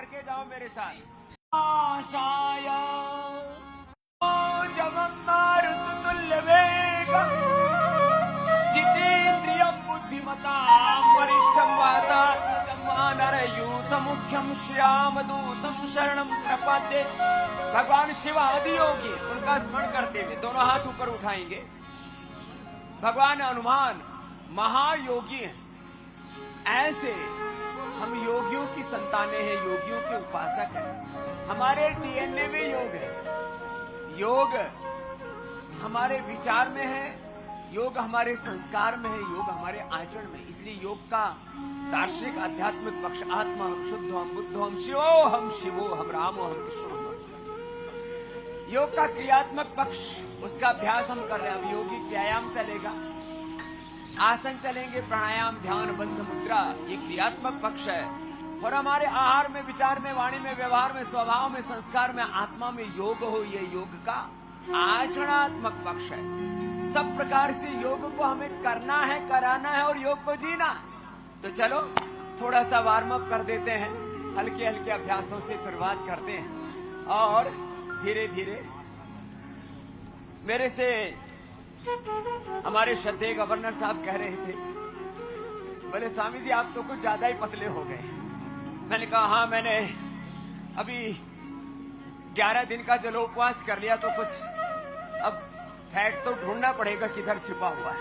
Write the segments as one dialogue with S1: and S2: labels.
S1: करके जाओ मेरे साथ। आशाय जगन्नारुतुल्य वेगं जितेन्द्रियं बुद्धिमतां वरिष्ठं वातात्मजं वानरयूथमुख्यं श्यामदूतं शरणं प्रपद्ये। भगवान शिव आदि योगी उनका स्मरण करते हुए दोनों हाथ ऊपर उठाएंगे। भगवान हनुमान महायोगी हैं। ऐसे हम योगियों की संतानें हैं, योगियों के उपासक हैं। हमारे डीएनए में योग है। योग हमारे विचार में है, योग हमारे संस्कार में है, योग हमारे आचरण में। इसलिए योग का दार्शनिक आध्यात्मिक पक्ष आत्मा हम शुद्ध हम बुद्ध हम शिवो हम रामो हम कृष्णो हम। योग का क्रियात्मक पक्ष उसका अभ्यास हम कर रहे हैं। अब योगिक व्यायाम चलेगा, आसन चलेंगे, प्राणायाम ध्यान बंध मुद्रा, ये क्रियात्मक पक्ष है। और हमारे आहार में, विचार में, वाणी में, व्यवहार में, स्वभाव में, संस्कार में, आत्मा में योग हो, ये योग का आचरणात्मक पक्ष है। सब प्रकार से योग को हमें करना है, कराना है और योग को जीना है। तो चलो थोड़ा सा वार्म अप कर देते हैं, हल्के हल्के अभ्यासों से शुरुआत करते हैं और धीरे धीरे मेरे से हमारे श्रद्धेय गवर्नर साहब कह रहे थे, बोले स्वामी जी आप तो कुछ ज्यादा ही पतले हो गए। मैंने कहा हाँ, मैंने अभी 11 दिन का जलोपवास कर लिया तो कुछ अब फैट तो ढूंढना पड़ेगा किधर छिपा हुआ है।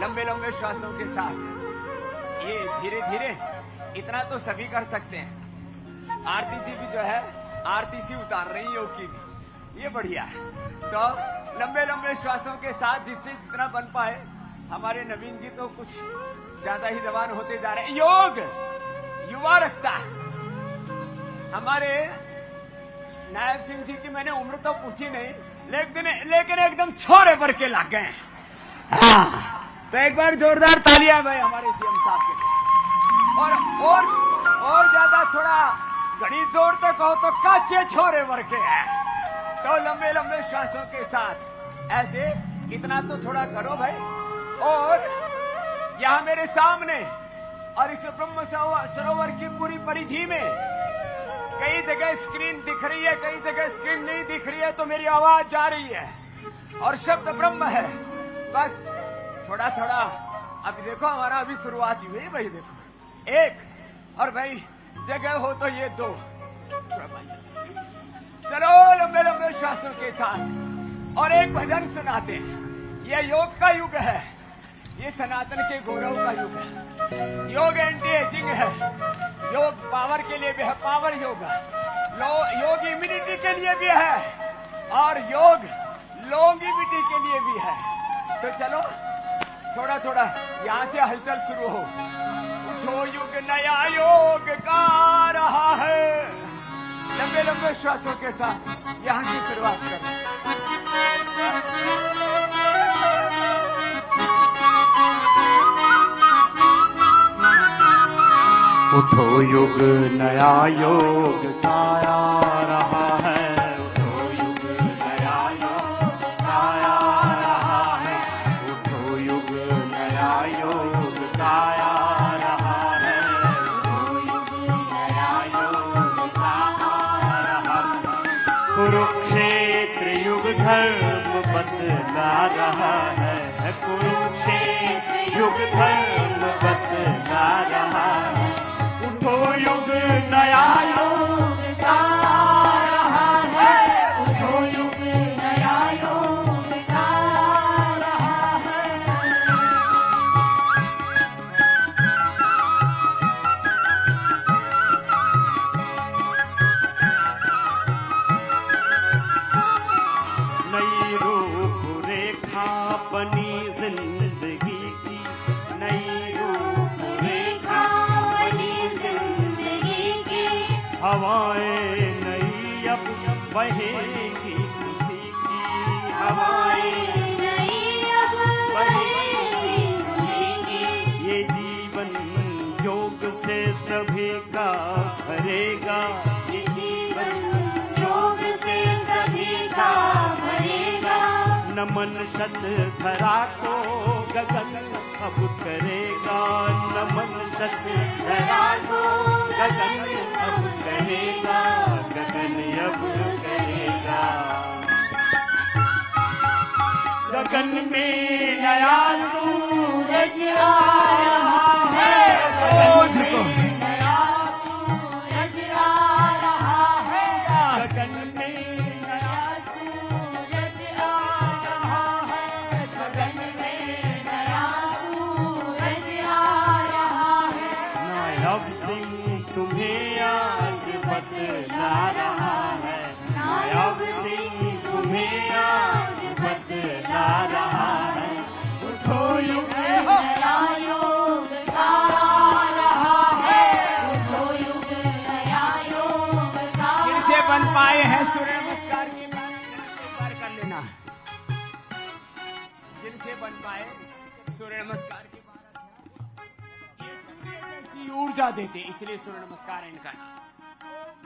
S1: लंबे लंबे श्वासों के साथ ये धीरे धीरे, इतना तो सभी कर सकते हैं। आरती जी भी जो है आरती सी उतार रही योग की भी, ये बढ़िया है। तो लंबे लंबे श्वासों के साथ जिससे जितना बन पाए। हमारे नवीन जी तो कुछ ज्यादा ही जवान होते जा रहे हैं। योग युवा रखता है। हमारे नायब सिंह जी की मैंने उम्र तो पूछी नहीं, लेकिन एकदम छोरे भर के लग गए। तो एक बार जोरदार तालियां भाई हमारे सीएम साहब के लिए। और ज्यादा थोड़ा घड़ी जोर तो कहो तो कच्चे छोरे भर के हैं। तो लंबे लंबे श्वासों के साथ ऐसे इतना तो थोड़ा करो भाई। और यहाँ मेरे सामने और इस ब्रह्म सरोवर की पूरी परिधि में कई जगह स्क्रीन दिख रही है, कई जगह स्क्रीन नहीं दिख रही है, तो मेरी आवाज जा रही है और शब्द ब्रह्म है। बस थोड़ा थोड़ा अभी देखो, हमारा अभी शुरुआत हुई है भाई। देखो एक, और भाई जगह हो तो ये 2। चलो लंबे लंबे श्वासों के साथ और एक भजन सुनाते हैं। यह योग का युग है, ये सनातन के गौरव का युग है। योग एंटी एजिंग है, योग पावर के लिए भी है, पावर योग। योग इम्यूनिटी के लिए भी है और योग लॉन्गिविटी के लिए भी है। तो चलो थोड़ा थोड़ा यहाँ से हलचल शुरू हो। उठो युग नया योग का रहा है। लंबे लंबे श्वासों के साथ यहाँ की शुरुआत करें।
S2: उठो युग नया योग काया रहा है। उठो युग नया योग काया रहा है। उठो युग नया योग काया रहा है। उठो युग नया योग काया रहा है। कुरुक्षेत्र युग धर्म बदला रहा है। कुरुक्षेत्र युग धर्म बदला रहा है। उठो युग नया योग का रहा है। उठो युग नया योग का रहा है। नई रूप रेखा बनी जिंदगी की। नई रूप रेखा हवाएं नई अब बहेगी खुशी की। हवाएं नई अब बहेगी खुशी की। ये जीवन योग से सभी का भरेगा। ये जीवन योग से सभी का भरेगा। नमन शत धरा को गगन अब करेगा। नमन शत धरा को गगन अब करेगा। गगन में नया सूरज आ रहा है,
S1: रोज को
S3: नया सूरज आ रहा है,
S2: गगन में नया सूरज आ रहा है,
S3: गगन में नया सूरज आ रहा है।
S2: नायब सिंह तुम्हें आज बतला रहा है, नायब सिंह तुम्हें आज बतला रहा है। उठो युग
S3: नया योग का आ रहा है, उठो युग नया योग का।
S1: जिनसे बन पाए हैं सूर्य नमस्कार के बारे में एक बार कर लेना। जिनसे बन पाए सूर्य नमस्कार के बारे ये सूर्य जैसी ऊर्जा देते, इसलिए सूर्य नमस्कार है इनका नाम।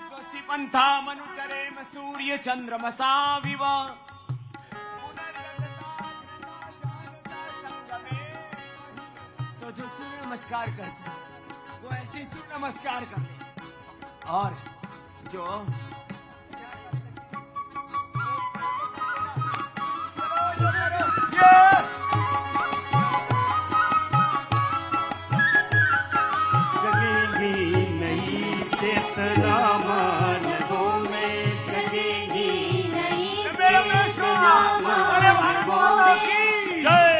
S1: स्वस्ति पंथा मनुचरे सूर्य चंद्रमसा विवा तो जो सूर्य नमस्कार कर सके वो ऐसे सूर्य नमस्कार कर ले, और जो
S2: जगेगी नई चेतना मानवों में,
S3: जगेगी नई
S1: मेरा
S3: चेतना
S1: अरे भारत माता की
S2: जय।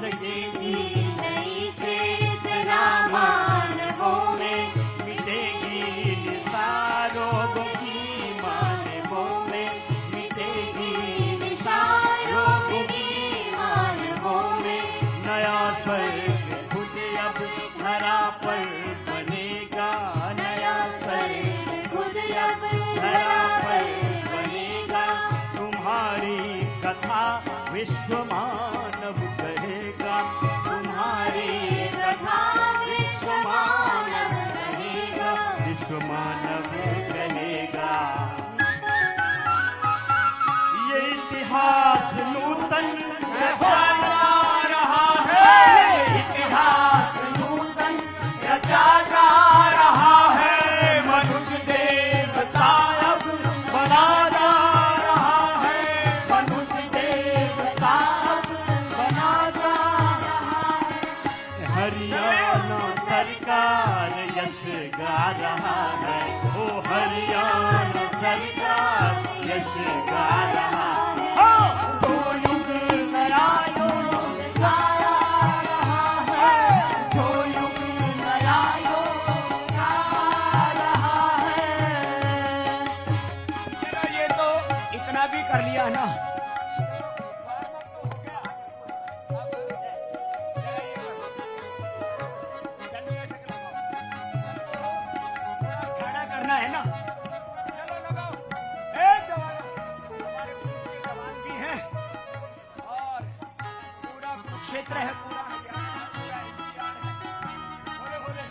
S3: जगेगी नई चेतना मानवों में,
S2: मिटेगी निशारों की मानवों में, मिटेगी
S3: निशारों की मानवों में।
S2: नया स्वर्ग खुद अब धरा पर बनेगा, नया स्वर्ग
S3: खुद अब धरा पर बनेगा।
S2: तुम्हारी कथा विश्व मानव कहेगा,
S3: तुम्हारी कथा विश्व मानव कहेगा।
S2: विश्व मानव कहेगा। ये इतिहास नूतन रचा जा रहा है, इतिहास नूतन रचा जा रहा है। मनुष्य देवता अब बना जा रहा है, मनुष्य देवता अब बना जा रहा है। हरियाणा सरकार यश गा रहा है, ओ हरियाणा सरकार यश गा रहा है। तो युग नया योग गा रहा है, तो युग नया योग गा रहा है।
S1: चलो ये तो इतना भी कर लिया ना। खड़ा करना है ना, चलो लगाओ। ए जवान, हमारे पुलिस के जवान भी हैं और पूरा कुरुक्षेत्र है, पूरा हरियाणा, पूरा NCR है। बोले बोले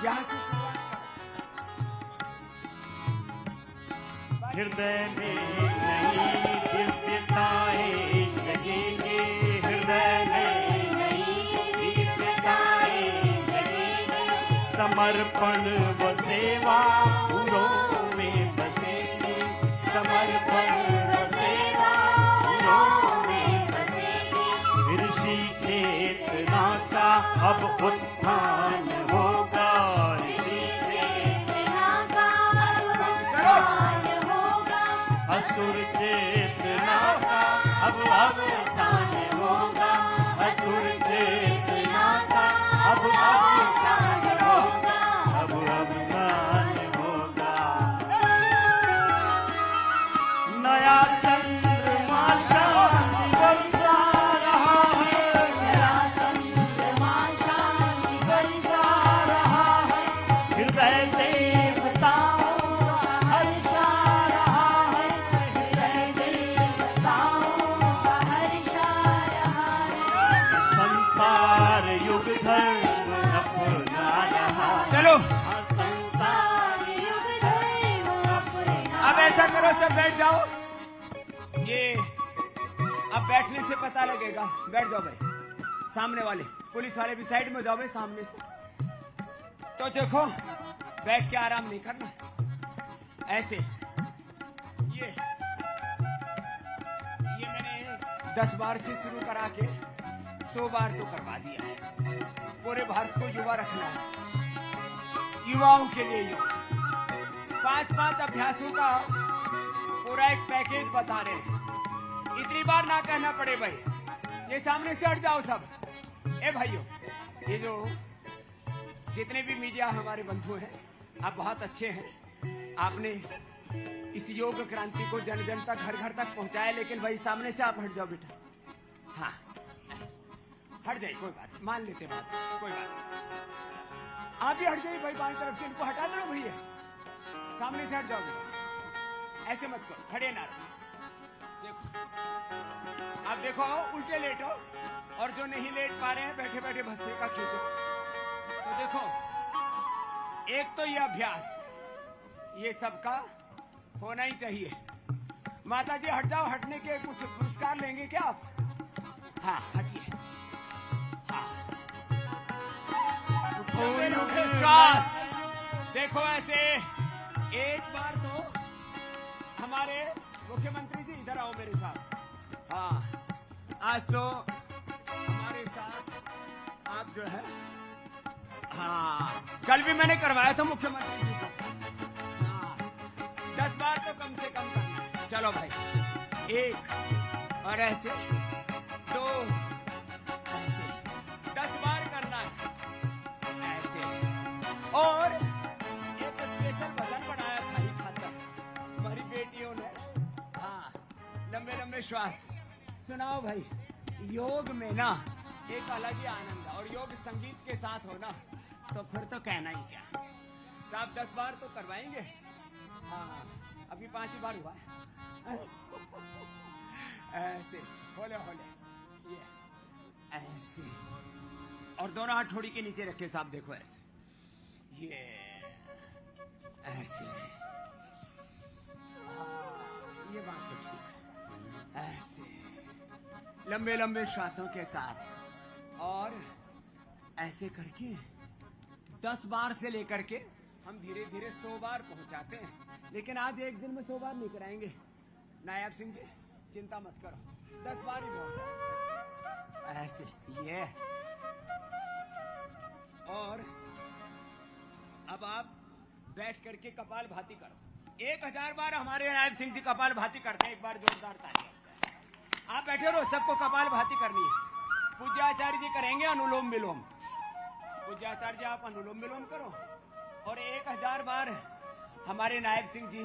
S1: यहाँ से शुरुआत करो।
S2: हृदय में नई दिव्यताएं जगेंगे, हृदय में
S3: नई दिव्यताएं जगेंगी।
S2: समर्पण व सेवा उरों में बसेंगे, समर्पण व सेवा
S3: उरों में बसेगी।
S2: ऋषि चेतना का अब उत्थान होगा, ऋषि
S3: चेतना का अब उत्थान होगा।
S2: असुर चेतना का अब अवसान होगा, असुर चेतना का अब अवसान होगा, अब अवसान होगा। नया चंद्रमा शांति बरसा रहा है,
S3: नया चंद्रमा शांति बरसा
S2: रहा है। हृदय देवताओं का हर्षा रहा है,
S3: हृदय देवताओं का हर्षा रहा है।
S2: संसार युग धर्म अपना रहा है।
S1: चलो
S3: संसार युग धर्म अपना।
S1: अब ऐसा करो, सब बैठ जाओ। ये अब बैठने से पता लगेगा। बैठ जाओ भाई, सामने वाले पुलिस वाले भी साइड में जाओ भाई, सामने से। तो देखो, बैठ के आराम नहीं करना, ऐसे ये 10 बार से शुरू करा के 100 बार तो करवा दिया है। पूरे भारत को युवा रखना है, युवाओं के लिए योग। 5-5 अभ्यासों का पूरा एक पैकेज बता रहे हैं। इतनी बार ना कहना पड़े भाई, ये सामने से हट जाओ सब। ए भाइयों, ये जो जितने भी मीडिया हमारे बंधु हैं, आप बहुत अच्छे हैं। आपने इस योग क्रांति को जन जन तक, घर घर तक पहुंचाया, लेकिन भाई सामने से आप हट जाओ बेटा। हाँ, हट जाइए, कोई बात, मान लेते बात, कोई बात। आप भी हट जाइए भाई, बाएं तरफ से इनको हटा दो भैया, सामने से हट जाओ बेटा, ऐसे मत करो, खड़े ना रहो। देखो, आप देखो, उल्टे लेटो, और जो नहीं लेट पा रहे हैं बैठे बैठे भस्से का खींचो। तो देखो, एक तो ये अभ्यास, ये सबका होना ही चाहिए। माता जी हट जाओ, हटने के कुछ पुरस्कार लेंगे क्या आप? हाँ, हटिए। हाँ, श्वास देखो ऐसे। एक बार तो हमारे मुख्यमंत्री जी इधर आओ मेरे साथ। हाँ, आज तो हमारे साथ आप जो है, हाँ, कल भी मैंने करवाया था मुख्यमंत्री जी को। हाँ, 10 बार तो कम से कम करना है। चलो भाई, 1 और ऐसे 2, ऐसे 10 बार करना है, ऐसे। और एक स्पेशल वजन बनाया था ही खातर हमारी बेटियों ने। हाँ, लंबे लंबे श्वास। सुनाओ भाई, योग में ना एक अलग ही आनंद है, और योग संगीत के साथ हो ना तो फिर तो कहना ही क्या। साहब 10 बार तो करवाएंगे। हाँ, अभी 5 ही बार हुआ है। ऐसे होले होले, ये ऐसे, और दोनों हाथ ठोड़ी के नीचे रखे साहब, देखो ऐसे, ये ऐसे। ये बात तो ठीक है, ऐसे लंबे लंबे श्वासों के साथ, और ऐसे करके 10 बार से लेकर के हम धीरे धीरे 100 बार पहुंचाते हैं। लेकिन आज एक दिन में 100 बार नहीं कराएंगे नायब सिंह जी, चिंता मत करो, 10 बार ही बहुत है। ऐसे, ये। और अब आप बैठ करके कपाल भाती करो। 1000 बार हमारे नायब सिंह जी कपाल भाती करते हैं। एक बार जोरदार ताली। आप बैठे रहो, सबको कपाल भाती करनी है। पूज्य आचार्य जी करेंगे अनुलोम विलोम। पूज्य आचार्य जी आप अनुलोम विलोम करो, और 1000 बार हमारे नायब सिंह जी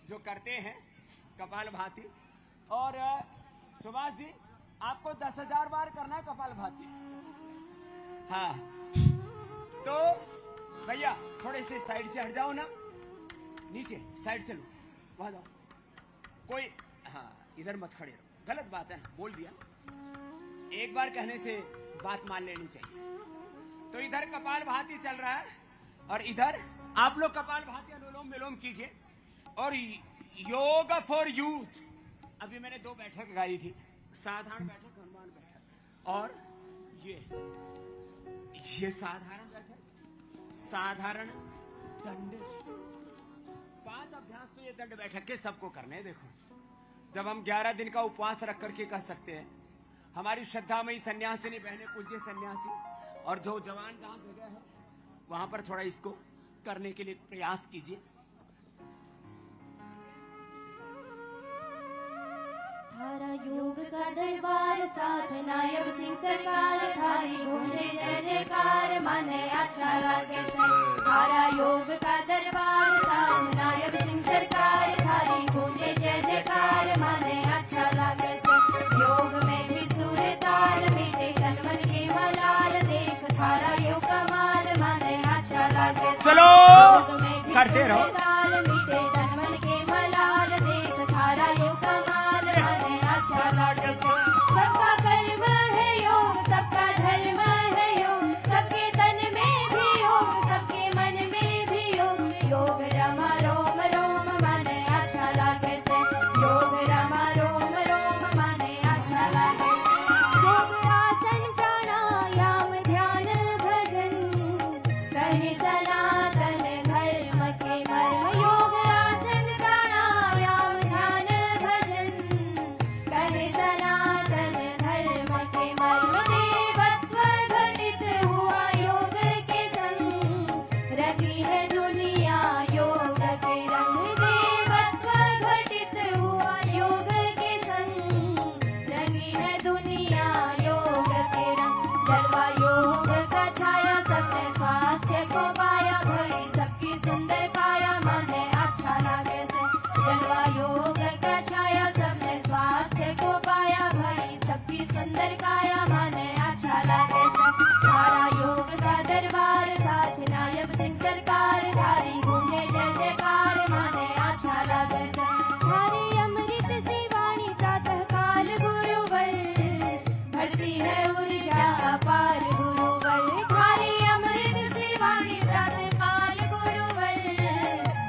S1: जो करते हैं कपाल भाती। और सुभाष जी आपको 10,000 बार करना है कपाल भाती। हाँ, तो भैया थोड़े से साइड से हट जाओ ना, नीचे साइड से लो, वहां जाओ। कोई, हाँ, इधर मत खड़े रहो, गलत बात है ना, बोल दिया। एक बार कहने से बात मान लेनी चाहिए। तो इधर कपाल भाती चल रहा है, और इधर आप लोग कपाल भाती अनुलोम विलोम कीजिए। और योग फॉर यूथ, अभी मैंने 2 बैठक गाई थी, साधारण बैठक, हनुमान बैठक, और ये साधारण बैठक, साधारण दंड। 5 अभ्यास तो ये दंड बैठक के सबको करने हैं। देखो, जब हम 11 दिन का उपवास रख करके कर सकते हैं, हमारी श्रद्धामयी सन्यासिनी बहने, पूज्य सन्यासी, और जो जवान जहां जगह है वहां पर थोड़ा इसको करने के लिए प्रयास कीजिए।
S3: थारा योग का दरबार साथ नायब सिंह सरकार, थारी गूंजे जय जयकार, माने अच्छा लागे से। थारा योग का दरबार साथ नायब सिंह सरकार, थारी गूंजे जय जयकार, माने अच्छा लागे से। योग में भी सुर ताल, मीठे तन मन के मलाल, देख थारा योग कमाल, माने अच्छा लागे से।
S1: चलो
S3: योग में भी
S1: करते रहो।
S3: सुर ताल, मीठे तन मन के मलाल, देख थारा योग कमाल, माने अच्छा लागे से। सबका कर्म है योग, सबका धर्म है योग, सबके तन में भी योग, सबके मन में भी योग। योग रमा रोम रोम, माने अच्छा लागे से। योग रमा रोम रोम, माने अच्छा लागे से। योग आसन प्राणायाम ध्यान भजन, कहे सनातन धर्म के मर्म। योग आसन सुंदर काया माने अच्छा लागे सब थारा योग का दरबार साथ नायब सिंह सरकार धारी गूंजे जय जयकार माने अच्छा लागे सब थारी अमृत सी वाणी प्रातः काल गुरुवर भरती है ऊर्जा अपार गुरुवर थारी अमृत सी वाणी प्रातः काल गुरुवर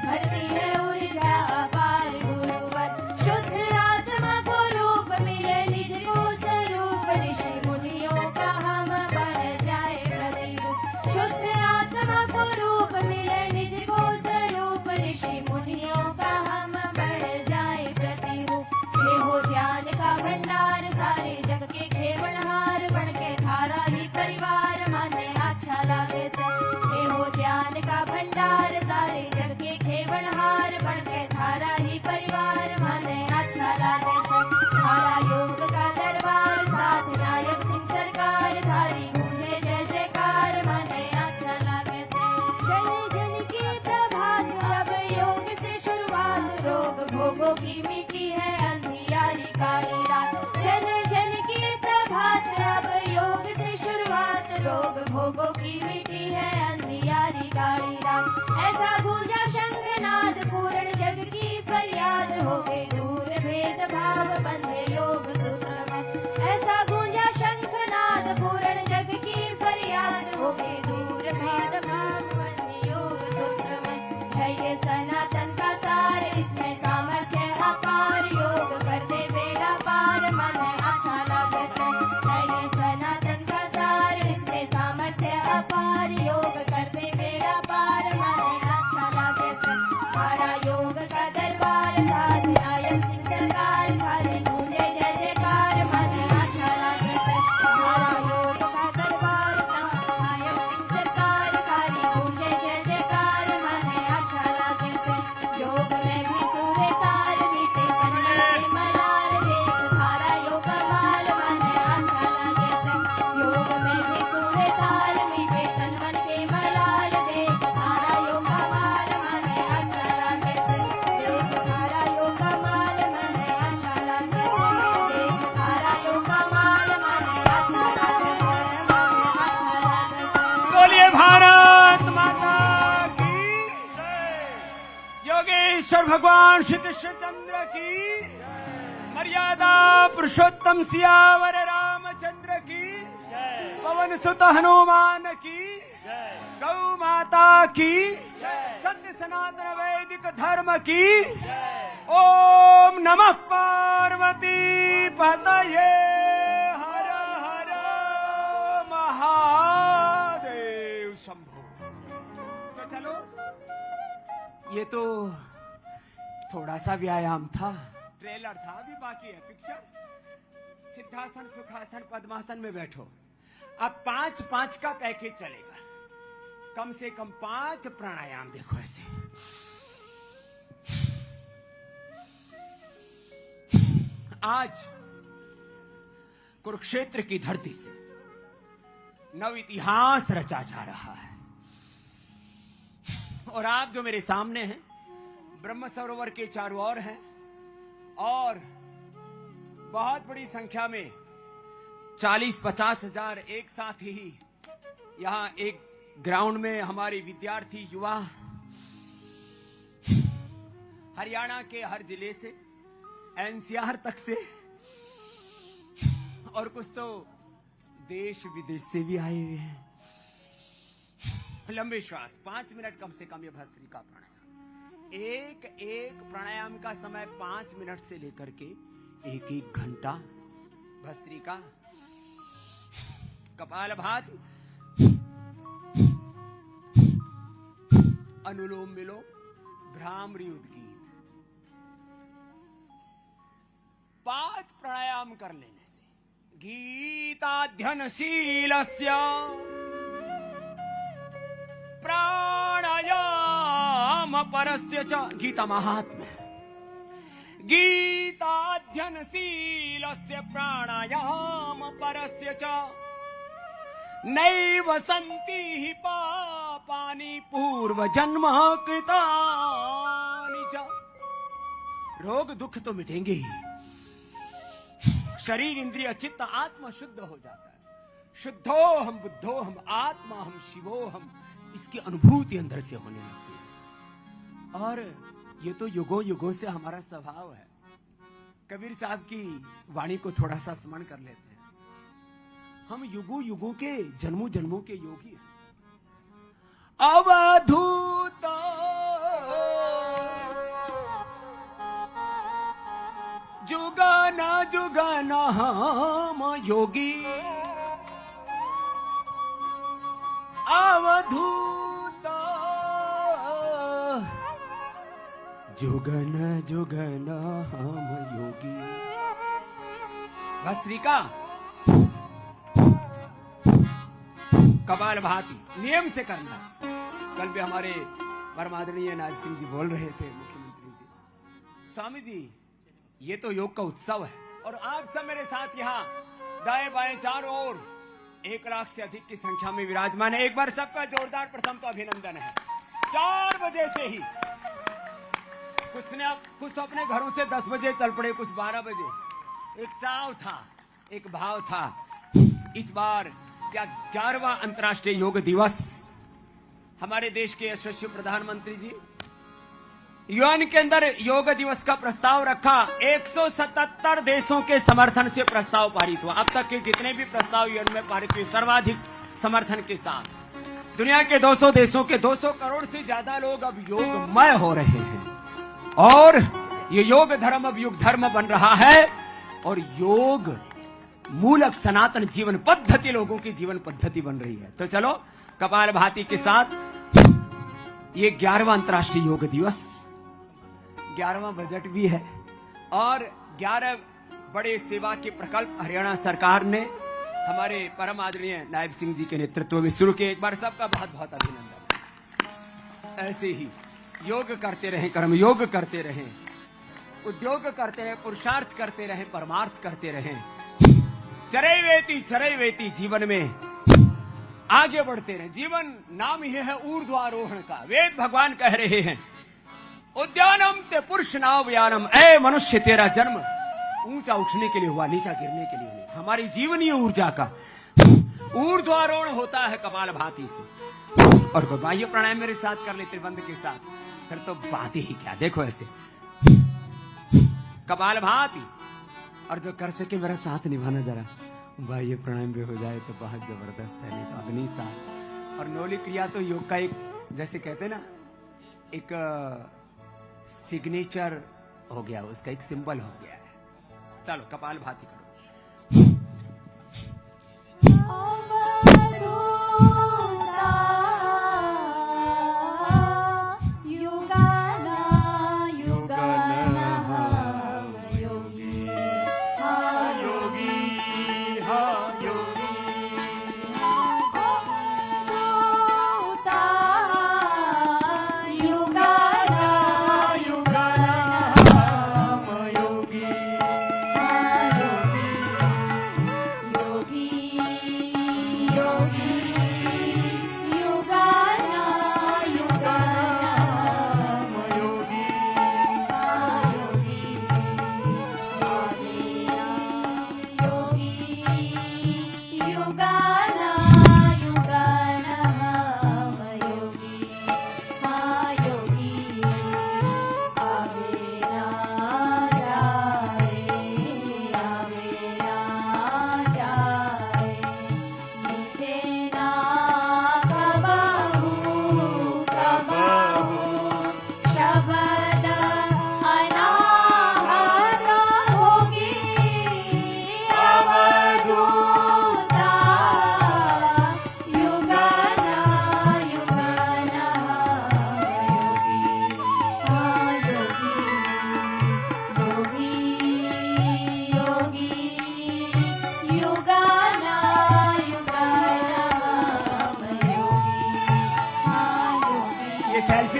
S3: भरती है ऊर्जा अपार गुरुवर शुद्ध आत्मा को रूप मिले निज को स्वरूप ऋषि मुनियों का हम बन जाए प्रतिरूप शुद्ध आत्मा को रूप मिले निज को स्वरूप ऋषि मुनियों का हम बढ़ जाए प्रतिरूप ये हो ज्ञान का भंडार सारे जग के खेवनहार बन के थारा ही परिवार माने अच्छा लागे से ये हो ज्ञान का भंडार सारे जग के खेवनहार बन के थारा ही परिवार माने अच्छा लागे से थारा योग का दरबार साथ नायब सिंह सरकार धारी गूंजे जय जयकार माने अच्छा लागे से जन जन की प्रभात अब योग से शुरुआत रोग भोगों की मिट्टी है अंधियारी काली रात जन जन की प्रभात अब योग से शुरुआत रोग भोगों की मिट्टी है अंधियारी काली रात ऐसा गूंजा शंखनाद पूर्ण जग की फरियाद हो गए दूर भेद भाव बंधे योग सूत्र में ऐसा गूंजा शंखनाद पूर्ण जग की फरियाद हो गए दूर भेद भाव बंधे योग सूत्र में है ये सनातन का सार इसमें सामर्थ्य अपार योग कर दे बेड़ा पार मन अच्छा लागे से है ये सनातन का सार इसमें सामर्थ्य अपार योग कर दे बेड़ा पार मन अच्छा लागे से सारा योग का दरबार साथ नायब सिंह सरकार धारी गूंजे जय जयकार मन अच्छा लागे से सारा योग का दरबार साथ नायब सिंह सरकार धारी गूंजे जय जयकार मन अच्छा लागे से योग में भी सूर्य ताल मीठे कन्नड़ से मलाल देख थारा योग माल मन अच्छा लागे से योग में भी सूर्य ताल मीठे कन्नड़ के मलाल देख थारा योग माल मन अच्छा लागे से देख थारा योग माल मन अच्छा लागे से देख थारा योग माल मन अच्छा लागे से मन अच्छा लागे से
S1: बोलिए भारत माता की योगेश्वर भगवान श्री कृष्ण चंद्र की मर्यादा पुरुषोत्तम सियावर रामचंद्र की पवन सुत हनुमान की गौ माता की सत्य सनातन वैदिक धर्म की ओम नमः पार्वती पतये हर हर महादेव शंभो। तो चलो ये तो थोड़ा सा व्यायाम था ट्रेलर था अभी बाकी है पिक्चर सिद्धासन सुखासन पद्मासन में बैठो अब 5-5 का पैकेज चलेगा कम से कम 5 प्राणायाम देखो ऐसे आज कुरुक्षेत्र की धरती से नव इतिहास रचा जा रहा है और आप जो मेरे सामने हैं ब्रह्म सरोवर के चारों ओर हैं और बहुत बड़ी संख्या में 40-50 हजार एक साथ ही यहाँ एक ग्राउंड में हमारे विद्यार्थी युवा हरियाणा के हर जिले से एनसीआर तक से और कुछ तो देश विदेश से भी आए हुए हैं लंबे श्वास 5 मिनट कम से कम ये भस्त्रिका प्राणायाम एक एक प्राणायाम का समय 5 मिनट से लेकर के 1-1 घंटा भस्त्रिका कपालभाति अनुलोम विलोम भ्रामरी उद्गीत 5 प्राणायाम कर लेने से गीताध्ययनशीलस्य प्राणायाम परस्य च गीता महात्म्य गीताध्ययनशीलस्य प्राणायाम परस्य च नैव सन्ति हि पापानि पूर्व जन्म कृतानि च रोग दुख तो मिटेंगे ही शरीर इंद्रिय चित्त आत्मा शुद्ध हो जाता है। शुद्धो हम बुद्धो हम आत्मा हम शिवो हम, इसकी अनुभूति अंदर से होने लगती है। और ये तो युगों युगों से हमारा स्वभाव है। कबीर साहब की वाणी को थोड़ा सा स्मरण कर लेते हैं। हम युगों युगों के जन्मों जन्मों के योगी हैं। अवधूत जुगाना जुगाना हम योगी, अवधूत जुगन जुगन हम योगी। भस्त्रिका कपाल भाती नियम से करना। कल भी हमारे परमादरणीय नायक सिंह जी बोल रहे थे, मुख्यमंत्री जी, स्वामी जी ये तो योग का उत्सव है और आप सब मेरे साथ यहाँ दाएं बाएं चारों ओर 1 लाख से अधिक की संख्या में विराजमान है। एक बार सबका जोरदार प्रथम तो अभिनंदन है। 4 बजे से ही कुछ तो अपने घरों से 10 बजे चल पड़े, कुछ 12 बजे। एक चाव था, एक भाव था। इस बार क्या 11वां अंतर्राष्ट्रीय योग दिवस हमारे देश के यशस्वी प्रधानमंत्री जी यूएन के अंदर योग दिवस का प्रस्ताव रखा। 177 देशों के समर्थन से प्रस्ताव पारित हुआ। अब तक के जितने भी प्रस्ताव यूएन में पारित हुए सर्वाधिक समर्थन के साथ दुनिया के 200 देशों के 200 करोड़ से ज्यादा लोग अब योगमय हो रहे हैं और ये योग धर्म अब युग धर्म बन रहा है। और योग मूलक सनातन जीवन पद्धति लोगों की जीवन पद्धति बन रही है। तो चलो कपाल भाती के साथ ये 11वां अंतर्राष्ट्रीय योग दिवस, 11वां बजट भी है और 11 बड़े सेवा के प्रकल्प हरियाणा सरकार ने हमारे परम आदरणीय नायब सिंह जी के नेतृत्व में शुरू किए। एक बार सबका बहुत बहुत अभिनंदन। ऐसे ही योग करते रहें, कर्म योग करते रहें, उद्योग करते रहें, पुरुषार्थ करते रहें, परमार्थ करते रहें। चरई वेती जीवन में आगे बढ़ते रहें। जीवन नाम ही है ऊर्ध्वारोहण का। वेद भगवान कह रहे हैं उद्यानम ते पुरुष नावयानम, ऐ मनुष्य तेरा जन्म ऊंचा उठने के लिए हुआ, नीचा गिरने के लिए नहीं। हमारी जीवनीय ऊर्जा का ऊर्ध्वारोहण होता है कपाल भाती से। और बाह्य प्राणायाम मेरे साथ कर ले त्रिबंध के साथ, फिर तो बात ही क्या। देखो ऐसे कपाल भाती, और जो कर सके मेरा साथ निभाना जरा। बाह्य प्राणायाम भी हो जाए तो बहुत जबरदस्त है, नहीं तो अग्नि साथ। और नौली क्रिया तो योग का एक, जैसे कहते ना, एक सिग्नेचर हो गया, उसका एक सिंबल हो गया है। चलो कपाल भाती करो।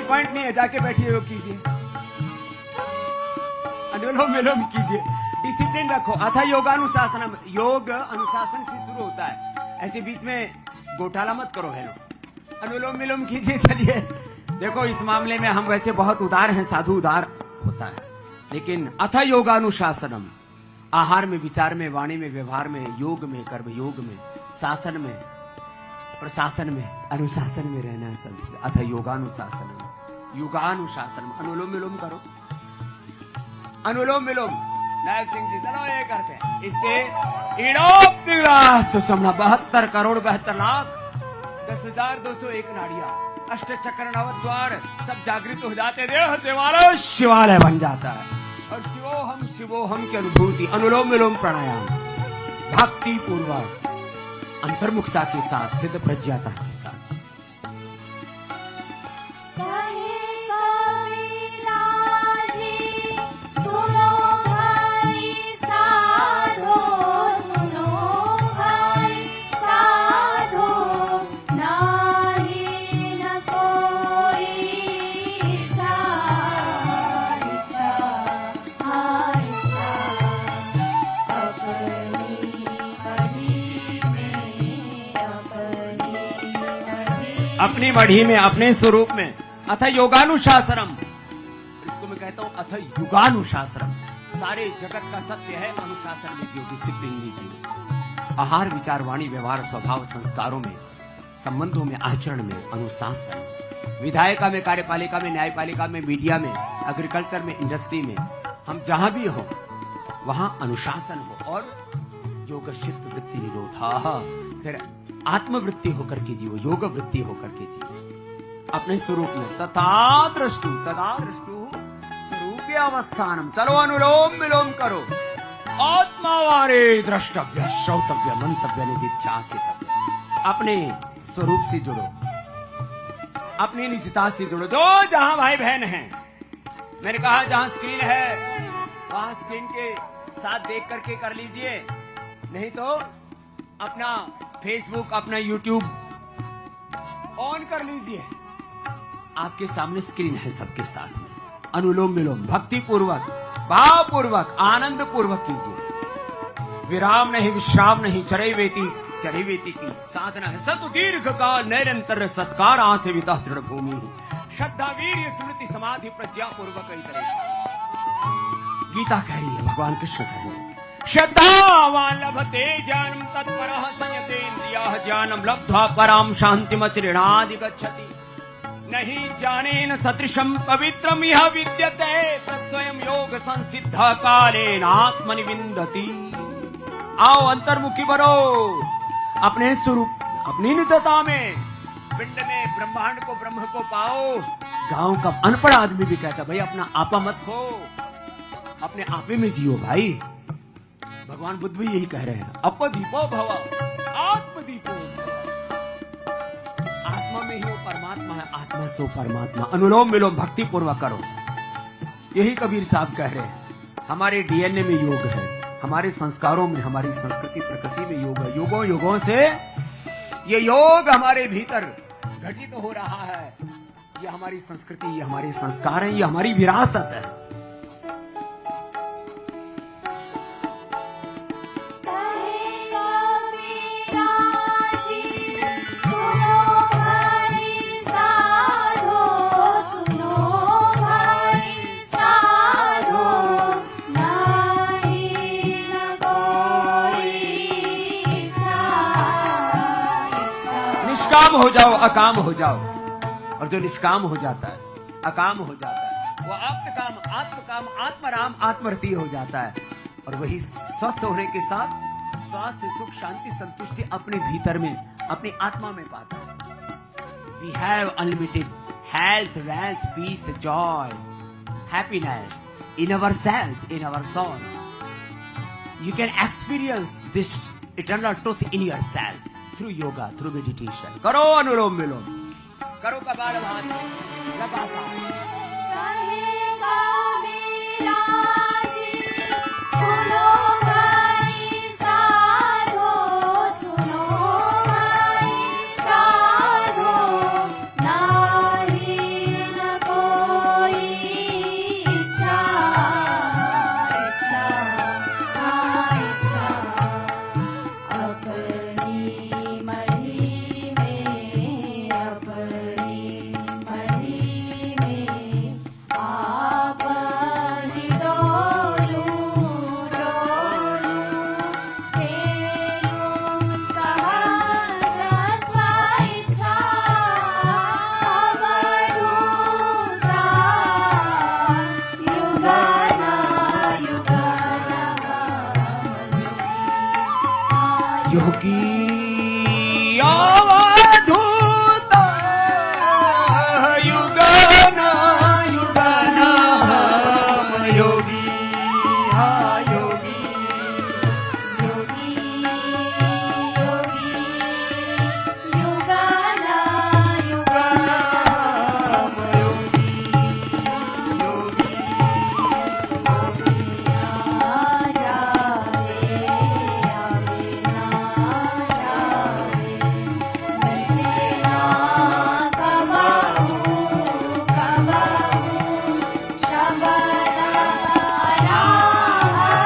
S1: पॉइंट नहीं है, जाके बैठिए, योग कीजिए, अनुलोम विलोम कीजिए, डिसिप्लिन रखो। अथा योगानुशासनम, योग अनुशासन से शुरू होता है, ऐसे बीच में घोटाला मत करो बहनों। अनुलोम विलोम कीजिए। चलिए देखो, इस मामले में हम वैसे बहुत उदार हैं, साधु उदार होता है, लेकिन अथा योगानुशासनम, आहार में, विचार में, वाणी में, व्यवहार में, योग में, कर्म योग में, शासन में, प्रशासन में, अनुशासन में रहना सब। अथ योगानुशासन में, युगानुशासन में। अनुलोम विलोम करो, अनुलोम विलोम। नायक सिंह जी चलो ये करते हैं। इससे इड़ोप निगरास तो समझा 72 करोड़ 72 लाख 10,201 नाड़ियां, अष्ट चक्र नवद्वार सब जागृत हो जाते, देह देवालय शिवालय बन जाता है। और शिवोहम की अनुभूति। अनुलोम विलोम प्राणायाम भक्ति पूर्वक अंतर्मुखता के साथ, स्थित प्रज्ञाता के साथ। अपनी मढ़ी में, अपने स्वरूप में। अथ योगानुशासनम, इसको मैं कहता हूं अथ युगानुशासनम। सारे जगत का सत्य है, अनुशासन में जियो, डिसिप्लिन में जियो। आहार, विचार, वाणी, व्यवहार, स्वभाव, संस्कारों में, संबंधों में, आचरण में अनुशासन। विधायिका में, कार्यपालिका में, न्यायपालिका में, मीडिया में, एग्रीकल्चर में, इंडस्ट्री में, हम जहां भी हो वहां अनुशासन हो। और योग चित्त वृत्ति निरोधा, फिर आत्मवृत्ति होकर के जियो, योग वृत्ति होकर के जियो अपने स्वरूप में। तथा दृष्टु स्वरूपीय अवस्थानम। चलो अनुलोम विलोम करो। आत्मावारे द्रष्टव्य, श्रोतव्य, मंतव्य, निधिध्यासितव्य। अपने स्वरूप से जुड़ो, अपनी निजता से जुड़ो। जो जहां भाई बहन हैं, मैंने कहा जहां स्क्रीन है वहां स्क्रीन के साथ देख करके कर लीजिए, नहीं तो अपना फेसबुक, अपना यूट्यूब ऑन कर लीजिए। आपके सामने स्क्रीन है सबके साथ में। अनुलोम विलोम भक्ति पूर्वक, भाव पूर्वक, आनंद पूर्वक कीजिए। विराम नहीं, विश्राम नहीं, चरैवेति की साधना है। सत दीर्घ काल निरंतर सत्कार आसेविता दृढ़ भूमि। श्रद्धा वीर्य स्मृति समाधि प्रज्ञा पूर्वक। गीता कह रही है, भगवान कृष्ण कह रहे हैं, श्रद्धावान लभते ज्ञानम तत्परः संयतेन्द्रियाः ज्ञानम लब्ध्वा पराम शान्तिमचिरेणादि गच्छति। नहीं जानेन सदृशं पवित्रम यह विद्यते तत्स्वयं योग संसिद्ध कालेन आत्मनि विन्दति। आओ अंतर्मुखी बनो, अपने स्वरूप, अपनी निजता में, पिंड में, ब्रह्मांड को, ब्रह्म को पाओ। गांव का अनपढ़ आदमी भी कहता भाई अपना आपा मत खो, अपने आपे में जियो भाई। भगवान बुद्ध भी यही कह रहे हैं, अपदीपो भव, आत्मदीपो भव। आत्मा में ही वो परमात्मा है, आत्मा सो परमात्मा। अनुलोम विलोम भक्ति पूर्वक करो। यही कबीर साहब कह रहे हैं, हमारे डीएनए में योग है, हमारे संस्कारों में, हमारी संस्कृति प्रकृति में योग है। युगों युगों से ये योग हमारे भीतर घटित हो रहा है। ये हमारी संस्कृति, ये हमारे संस्कार है, ये हमारी विरासत है। निष्काम हो जाओ, अकाम हो जाओ। और जो निष्काम हो जाता है, अकाम हो जाता है, वो आत्मकाम, आत्मकाम, आत्मराम, आत्मरति हो जाता है। और वही स्वस्थ होने के साथ स्वास्थ्य, सुख, शांति, संतुष्टि अपने भीतर में, अपनी आत्मा में पाता है। We have unlimited health, wealth, peace, joy, happiness in our self, in our soul. You can experience this eternal truth in your self through yoga, through meditation. करो अनुलोम विलोम, करो कपालभाति लगातार।
S3: अपनी मढ़ी में
S1: योगी अवधूत युगना युगना
S2: योगी हाँ योगी
S3: योगी योगी युगाना युगाना
S2: योगी योगी
S3: ना जावे आवे ना जावे मिले ना कबाहू कबाहू शबदा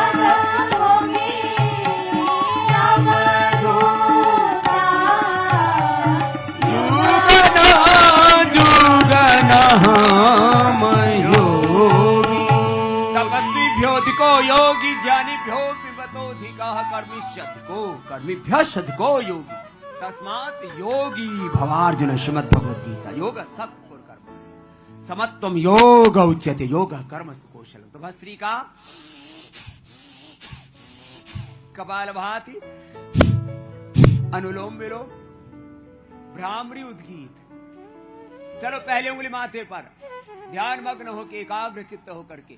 S3: अनाहत होगी अवधूता
S1: जुगना योगी तपस्वीभ्योऽधिको योगी ज्ञानिभ्यो विमतोऽधिकः कर्मिभ्यः शतको योगी तस्मात् योगी भवार्जुन श्रीमद्भगवद्गीता योग सब कर्म समत्वम योग उच्यते योग कर्म सुकौशलम। तो भस्त्री का कपालभाति अनुलोम विलोम भ्रामरी उद्गीत। चलो पहले उंगली माथे पर ध्यान मग्न होकर एकाग्र चित्त होकर के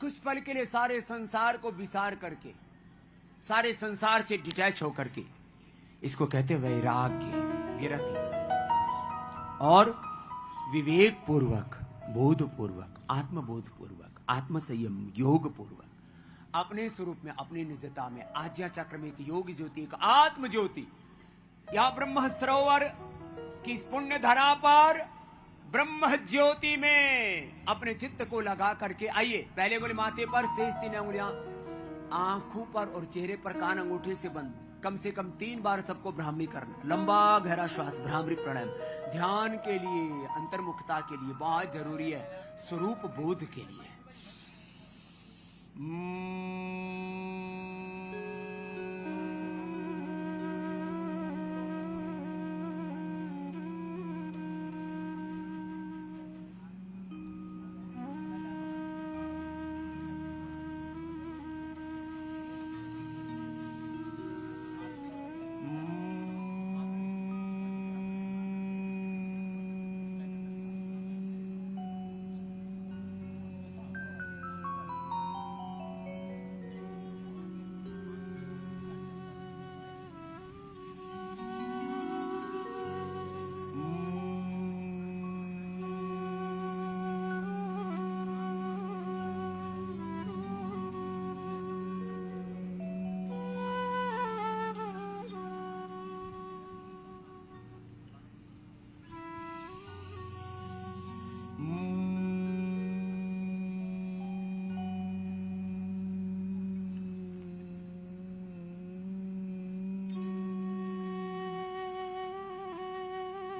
S1: कुछ पल के लिए सारे संसार को विसार करके सारे संसार से डिटैच होकर के इसको कहते वैराग्य विरति और विवेक पूर्वक बोध पूर्वक आत्मबोध पूर्वक आत्मसंयम योग पूर्वक अपने स्वरूप में अपनी निजता में आज्ञा चक्र में एक योग ज्योति एक आत्म ज्योति यहां ब्रह्म सरोवर की इस पुण्य धरा पर ब्रह्म ज्योति में अपने चित्त को लगा करके आइए। पहले उंगली माथे पर शेष 3 उंगलियां आंखों पर और चेहरे पर कान अंगूठे से बंद कम से कम 3 बार सबको भ्रामरी करना। लंबा गहरा श्वास भ्रामरी प्राणायाम ध्यान के लिए अंतर्मुखता के लिए बहुत जरूरी है स्वरूप बोध के लिए।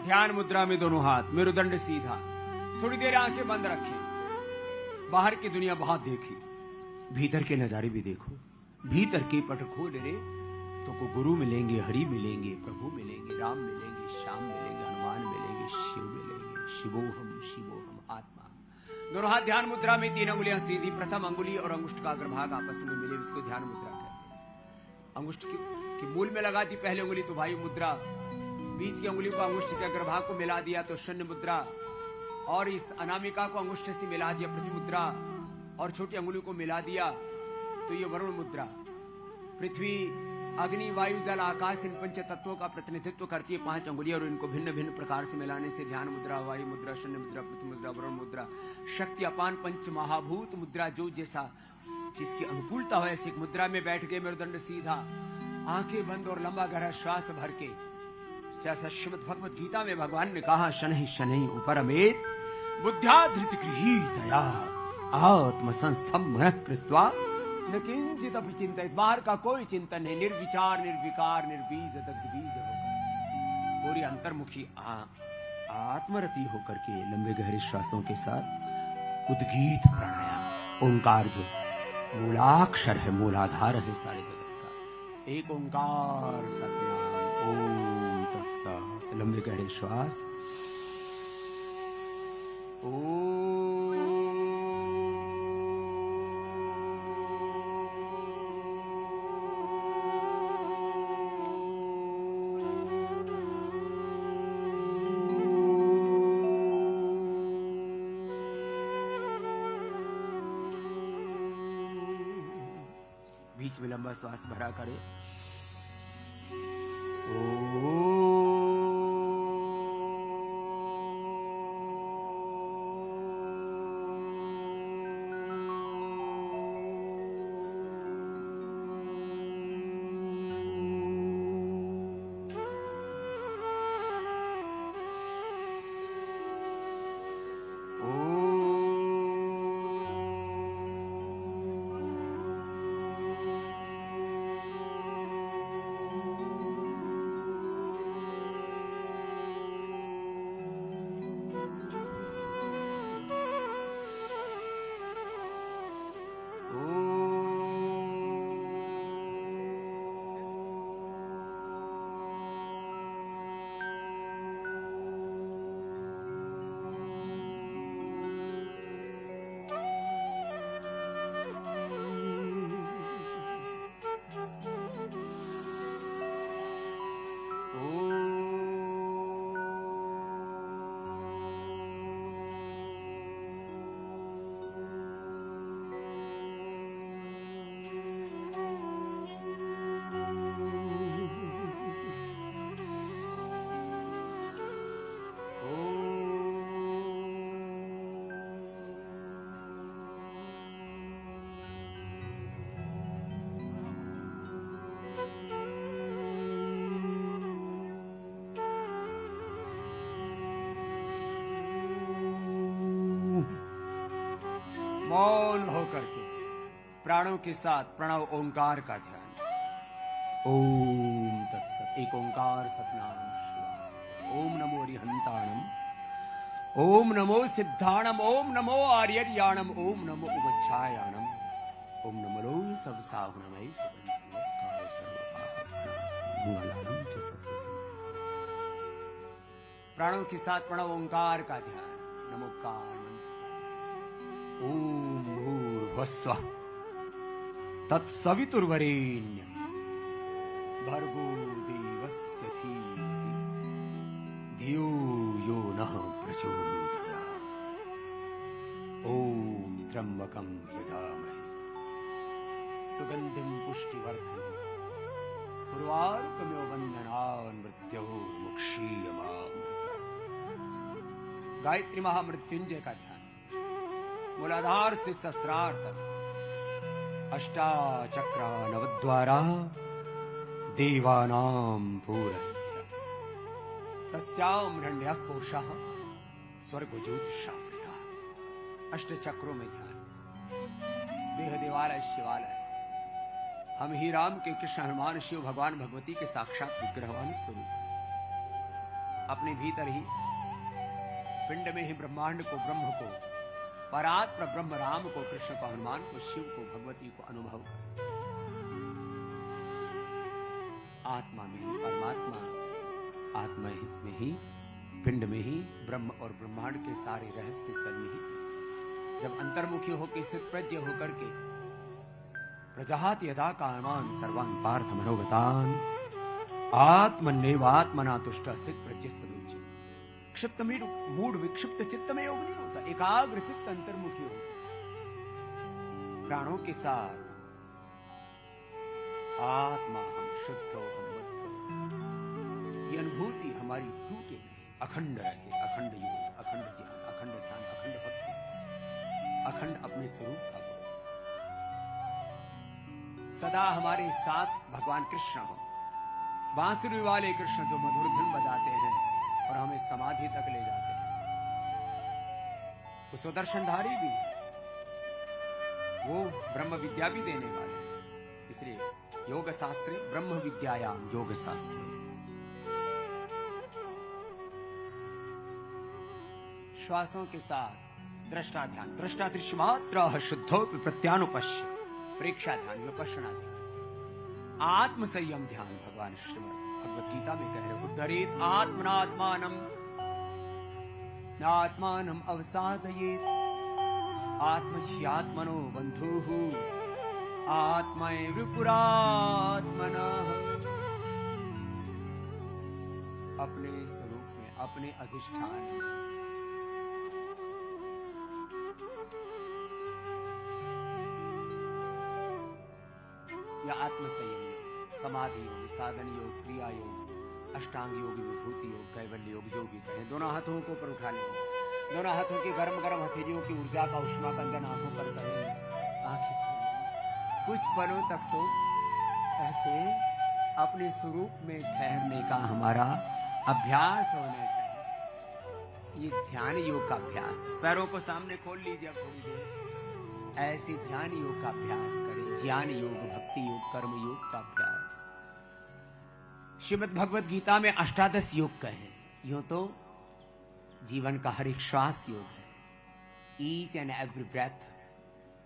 S1: ध्यान मुद्रा में दोनों हाथ मेरुदंड सीधा थोड़ी देर आंखें बंद रखें। बाहर की दुनिया बहुत देखी भीतर के नजारे भी देखो। भीतर के पट खोल रे तो को गुरु मिलेंगे हरि मिलेंगे प्रभु मिलेंगे राम मिलेंगे श्याम मिलेंगे हनुमान मिलेंगे शिव मिलेंगे शिवोहम आत्मा। दोनों हाथ ध्यान मुद्रा में 3 अंगुलियां सीधी प्रथम अंगुली और अंगुष्ठ का अग्रभाग आपस में मिले इसको ध्यान मुद्रा कहते हैं। अंगुष्ठ की मूल में लगा दी पहली उंगली तो वायु मुद्रा बीच की अंगुली को अंगुष्ठ के अग्रभाग को मिला दिया तो शून्य मुद्रा और इस अनामिका को अंगुष्ठ से मिला दिया पृथ्वी मुद्रा और छोटी अंगुली को मिला दिया तो ये वरुण मुद्रा। पृथ्वी अग्नि वायु जल आकाश इन पंच तत्वों का प्रतिनिधित्व करती है 5 अंगुलियां और इनको भिन्न भिन्न प्रकार से मिलाने से ध्यान मुद्रा वायु मुद्रा शून्य मुद्रा पृथ्वी मुद्रा वरुण मुद्रा शक्ति अपान पंच महाभूत मुद्रा जो जैसा जिसकी अनुकूलता हो ऐसी मुद्रा में बैठ गए मेरुदंड सीधा आंखें बंद और लंबा गहरा श्वास भर के जैसा श्रीमद् भगवद गीता में भगवान ने कहा शनहि शनहि उपरमेत बुद्ध्या धृति गृहीतया आत्म संस्थम मनः कृत्वा न किंचित अपि चिंतित। बाहर का कोई चिंतन नहीं निर्विचार निर्विकार निर्बीज दग्धबीज होकर पूरी अंतर्मुखी आत्मरति होकर के लंबे गहरे श्वासों के साथ उद्गीत प्राणायाम ओंकार जो मूलाक्षर है मूलाधार है सारे जगत का एक ओंकार सतनाम ओम तत्सत। लंबे गहरे श्वास विलंब श्वास भरा करे। मौन होकर के प्राणों के साथ प्रणव ओंकार का ध्यान। ओम तत्सत। एक ओंकार सतनाम शिवाय। ओम नमो अरिहंताणम, ओम नमो सिद्धाणम, ओम नमो आर्यर्याणम, ओम नमो उवच्छायाणम, ओम नमो सबसाहुणमय सुबंजय सर्वपापनाशम च सत्वसिद्धि। प्राणों के साथ प्रणव ओंकार का ध्यान। नमोकार ओम भूर्भुवस्सुः तत्सवितुर्वरेण्यं भर्गो देवस्य धीमहि धियो यो नः प्रचोदयात्। ओम त्र्यंबकं यजामहे सुगंधिं पुष्टिवर्धनम् उर्वारुकमिव बन्धनान् मृत्योर्मुक्षीयमामृतात्। गायत्री महामृत्युंजय का ध्यान। मूलाधार से सहस्रार तक अष्टाचक्र नवद्वारा देवानां पूरयित्या तस्यां हिरण्यः कोशः स्वर्गज्योतिषावृतः। अष्ट चक्रों में ध्यान। देह देवालय शिवालय। हम ही राम के कृष्ण हनुमान शिव भगवान भगवती के साक्षात विग्रहवान स्वरूप। अपने भीतर ही पिंड में ही ब्रह्मांड को, ब्रह्म को, परात्पर ब्रह्म राम को, कृष्ण को, हनुमान को, शिव को, भगवती को अनुभव कर। आत्मा में ही परमात्मा, आत्मा में ही पिंड में ही ब्रह्म और ब्रह्मांड के सारे रहस्य सन्निहित। जब अंतर्मुखी होकर स्थित प्रज्ञ होकर के प्रजाहात यदा कामान सर्वान् पार्थ मनोगतान आत्मन्नेवात्मना तुष्ट स्थित प्रज्ञ स्वरूप। क्षिप्त मूड विक्षिप्त चित्त में योग नहीं होता। एकाग्र चित्त अंतर्मुखी होता। प्राणों के साथ आत्मा हम शुद्ध हो, हम बुद्ध हो। ये अनुभूति हमारी टूटे नहीं, अखंड रहे। अखंड योग, अखंड ज्ञान, अखंड ध्यान, अखंड भक्ति, अखंड अपने स्वरूप का बोध सदा हमारे साथ भगवान कृष्ण हो। बांसुरी वाले कृष्ण जो मधुर धुन बजाते हैं और हमें समाधि तक ले जाते हैं। वो सुदर्शनधारी भी, वो ब्रह्म विद्या भी देने वाले हैं। इसलिए योग शास्त्रे ब्रह्म विद्यायाम योग शास्त्रे। श्वासों के साथ दृष्टा ध्यान। दृष्टा दृश्यमात्र शुद्धो प्रत्यानुपश्य। प्रेक्षा ध्यान, विपश्यना ध्यान, आत्म संयम ध्यान। भगवान श्रीमद् भगवत गीता में कह रहे उद्धरेत आत्मनात्मानम नात्मानम अवसादयेत आत्मह्यात्मनो बंधुः आत्मैवपुरात्मनः। अपने स्वरूप में, अपने अधिष्ठान में या आत्मसंयम योग, समाधि योग, साधन योग, क्रिया योग, अष्टांग योग, विभूति योग, कैवल्य योग, जो भी कहें। दोनों हाथों को ऊपर उठा लेंगे, दोनों हाथों की गर्म गर्म हथेलियों की ऊर्जा का उष्मा कंजन आंखों पर करेंगे, आंखें खोलेंगे। कुछ पलों तक तो ऐसे अपने स्वरूप में ठहरने का हमारा अभ्यास होना चाहिए। ये ध्यान योग का अभ्यास। पैरों को सामने खोल लीजिए अब थोड़ी देर, ऐसे ध्यान योग का अभ्यास करें। ज्ञान योग, भक्ति योग, कर्म योग का अभ्यास। श्रीमद् भगवद गीता में 18 योग कहे। यूं तो जीवन का हर एक श्वास योग है। Each and every breath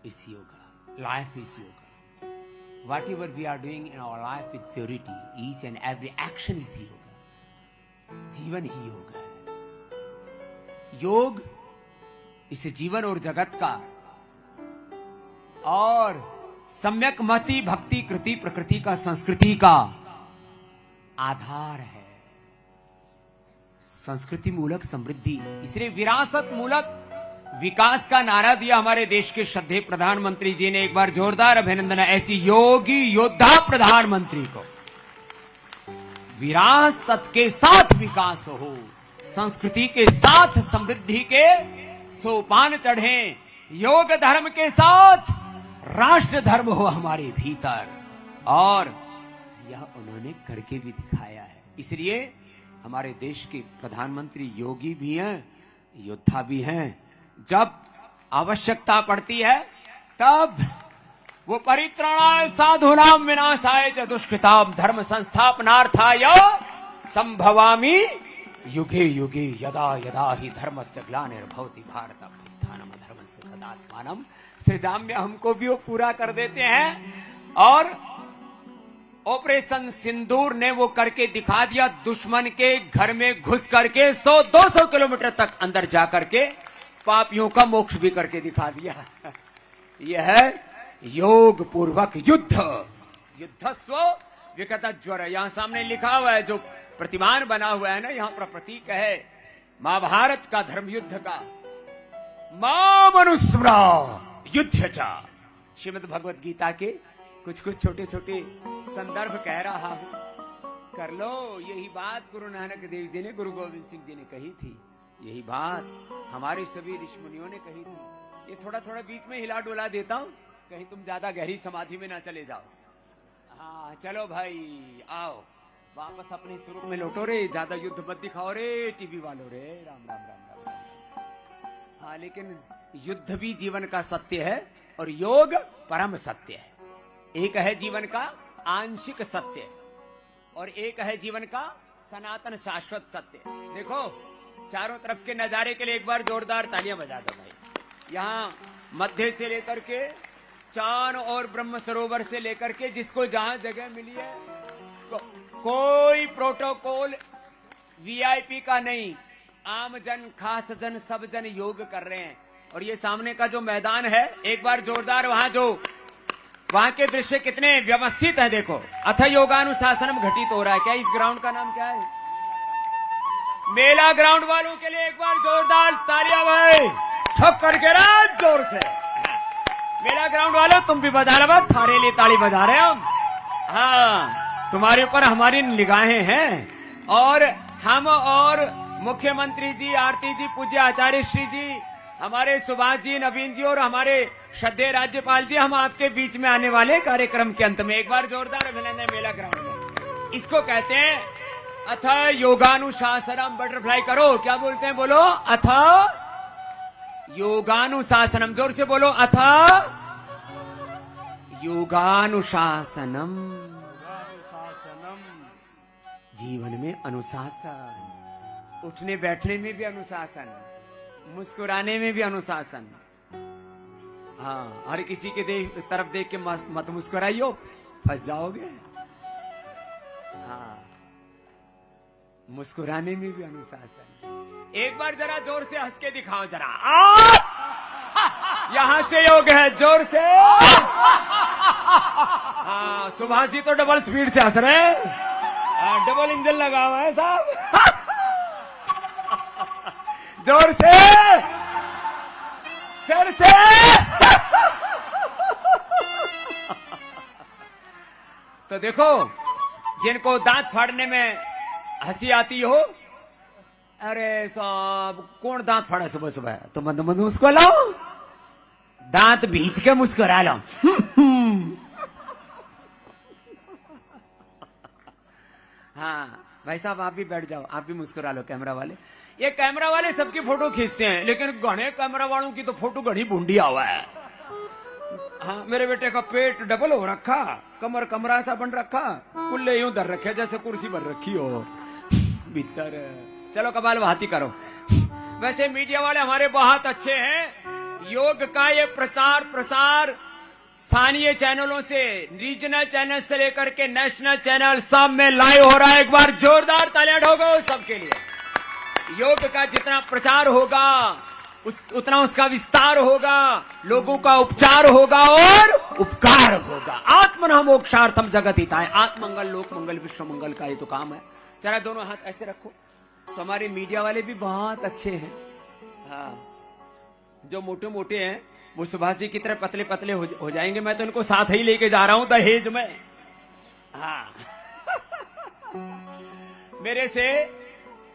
S1: is yoga, life is yoga. Whatever we are doing in our life with purity, each and every action is yoga. जीवन ही योग है। योग इस जीवन और जगत का और सम्यक मति भक्ति कृति प्रकृति का संस्कृति का आधार है। संस्कृति मूलक समृद्धि, इसलिए विरासत मूलक विकास का नारा दिया हमारे देश के श्रद्धेय प्रधानमंत्री जी ने। एक बार जोरदार अभिनंदन है ऐसी योगी योद्धा प्रधानमंत्री को। विरासत के साथ विकास हो, संस्कृति के साथ समृद्धि के सोपान चढ़े, योग धर्म के साथ राष्ट्र धर्म हो हमारे भीतर, और यह उन्होंने करके भी दिखाया है। इसलिए हमारे देश के प्रधानमंत्री योगी भी हैं, योद्धा भी हैं। जब आवश्यकता पड़ती है तब वो परित्राणाय साधूनां विनाशाय च दुष्कृतां धर्म संस्थापनार्थाय संभवामि युगे युगे यदा यदा हि धर्मस्य ग्लानिर्भवति भारत उत्थानम धर्मस्य तदात्मानम्। श्री राम में हमको भी वो पूरा कर देते हैं, और ऑपरेशन सिंदूर ने वो करके दिखा दिया। दुश्मन के घर में घुस करके 100-200 किलोमीटर तक अंदर जा करके पापियों का मोक्ष भी करके दिखा दिया। यह है योग पूर्वक युद्ध। युद्धस्व विकट ज्वर, यहां सामने लिखा हुआ है, जो प्रतिमान बना हुआ है ना, यहां पर प्रतीक है महाभारत का धर्म युद्ध का। माम अनुस्मरा युद्ध चा। श्रीमद् भगवद गीता के कुछ कुछ छोटे छोटे संदर्भ कह रहा हूं, कर लो। यही बात गुरु नानक देव जी ने, गुरु गोविंद सिंह जी ने कही थी। यही बात हमारे सभी ऋषि मुनियों ने कही थी। ये थोड़ा थोड़ा बीच में हिला डोला देता हूं, कहीं तुम ज्यादा गहरी समाधि में ना चले जाओ। हाँ चलो भाई, आओ वापस अपने स्वरूप में लौटो रे। ज्यादा युद्ध मत दिखाओ रे टीवी वालों रे। राम राम राम राम राम। हाँ, लेकिन युद्ध भी जीवन का सत्य है और योग परम सत्य है। एक है जीवन का आंशिक सत्य और एक है जीवन का सनातन शाश्वत सत्य। देखो चारों तरफ के नजारे के लिए एक बार जोरदार तालियां बजा दो भाई। यहाँ मध्य से लेकर के चांद और ब्रह्म सरोवर से लेकर के जिसको जहां जगह मिली है, कोई प्रोटोकॉल वीआईपी का नहीं, आम जन खास जन सब जन योग कर रहे हैं। और ये सामने का जो मैदान है, एक बार जोरदार वहां के दृश्य कितने व्यवस्थित हैं। देखो, अथ योगानुशासनम घटित हो रहा है। क्या इस ग्राउंड का नाम क्या है? मेला ग्राउंड वालों के लिए एक बार जोरदार तालियां भाई, ठोक करके रहा जोर से। मेला ग्राउंड वालों तुम भी बजा रहे, थारे लिए ताली बजा रहे हम। हाँ, तुम्हारे ऊपर हमारी निगाहें हैं, और हम और मुख्यमंत्री जी, आरती जी, पूज्य आचार्य श्री जी, हमारे सुभाष जी, नवीन जी और हमारे श्रद्धेय राज्यपाल जी, हम आपके बीच में आने वाले कार्यक्रम के अंत में एक बार जोरदार अभिनंदन मेला ग्राउंड में। इसको कहते हैं अथ योगानुशासनम। बटरफ्लाई करो, क्या बोलते हैं? बोलो अथ योगानुशासनम। जोर से बोलो, अथ योगानुशासनम। जीवन में अनुशासन, उठने बैठने में भी अनुशासन, मुस्कुराने में भी अनुशासन। हाँ, हर किसी के तरफ देख के मत मुस्कुराइयो, फंस जाओगे। हाँ, मुस्कुराने में भी अनुशासन। एक बार जरा जोर से हंस के दिखाओ जरा। यहां से योग है, जोर से। हाँ, सुभाष जी तो डबल स्पीड से हंस रहे हैं, डबल इंजन लगा हुआ है साहब। जोर से, फिर से। तो देखो, जिनको दांत फाड़ने में हंसी आती हो, अरे साहब कौन दांत फाड़ा सुबह सुबह, तो मंद मंद मुस्कुरा लो, दांत बीच के मुस्कुरा लो। हाँ भाई साहब, आप भी बैठ जाओ, आप भी मुस्कुरा लो। कैमरा वाले, ये कैमरा वाले सबकी फोटो खींचते हैं, लेकिन घने कैमरा वालों की तो फोटो घनी भूंडिया हुआ है। हाँ, मेरे बेटे का पेट डबल हो रखा, कमर कमरा सा बन रखा, कुल्ले यूं धर रखे जैसे कुर्सी बन रखी हो भीतर। चलो कबाल बहाती करो। वैसे मीडिया वाले हमारे बहुत अच्छे हैं। योग का ये प्रचार प्रसार स्थानीय चैनलों से, रीजनल चैनल से लेकर के नेशनल चैनल सब में लाइव हो रहा है। एक बार जोरदार तालियां ठोको सबके लिए। योग का जितना प्रचार होगा उतना उसका विस्तार होगा, लोगों का उपचार होगा और उपकार होगा। आत्मना मोक्षार्थम जगत हिताय, आत्मंगल लोक मंगल विश्व मंगल का ये तो काम है। जरा दोनों हाथ ऐसे रखो। तो हमारे मीडिया वाले भी बहुत अच्छे हैं। हाँ, जो मोटे मोटे हैं वो सुभाष जी की तरह पतले पतले हो जाएंगे। मैं तो इनको साथ ही लेके जा रहा हूं दहेज में। हाँ मेरे से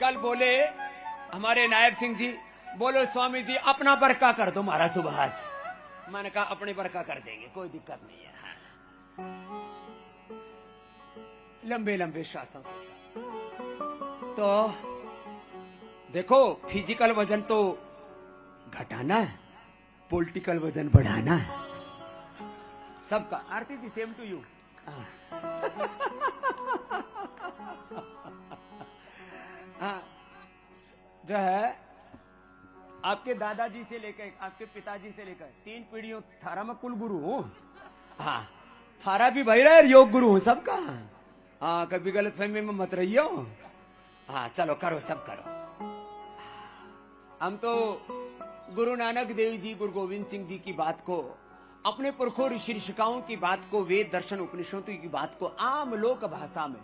S1: कल बोले हमारे नायब सिंह जी, बोलो स्वामी जी अपना बरका कर दो महाराज सुभाष। मैंने कहा अपने बरका कर देंगे, कोई दिक्कत नहीं है। हाँ। लंबे लंबे श्वासों के साथ। तो देखो, फिजिकल वजन तो घटाना है, पॉलिटिकल वजन बढ़ाना है सबका। आरती जी सेम टू यू। हाँ, जो है आपके दादाजी से लेकर आपके पिताजी से लेकर 3 पीढ़ियों थारा में कुल गुरु हूं। हाँ, थारा भी भाई रहे, योग गुरु हूं सबका। हाँ, कभी गलतफहमी में मत रहियो। हाँ चलो करो, सब करो। हम तो गुरु नानक देव जी, गुरु गोविंद सिंह जी की बात को, अपने पुरखों ऋषि ऋषिकाओं की बात को, वेद दर्शन उपनिषदों की बात को आम लोक भाषा में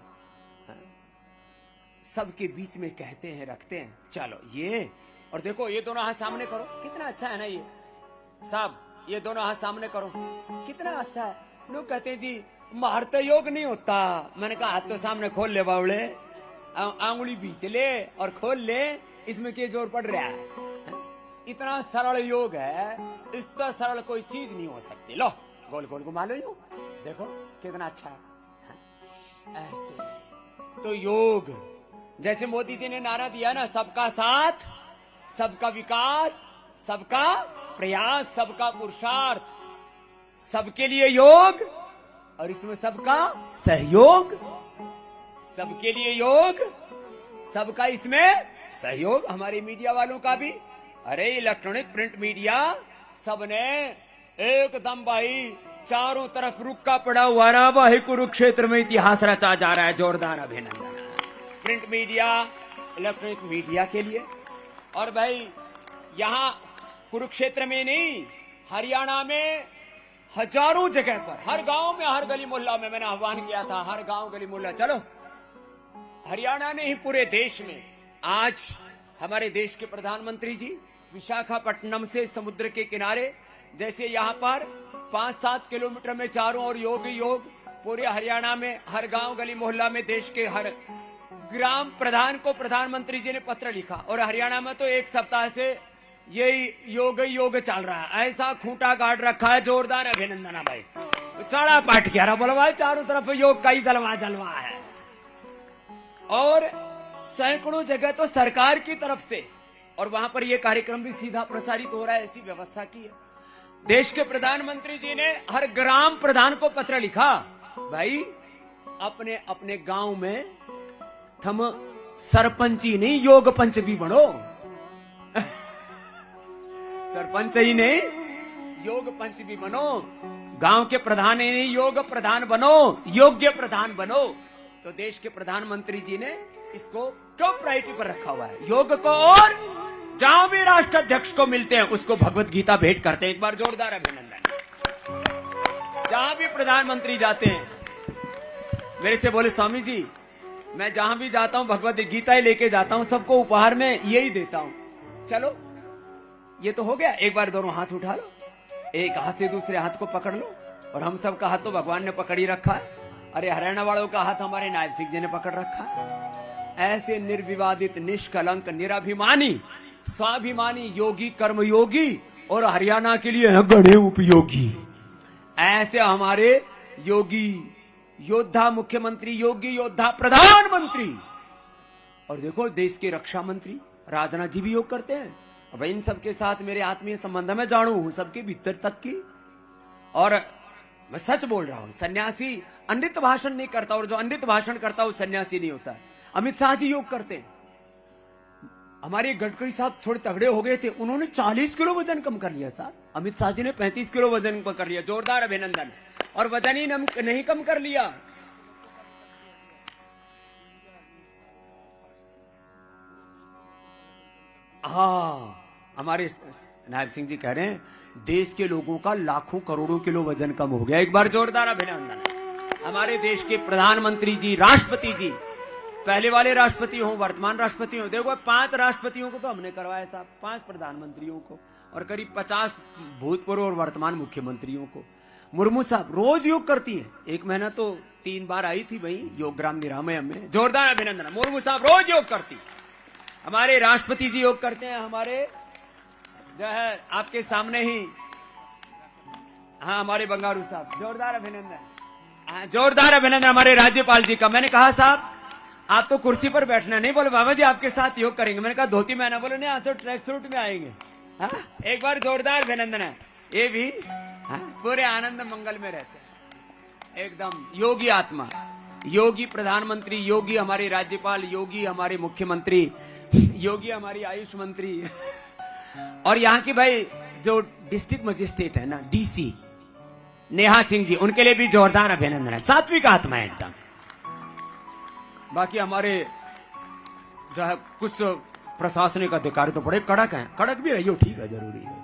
S1: सबके बीच में कहते हैं, रखते हैं। चलो ये, और देखो ये दोनों हाथ सामने करो, कितना अच्छा है ना ये सब। ये दोनों हाथ सामने करो, कितना अच्छा है। लोग कहते हैं जी मारते योग नहीं होता। मैंने कहा हाथ तो सामने खोल ले बावड़े, आंगुली बीच ले और खोल ले, इसमें क्या जोर पड़ रहा है। इतना सरल योग है, इतना सरल कोई चीज नहीं हो सकती। लो गोल गोल घुमा लो, यूं देखो कितना अच्छा है। ऐसे तो योग, जैसे मोदी जी ने नारा दिया ना, सबका साथ, सबका विकास, सबका प्रयास, सबका पुरुषार्थ, सबके लिए योग, और इसमें सबका सहयोग। सबके लिए योग, सबका इसमें सहयोग। हमारे मीडिया वालों का भी, अरे इलेक्ट्रॉनिक प्रिंट मीडिया सबने एकदम भाई चारों तरफ रुका पड़ा हुआ ना भाई, कुरुक्षेत्र में इतिहास रचा जा रहा है। जोरदार अभिनंदन प्रिंट मीडिया, इलेक्ट्रॉनिक मीडिया के लिए। और भाई यहाँ कुरुक्षेत्र में नहीं, हरियाणा में हजारों जगह पर, हर गांव में, हर गली मोहल्ला में मैंने आह्वान किया था, हर गांव गली मोहल्ला चलो। हरियाणा ने ही पूरे देश में, आज हमारे देश के प्रधानमंत्री जी विशाखापट्टनम से समुद्र के किनारे, जैसे यहाँ पर 5-7 किलोमीटर में चारों ओर योग योग, पूरे हरियाणा में हर गांव गली मोहल्ला में, देश के हर ग्राम प्रधान को प्रधानमंत्री जी ने पत्र लिखा। और हरियाणा में तो 1 सप्ताह से यही योग चल रहा है। ऐसा खूंटा गाड़ रखा है, जोरदार अभिनंदन है भाई। चढ़ा पाठ किया रहा, बोला भाई चारों तरफ योग का ही जलवा जलवा है। और सैकड़ों जगह तो सरकार की तरफ से, और वहां पर यह कार्यक्रम भी सीधा प्रसारित हो रहा है, ऐसी व्यवस्था की है। देश के प्रधानमंत्री जी ने हर ग्राम प्रधान को पत्र लिखा, भाई अपने अपने गांव में थम सरपंच ही नहीं, योग पंच भी बनो। सरपंच ही नहीं, योग पंच भी बनो। गांव के प्रधान ही नहीं, योग प्रधान बनो, योग्य प्रधान बनो। तो देश के प्रधानमंत्री जी ने इसको टॉप प्रायोरिटी पर रखा हुआ है, योग को। और जहां भी राष्ट्राध्यक्ष को मिलते हैं उसको भगवत गीता भेंट करते हैं। एक बार जोरदार अभिनंदन। जहां भी प्रधानमंत्री जाते हैं, मेरे से बोले स्वामी जी मैं जहां भी जाता हूं भगवत गीता ही लेके जाता हूं, सबको उपहार में यही देता हूं। चलो ये तो हो गया। एक बार दोनों हाथ उठा लो, एक हाथ से दूसरे हाथ को पकड़ लो, और हम सबका हाथ तो भगवान ने पकड़ ही रखा है। अरे हरियाणा वालों का हाथ हमारे नायब सिंह जी ने पकड़ रखा। ऐसे निर्विवादित, निष्कलंक, निराभिमानी, स्वाभिमानी योगी, कर्मयोगी और हरियाणा के लिए हैं गणे उपयोगी। ऐसे हमारे योगी योद्धा मुख्यमंत्री, योगी योद्धा प्रधानमंत्री, और देखो देश के रक्षा मंत्री राजनाथ जी भी योग करते हैं। अब इन सबके साथ मेरे आत्मीय संबंध में जानू हूं, सबके भीतर तक की। और मैं सच बोल रहा हूं, सन्यासी अनृत भाषण नहीं करता, और जो अनृत भाषण करता है वो सन्यासी नहीं होता। अमित शाह जी योग करते हैं। हमारे गडकरी साहब थोड़े तगड़े हो गए थे, उन्होंने 40 किलो वजन कम कर लिया साहब। अमित शाह जी ने 35 किलो वजन कम कर लिया, जोरदार अभिनंदन। और वजन ही नहीं कम कर लिया, हाँ हमारे नायब सिंह जी कह रहे हैं देश के लोगों का लाखों करोड़ों किलो वजन कम हो गया। एक बार जोरदार अभिनंदन। हमारे देश के प्रधानमंत्री जी, राष्ट्रपति जी, पहले वाले राष्ट्रपति हो, वर्तमान राष्ट्रपति हो, देखो 5 राष्ट्रपतियों को तो हमने करवाया साहब, 5 प्रधानमंत्रियों को, और करीब 50 भूतपूर्व और वर्तमान मुख्यमंत्रियों को। मुर्मू साहब रोज योग करती हैं, एक महीना तो 3 बार आई थी वही योगग्राम निरामयम में, जोरदार अभिनंदन। मुर्मू साहब रोज योग करती। हमारे राष्ट्रपति जी योग करते हैं, हमारे जो है आपके सामने ही, हाँ हमारे बंगारू साहब, जोरदार अभिनंदन। हाँ जोरदार अभिनंदन हमारे राज्यपाल जी का। मैंने कहा साहब आप तो कुर्सी पर बैठना नहीं, बोले बाबा जी आपके साथ योग करेंगे। मैंने कहा धोती में आना, बोले नहीं आज तो ट्रैक सूट में आएंगे। हाँ एक बार जोरदार अभिनंदन है। ये भी हाँ, पूरे आनंद मंगल में रहते हैं, एकदम योगी आत्मा, योगी प्रधानमंत्री, योगी हमारे राज्यपाल, योगी हमारे मुख्यमंत्री, योगी हमारी आयुष मंत्री और यहाँ की भाई जो डिस्ट्रिक्ट मजिस्ट्रेट है ना, डीसी नेहा सिंह जी, उनके लिए भी जोरदार अभिनंदन है। सात्विक आत्मा है एकदम। बाकी हमारे जो है कुछ प्रशासनिक अधिकारी तो बड़े कड़क हैं, कड़क भी रहियो, ठीक है जरूरी है।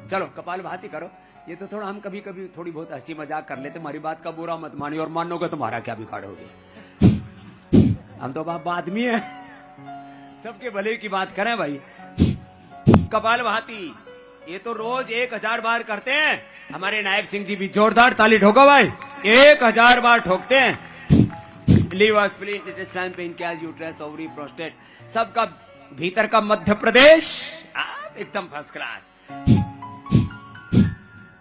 S1: चलो कपाल भाती करो, ये तो थोड़ा हम कभी कभी थोड़ी बहुत हंसी मजाक कर लेते, हमारी बात का बुरा मत मानिए, और मानोगे तुम्हारा क्या बिगाड़ोगे, हम तो बाप आदमी है, सबके भले की बात करें भाई। कपाल भाती ये तो रोज 1000 बार करते हैं। हमारे नायब सिंह जी भी जोरदार ताली ठोको भाई, 1000 बार ठोकते हैं। Liver, spleen, intestine, pancreas, uterus, ovary, prostate, सबका भीतर का मध्य प्रदेश एकदम फर्स्ट क्लास।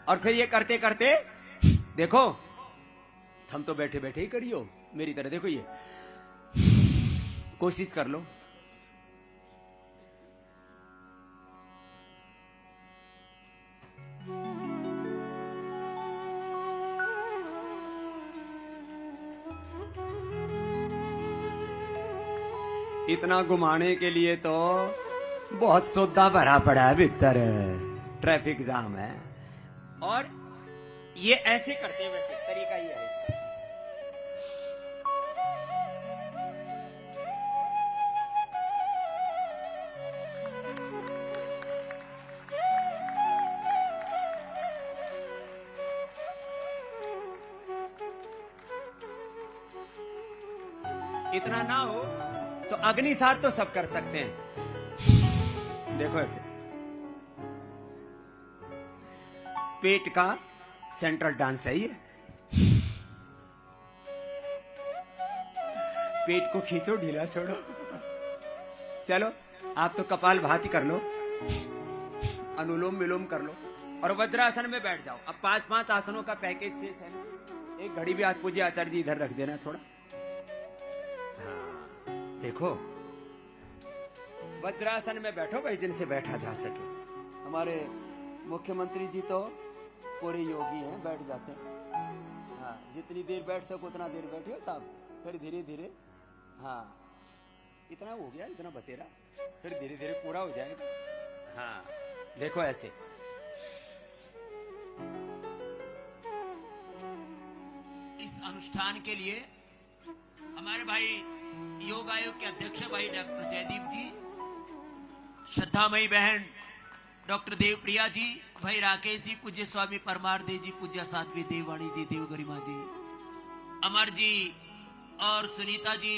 S1: और फिर ये करते करते देखो, हम तो बैठे बैठे ही करियो मेरी तरह, देखो ये कोशिश कर लो। इतना घुमाने के लिए तो बहुत सौदा भरा पड़ा है भीतर, ट्रैफिक जाम है। और ये ऐसे करते हैं, वैसे तरीका ही है इसका। इतना ना हो तो अग्निसार तो सब कर सकते हैं। देखो ऐसे पेट का सेंट्रल डांस है ये, पेट को खींचो, ढीला छोड़ो। चलो आप तो कपाल भाती कर लो, अनुलोम विलोम कर लो, और वज्रासन में बैठ जाओ। अब 5-5 आसनों का पैकेज शेष है ना। एक घड़ी भी आज पूज्य आचार्य जी इधर रख देना थोड़ा। देखो वज्रासन में बैठो भाई, जिनसे बैठा जा सके। हमारे मुख्यमंत्री जी तो पूरे योगी हैं, बैठ जाते हैं। हाँ जितनी देर बैठ सको उतना देर बैठियो साहब, फिर धीरे धीरे, हाँ इतना हो गया, इतना बतेरा, फिर धीरे धीरे पूरा हो जाएगा। हाँ देखो ऐसे इस अनुष्ठान के लिए हमारे भाई योग आयोग के अध्यक्ष भाई डॉक्टर जयदीप जी, श्रद्धामयी बहन डॉक्टर देवप्रिया जी, भाई राकेश जी, पूज्य स्वामी परमार्थ जी, पूज्य साध्वी देववाणी जी, देव गरिमा जी, अमर जी और सुनीता जी,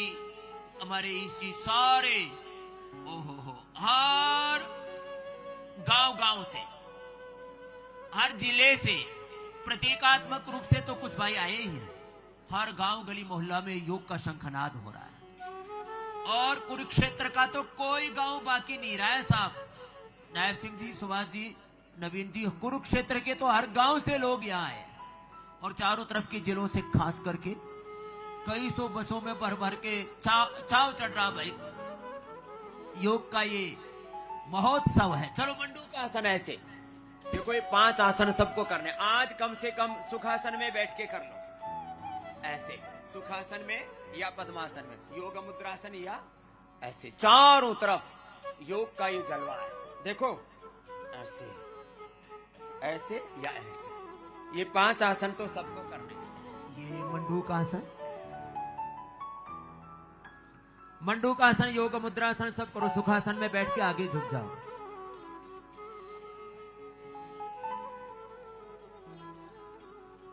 S1: हमारे इसी सारे ओहो हर गांव से, हर जिले से,
S4: प्रतीकात्मक रूप से तो कुछ भाई आए ही हैं। हर गांव गली मोहल्ला में योग का शंखनाद हो रहा है और कुरुक्षेत्र का तो कोई गांव बाकी नहीं रहा है साहब। नायब सिंह जी, सुभाष जी, नवीन जी, कुरुक्षेत्र के तो हर गांव से लोग यहाँ आए और चारों तरफ के जिलों से खास करके कई सौ बसों में भर भर के चाव चढ़ रहा भाई। योग का ये महोत्सव है।
S1: चलो मंडू का आसन ऐसे, देखो ये 5 आसन सबको करने। आज कम से कम सुखासन में बैठ के कर लो, ऐसे सुखासन में या पद्मासन में, योग मुद्रासन या ऐसे, चारों तरफ योग का ये जलवा है। देखो ऐसे ऐसे या ऐसे, ये 5 आसन तो सबको करने हैं।
S4: ये मंडू का आसन, मंडू का आसन, योग मुद्रासन सब करो। सुखासन में बैठ के आगे झुक जाओ।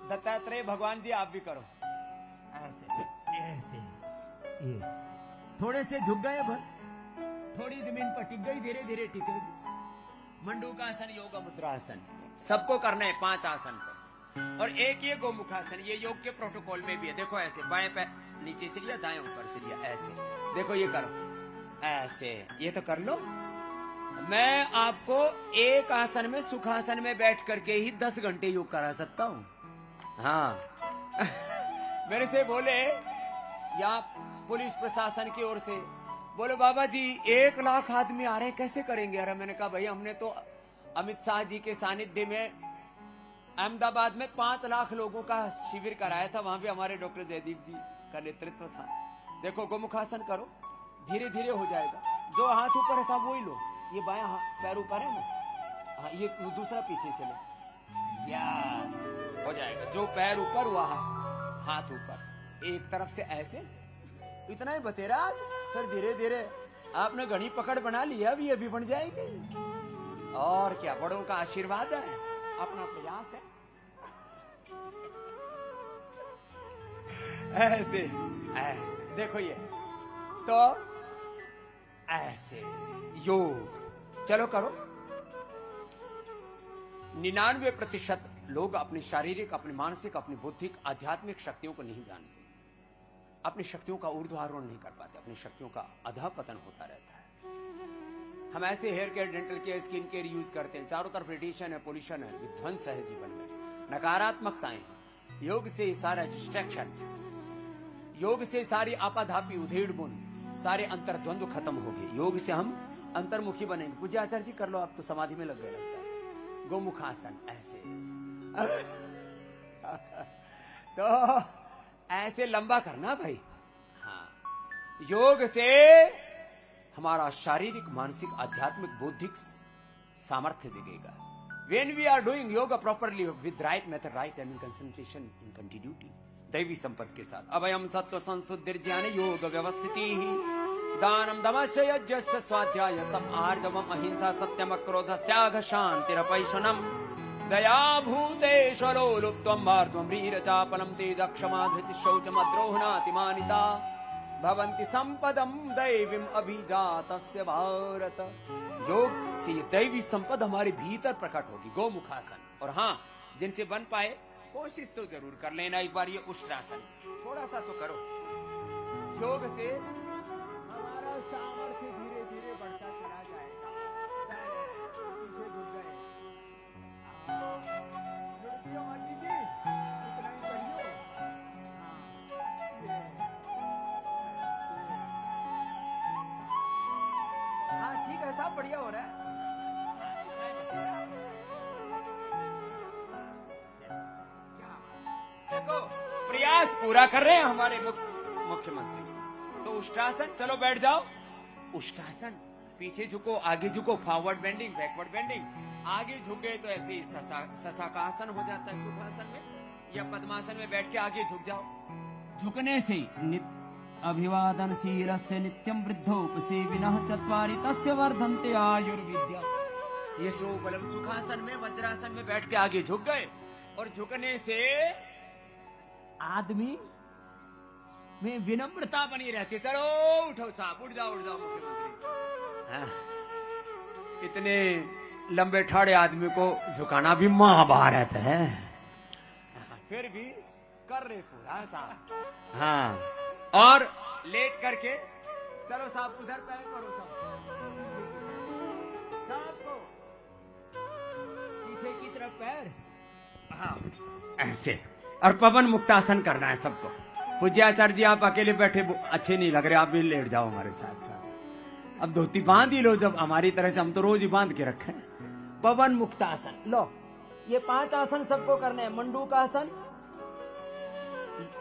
S1: दत्तात्रेय भगवान जी आप भी करो ऐसे
S4: ऐसे, ये थोड़े से झुक गए बस, थोड़ी जमीन पर टिक गई, धीरे धीरे टिकेगी।
S1: मंडू का आसन, योग मुद्रासन सबको करना है 5 आसन को। और एक ये गोमुखासन, ये योग के प्रोटोकॉल में भी है। देखो ऐसे, बाएं पैर नीचे से लिया, दाएं ऊपर से लिया, ऐसे देखो ये करो ऐसे, ये तो कर लो। मैं आपको एक आसन में, सुखासन में बैठ करके ही 10 घंटे योग करा सकता हूँ। हाँ मेरे से बोले या पुलिस प्रशासन की ओर से बोले, बाबा जी 1 लाख आदमी आ रहे हैं, कैसे करेंगे? अरे मैंने कहा भाई हमने तो अमित शाह जी के सानिध्य में अहमदाबाद में 5 लाख लोगों का शिविर कराया था, वहां भी हमारे डॉक्टर जयदीप जी का नेतृत्व था। देखो गोमुखासन करो, धीरे धीरे हो जाएगा। जो हाथ ऊपर है साहब वही लो, ये बायां पैर ऊपर है ना, हाँ ये दूसरा पीछे से लो, यस हो जाएगा। जो पैर ऊपर वहां हाथ ऊपर, एक तरफ से ऐसे, इतना ही बतेरा आज। फिर धीरे धीरे आपने घड़ी पकड़ बना लिया, अभी अभी बन जाएगी। और क्या, बड़ों का आशीर्वाद है, अपना प्रयास है। ऐसे ऐसे देखो ये तो ऐसे योग, चलो करो। 99% लोग अपनी शारीरिक, अपनी मानसिक, अपनी बौद्धिक, आध्यात्मिक शक्तियों को नहीं जानते, अपनी शक्तियों का ऊर्ध्वारोहण नहीं कर पाते, अपनी शक्तियों का अधःपतन होता रहता है। हम ऐसे hair care, dental care, skin care use करते हैं, चारों तरफ रेडिएशन है, पोल्यूशन है, विध्वंस है जीवन में, नकारात्मकताएं हैं। योग से ही सारा डिस्ट्रैक्शन, योग से सारी आपाधापी, उधेड़ बुन, सारे अंतर्द्वंद्व खत्म हो गए। योग से हम अंतर्मुखी बनेंगे। पूज्य आचार्य जी कर लो, आप तो समाधि में लग गए लगता है। गोमुखासन ऐसे तो ऐसे लंबा करना भाई। हाँ, योग से हमारा शारीरिक, मानसिक, आध्यात्मिक, बौद्धिक सामर्थ्य जगेगा। When we are doing yoga properly with right method, right and concentration in continuity, दैवी संपत्ति के साथ, अभयम सत्व संशुद्धि ज्ञान योग व्यवस्थिति दानम दमस्य यज्ञस्य स्वाध्यायस्तम आर्जवम अहिंसा सत्यम क्रोधस्त्याग शांतिरपैशनम दया भूतेश्वरो लुप्त्वं मार्त्वं ह्रीरचापलं तेज क्षमा धृति शौचमद्रोहणातिमानिता भवन्ति संपदम दैवीम अभिजातस्य भारत। योग से ये दैवी संपद हमारे भीतर प्रकट होगी, गोमुखासन। और हाँ, जिनसे बन पाए कोशिश तो जरूर कर लेना एक बार। ये उष्ट्रासन थोड़ा सा तो करो। योग से हमारा सामर्थ्य धीरे धीरे बढ़ता चला जाएगा। पीछे झुक गए, झुकियो माटी जी, इतना ही बढ़ियो। हाँ ठीक है, सब बढ़िया हो रहा है। देखो प्रयास पूरा कर रहे हैं हमारे मुख्यमंत्री। तो उष्ट्रासन, चलो बैठ जाओ। उष्ट्रासन, पीछे झुको, आगे झुको, फॉरवर्ड बेंडिंग, बैकवर्ड बेंडिंग। आगे झुक गए तो ऐसे ही ससा का आसन हो जाता है सुखासन में, या पद्मासन में बैठ के आगे झुक जाओ।
S4: झुकने से अभिवादन शीरस्य नित्यम वृद्धोपसेविनः चत्वारि तस्य वर्धन्ते आयुर्विद्या।
S1: ये सो बलम सुखासन में, वज्रासन में बैठ के आगे झुक गए, और झुकने से आदमी में विनम्रता बनी रहती है। चलो उठो साहब, उठ जाओ मुख्यमंत्री। हाँ, इतने लंबे ठाड़े आदमी को झुकाना भी महाभारत है। फिर भी कर रहे पूरा साहब। हाँ, और लेट करके चलो साहब, उधर पैर करो साहब, को पीछे की तरफ पैर। हाँ, ऐसे। और पवन मुक्तासन करना है सबको। पूज्याचार्य जी आप अकेले बैठे अच्छे नहीं लग रहे, आप भी लेट जाओ हमारे साथ साथ। अब धोती बांध ही लो, जब हमारी तरह से, हम तो रोज ही बांध के रखे। पवन मुक्तासन लो, ये 5 आसन सबको करने हैं। मंडूकासन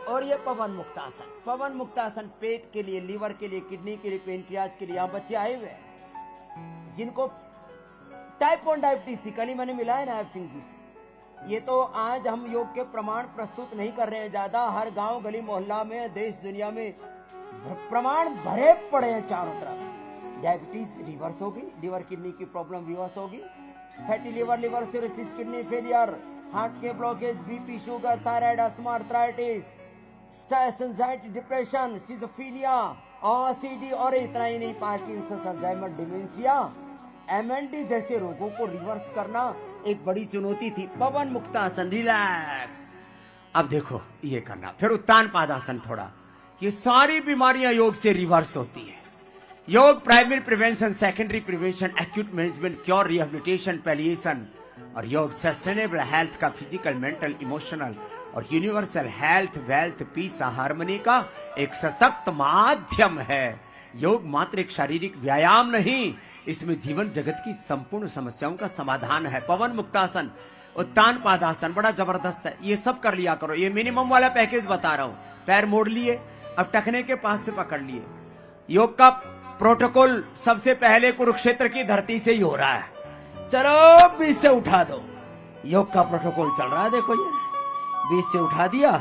S1: और ये पवन मुक्तासन। पवन मुक्तासन पेट के लिए, लीवर के लिए, किडनी के लिए, पेनक्रियाज के लिए। यहाँ बच्चे आए हुए हैं जिनको टाइप 1 डायबिटीज थी, कल ही मैंने मिला है नायब सिंह जी से। ये तो आज हम योग के प्रमाण प्रस्तुत नहीं कर रहे हैं ज्यादा, हर गांव गली मोहल्ला में, देश दुनिया में प्रमाण भरे पड़े हैं चारों तरफ। डायबिटीज रिवर्स होगी, लीवर किडनी की प्रॉब्लम रिवर्स होगी, fatty liver, liver cirrhosis, kidney failure, heart के blockage, BP, sugar, thyroid, asthma, arthritis, stress, anxiety, depression, schizophrenia, OCD और इतना ही नहीं, पार्किंसंस, अल्जाइमर, डिमेंशिया, एमएनडी जैसे रोगों को रिवर्स करना एक बड़ी चुनौती थी। पवन मुक्तासन, रिलैक्स। अब देखो ये करना, फिर उत्तान पादासन थोड़ा। ये सारी बीमारियां योग से रिवर्स होती है। योग primary prevention, secondary prevention, acute management, cure, rehabilitation, palliation. और योग सस्टेनेबल हेल्थ का फिजिकल, मेंटल, इमोशनल और universal health, wealth, peace, harmony का एक सशक्त माध्यम है। योग मात्र एक शारीरिक व्यायाम नहीं, इसमें जीवन जगत की संपूर्ण समस्याओं का समाधान है। पवन मुक्तासन, उत्तान पादासन बड़ा जबरदस्त है, ये सब कर लिया करो। ये मिनिमम वाला पैकेज बता रहा हूं। पैर मोड़ लिए, अब टखने के पास से पकड़ लिए। योग का प्रोटोकॉल सबसे पहले कुरुक्षेत्र की धरती से ही हो रहा है। चलो बीच से उठा दो, योग का प्रोटोकॉल चल रहा है। देखो ये बीच से उठा दिया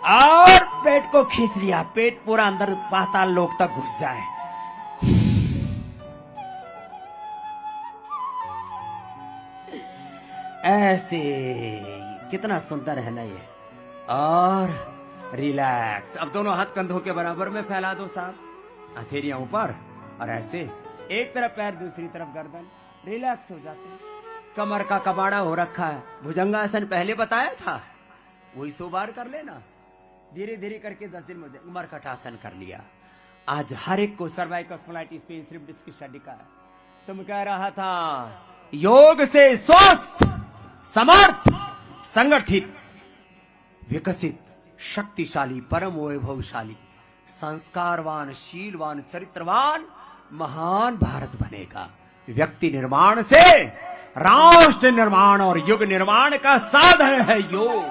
S1: और पेट को खींच लिया, पेट पूरा अंदर पाताल लोक तक घुस जाए। ऐसे कितना सुंदर है ना ये। और रिलैक्स। अब दोनों हाथ कंधों के बराबर में फैला दो साहब, हथेलियां ऊपर, और ऐसे एक तरफ पैर, दूसरी तरफ गर्दन। रिलैक्स हो जाते हैं। कमर का कबाड़ा हो रखा है, भुजंगासन पहले बताया था, वही 100 बार कर लेना। धीरे धीरे करके 10 दिन में मरकटासन कर लिया। आज हर एक को cervical spondylitis, pain, slip disc की शडिका है। तुम कह रहा था योग से स्वस्थ, समर्थ, संगठित, विकसित, शक्तिशाली, परम वैभवशाली, संस्कारवान, शीलवान, चरित्रवान महान भारत बनेगा। व्यक्ति निर्माण से राष्ट्र निर्माण और युग निर्माण का साधन है योग।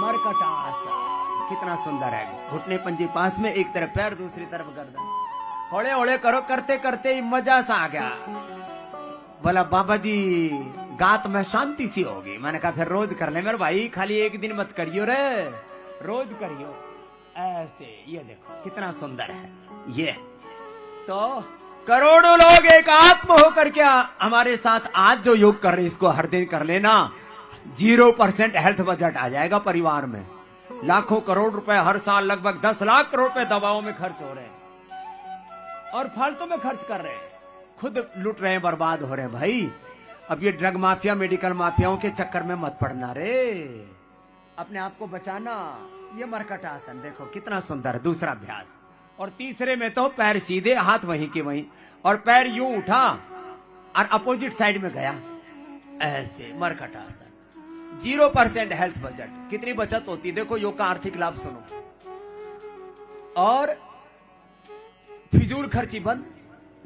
S1: मरकटासन कितना सुंदर है। घुटने पंजे पास में, एक तरफ पैर, दूसरी तरफ गर्दन। होले होले करो, करते करते मजा सा आ गया। बोला बाबा जी गात में शांति सी होगी। मैंने कहा फिर रोज कर ले मेरे भाई, खाली एक दिन मत करियो रे, रोज करियो ऐसे। ये देखो कितना सुंदर है ये। तो करोड़ों लोग एक आत्म होकर के हमारे साथ आज जो योग कर रहे हैं, इसको हर दिन कर लेना। 0% हेल्थ बजट आ जाएगा परिवार में। लाखों करोड़ रुपए हर साल, लगभग 10 लाख करोड़ रुपए दवाओं में खर्च हो रहे हैं और फालतू में खर्च कर रहे हैं, खुद लुट रहे हैं, बर्बाद हो रहे हैं भाई। अब ये ड्रग माफिया, मेडिकल माफियाओं के चक्कर में मत पड़ना रे, अपने आप को बचाना। ये मरकटासन देखो कितना सुंदर। दूसरा अभ्यास। और तीसरे में तो पैर सीधे, हाथ वहीं के वहीं, और पैर यूं उठा और अपोजिट साइड में गया ऐसे। Markatasana 0% health budget. कितनी बचत होती देखो, योग का आर्थिक लाभ सुनो। और फिजूल खर्ची बंद,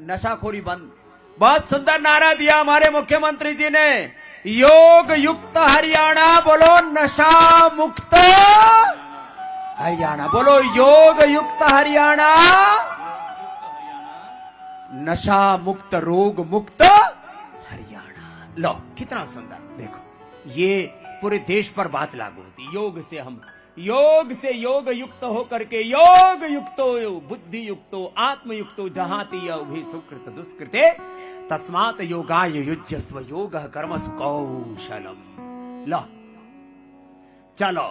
S1: नशाखोरी बंद। बहुत सुंदर नारा दिया हमारे मुख्यमंत्री जी ने, योग युक्त हरियाणा। बोलो नशा मुक्त हरियाणा, बोलो योग युक्त हरियाणा, नशा मुक्त, रोग मुक्त हरियाणा। लो कितना सुंदर देखो, ये पूरे देश पर बात लागू होती। योग से हम, योग से योग युक्त होकर के, योग युक्तो बुद्धि युक्तो आत्म युक्तो जहाती उभि सुकृत दुष्कृते तस्मात् योगाय युज्यस्व योगः कर्मसु कौशलम। लो चलो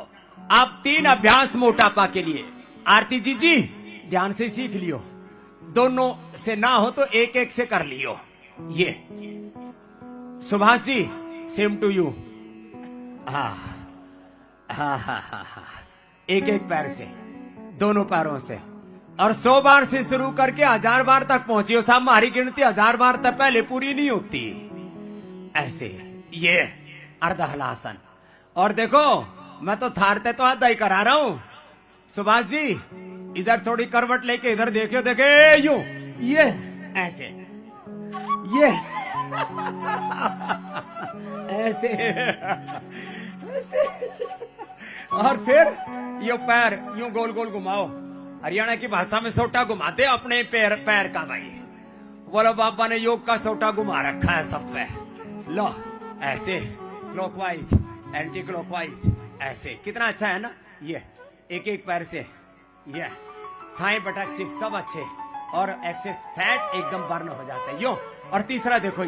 S1: आप 3 अभ्यास मोटापा के लिए। आरती जी ध्यान से सीख लियो, दोनों से ना हो तो एक एक से कर लियो। ये Subhash ji same to you. हाँ हाँ हाँ हाँ हाँ, एक एक पैर से, दोनों पैरों से, और 100 बार से शुरू करके 1000 बार तक पहुंची हो साहब। हमारी गिनती 1000 बार तक पहले पूरी नहीं होती। ऐसे ये अर्ध हलासन। और देखो मैं तो थारते तो आधा ही करा रहा हूं। सुभाष जी इधर थोड़ी करवट लेके इधर देखियो, देखे यूं, ये ऐसे, ये ऐसे ऐसे, और फिर यो पैर यूं गोल गोल घुमाओ। हरियाणा की भाषा में सोटा घुमाते अपने पैर पैर का भाई। बोलो बाबा ने योग का सोटा घुमा रखा है सब पे। लो ऐसे क्लॉकवाइज, एंटी क्लॉकवाइज, ऐसे कितना अच्छा है ना। ये एक एक पैर से, ये थाई बटक सिर्फ सब अच्छे, और एक्सेस फैट एकदम बर्न हो जाता है यो। और तीसरा देखो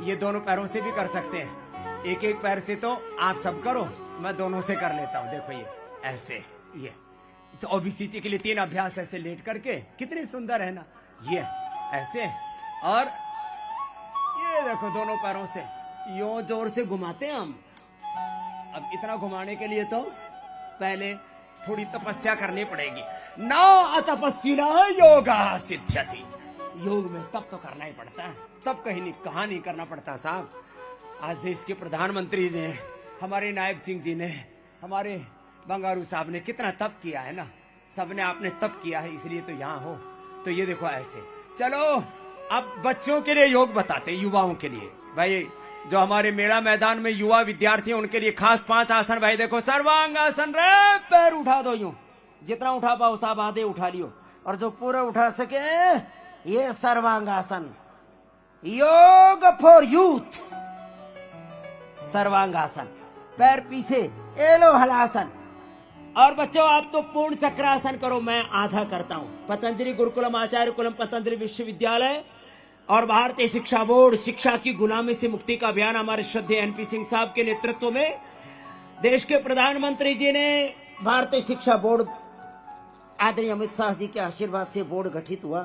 S1: ये दोनों पैरों से भी कर सकते हैं। एक एक पैर से तो आप सब करो, मैं दोनों से कर लेता हूं। देखो ये ऐसे, ये तो ओबेसिटी के लिए 3 अभ्यास ऐसे लेट करके, कितनी सुंदर है ना। ये ऐसे, और ये देखो दोनों पैरों से यो जोर से घुमाते हैं हम। अब इतना घुमाने के लिए तो पहले थोड़ी तपस्या करनी पड़ेगी। ना अतपस्विना योगा सिद्ध्यति। योग में तब तो करना ही पड़ता है, तब कहाँ नहीं करना पड़ता साहब। आज देश के प्रधानमंत्री ने, हमारे नायब सिंह जी ने, हमारे बंगारू साहब ने कितना तप किया है ना। सबने आपने तप किया है, इसलिए तो यहाँ हो। तो ये देखो ऐसे। चलो अब बच्चों के लिए योग बताते, युवाओं के लिए। भाई जो हमारे मेला मैदान में युवा विद्यार्थी हैं उनके लिए खास 5 आसन। भाई देखो सर्वांगासन, रे पैर उठा दो यूं, जितना उठा पाओ साहब आधे उठा लियो, और जो पूरा उठा सके ये सर्वांगासन। योग फॉर यूथ, सर्वांगासन। पैर पीछे, एलो हलासन। और बच्चों आप तो पूर्ण चक्रासन करो, मैं आधा करता हूं। पतंजलि गुरुकुलम आचार्य कुलम पतंजलि विश्वविद्यालय और भारतीय शिक्षा बोर्ड शिक्षा की गुलामी से मुक्ति का अभियान हमारे श्रद्धेय एनपी सिंह साहब के नेतृत्व में देश के प्रधानमंत्री जी ने, भारतीय शिक्षा बोर्ड आदरणीय अमित शाह जी के आशीर्वाद से बोर्ड गठित हुआ।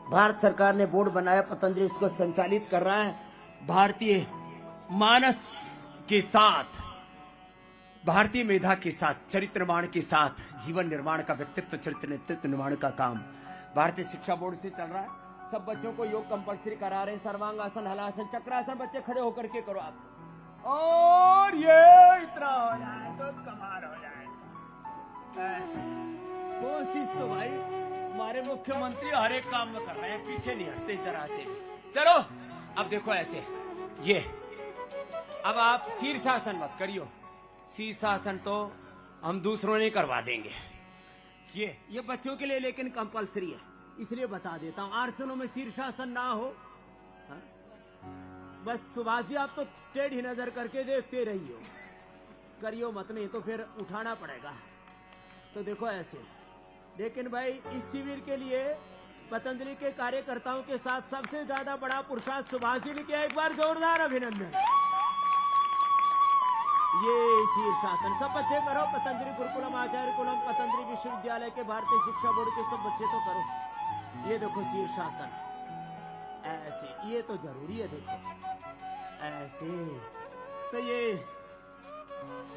S1: भारत सरकार ने बोर्ड बनाया, पतंजलि इसको संचालित कर रहा है। भारतीय मानस के साथ, भारतीय मेधा के साथ, चरित्र निर्माण के साथ, जीवन निर्माण का, व्यक्तित्व चरित्र नेतृत्व निर्माण का काम भारतीय शिक्षा बोर्ड से चल रहा है। सब बच्चों को योग कंपल्सरी करा रहे हैं। सर्वांगासन, हलासन, चक्रासन बच्चे खड़े होकर के करो आप। और ये इतना हो जाए तो कमाल हो जाए। कोशिश तो भाई हमारे मुख्यमंत्री हर एक काम में कर रहे हैं, पीछे नहीं हटते जरा से भी। चलो अब देखो ऐसे, ये अब आप शीर्षासन मत करियो। शीर्षासन तो हम दूसरों ने करवा देंगे। ये बच्चों के लिए लेकिन कंपलसरी है, इसलिए बता देता हूं। आसनों में शीर्षासन ना हो। हा? बस सुभाष जी आप तो टेढ़ी नजर करके देखते रहियो, करियो मत, नहीं तो फिर उठाना पड़ेगा। तो देखो ऐसे। लेकिन भाई इस शिविर के लिए पतंजलि के कार्यकर्ताओं के साथ सबसे ज्यादा बड़ा पुरुषार्थ सुभाष जी ने किया। एक बार जोरदार अभिनंदन। ये शीर्षासन सब बच्चे करो। पतंजलि गुरुकुलम आचार्य कुलम पतंजलि विश्वविद्यालय के भारतीय शिक्षा बोर्ड के सब बच्चे तो करो। ये देखो शीर्षासन ऐसे, ये तो जरूरी है। देखो ऐसे, तो ये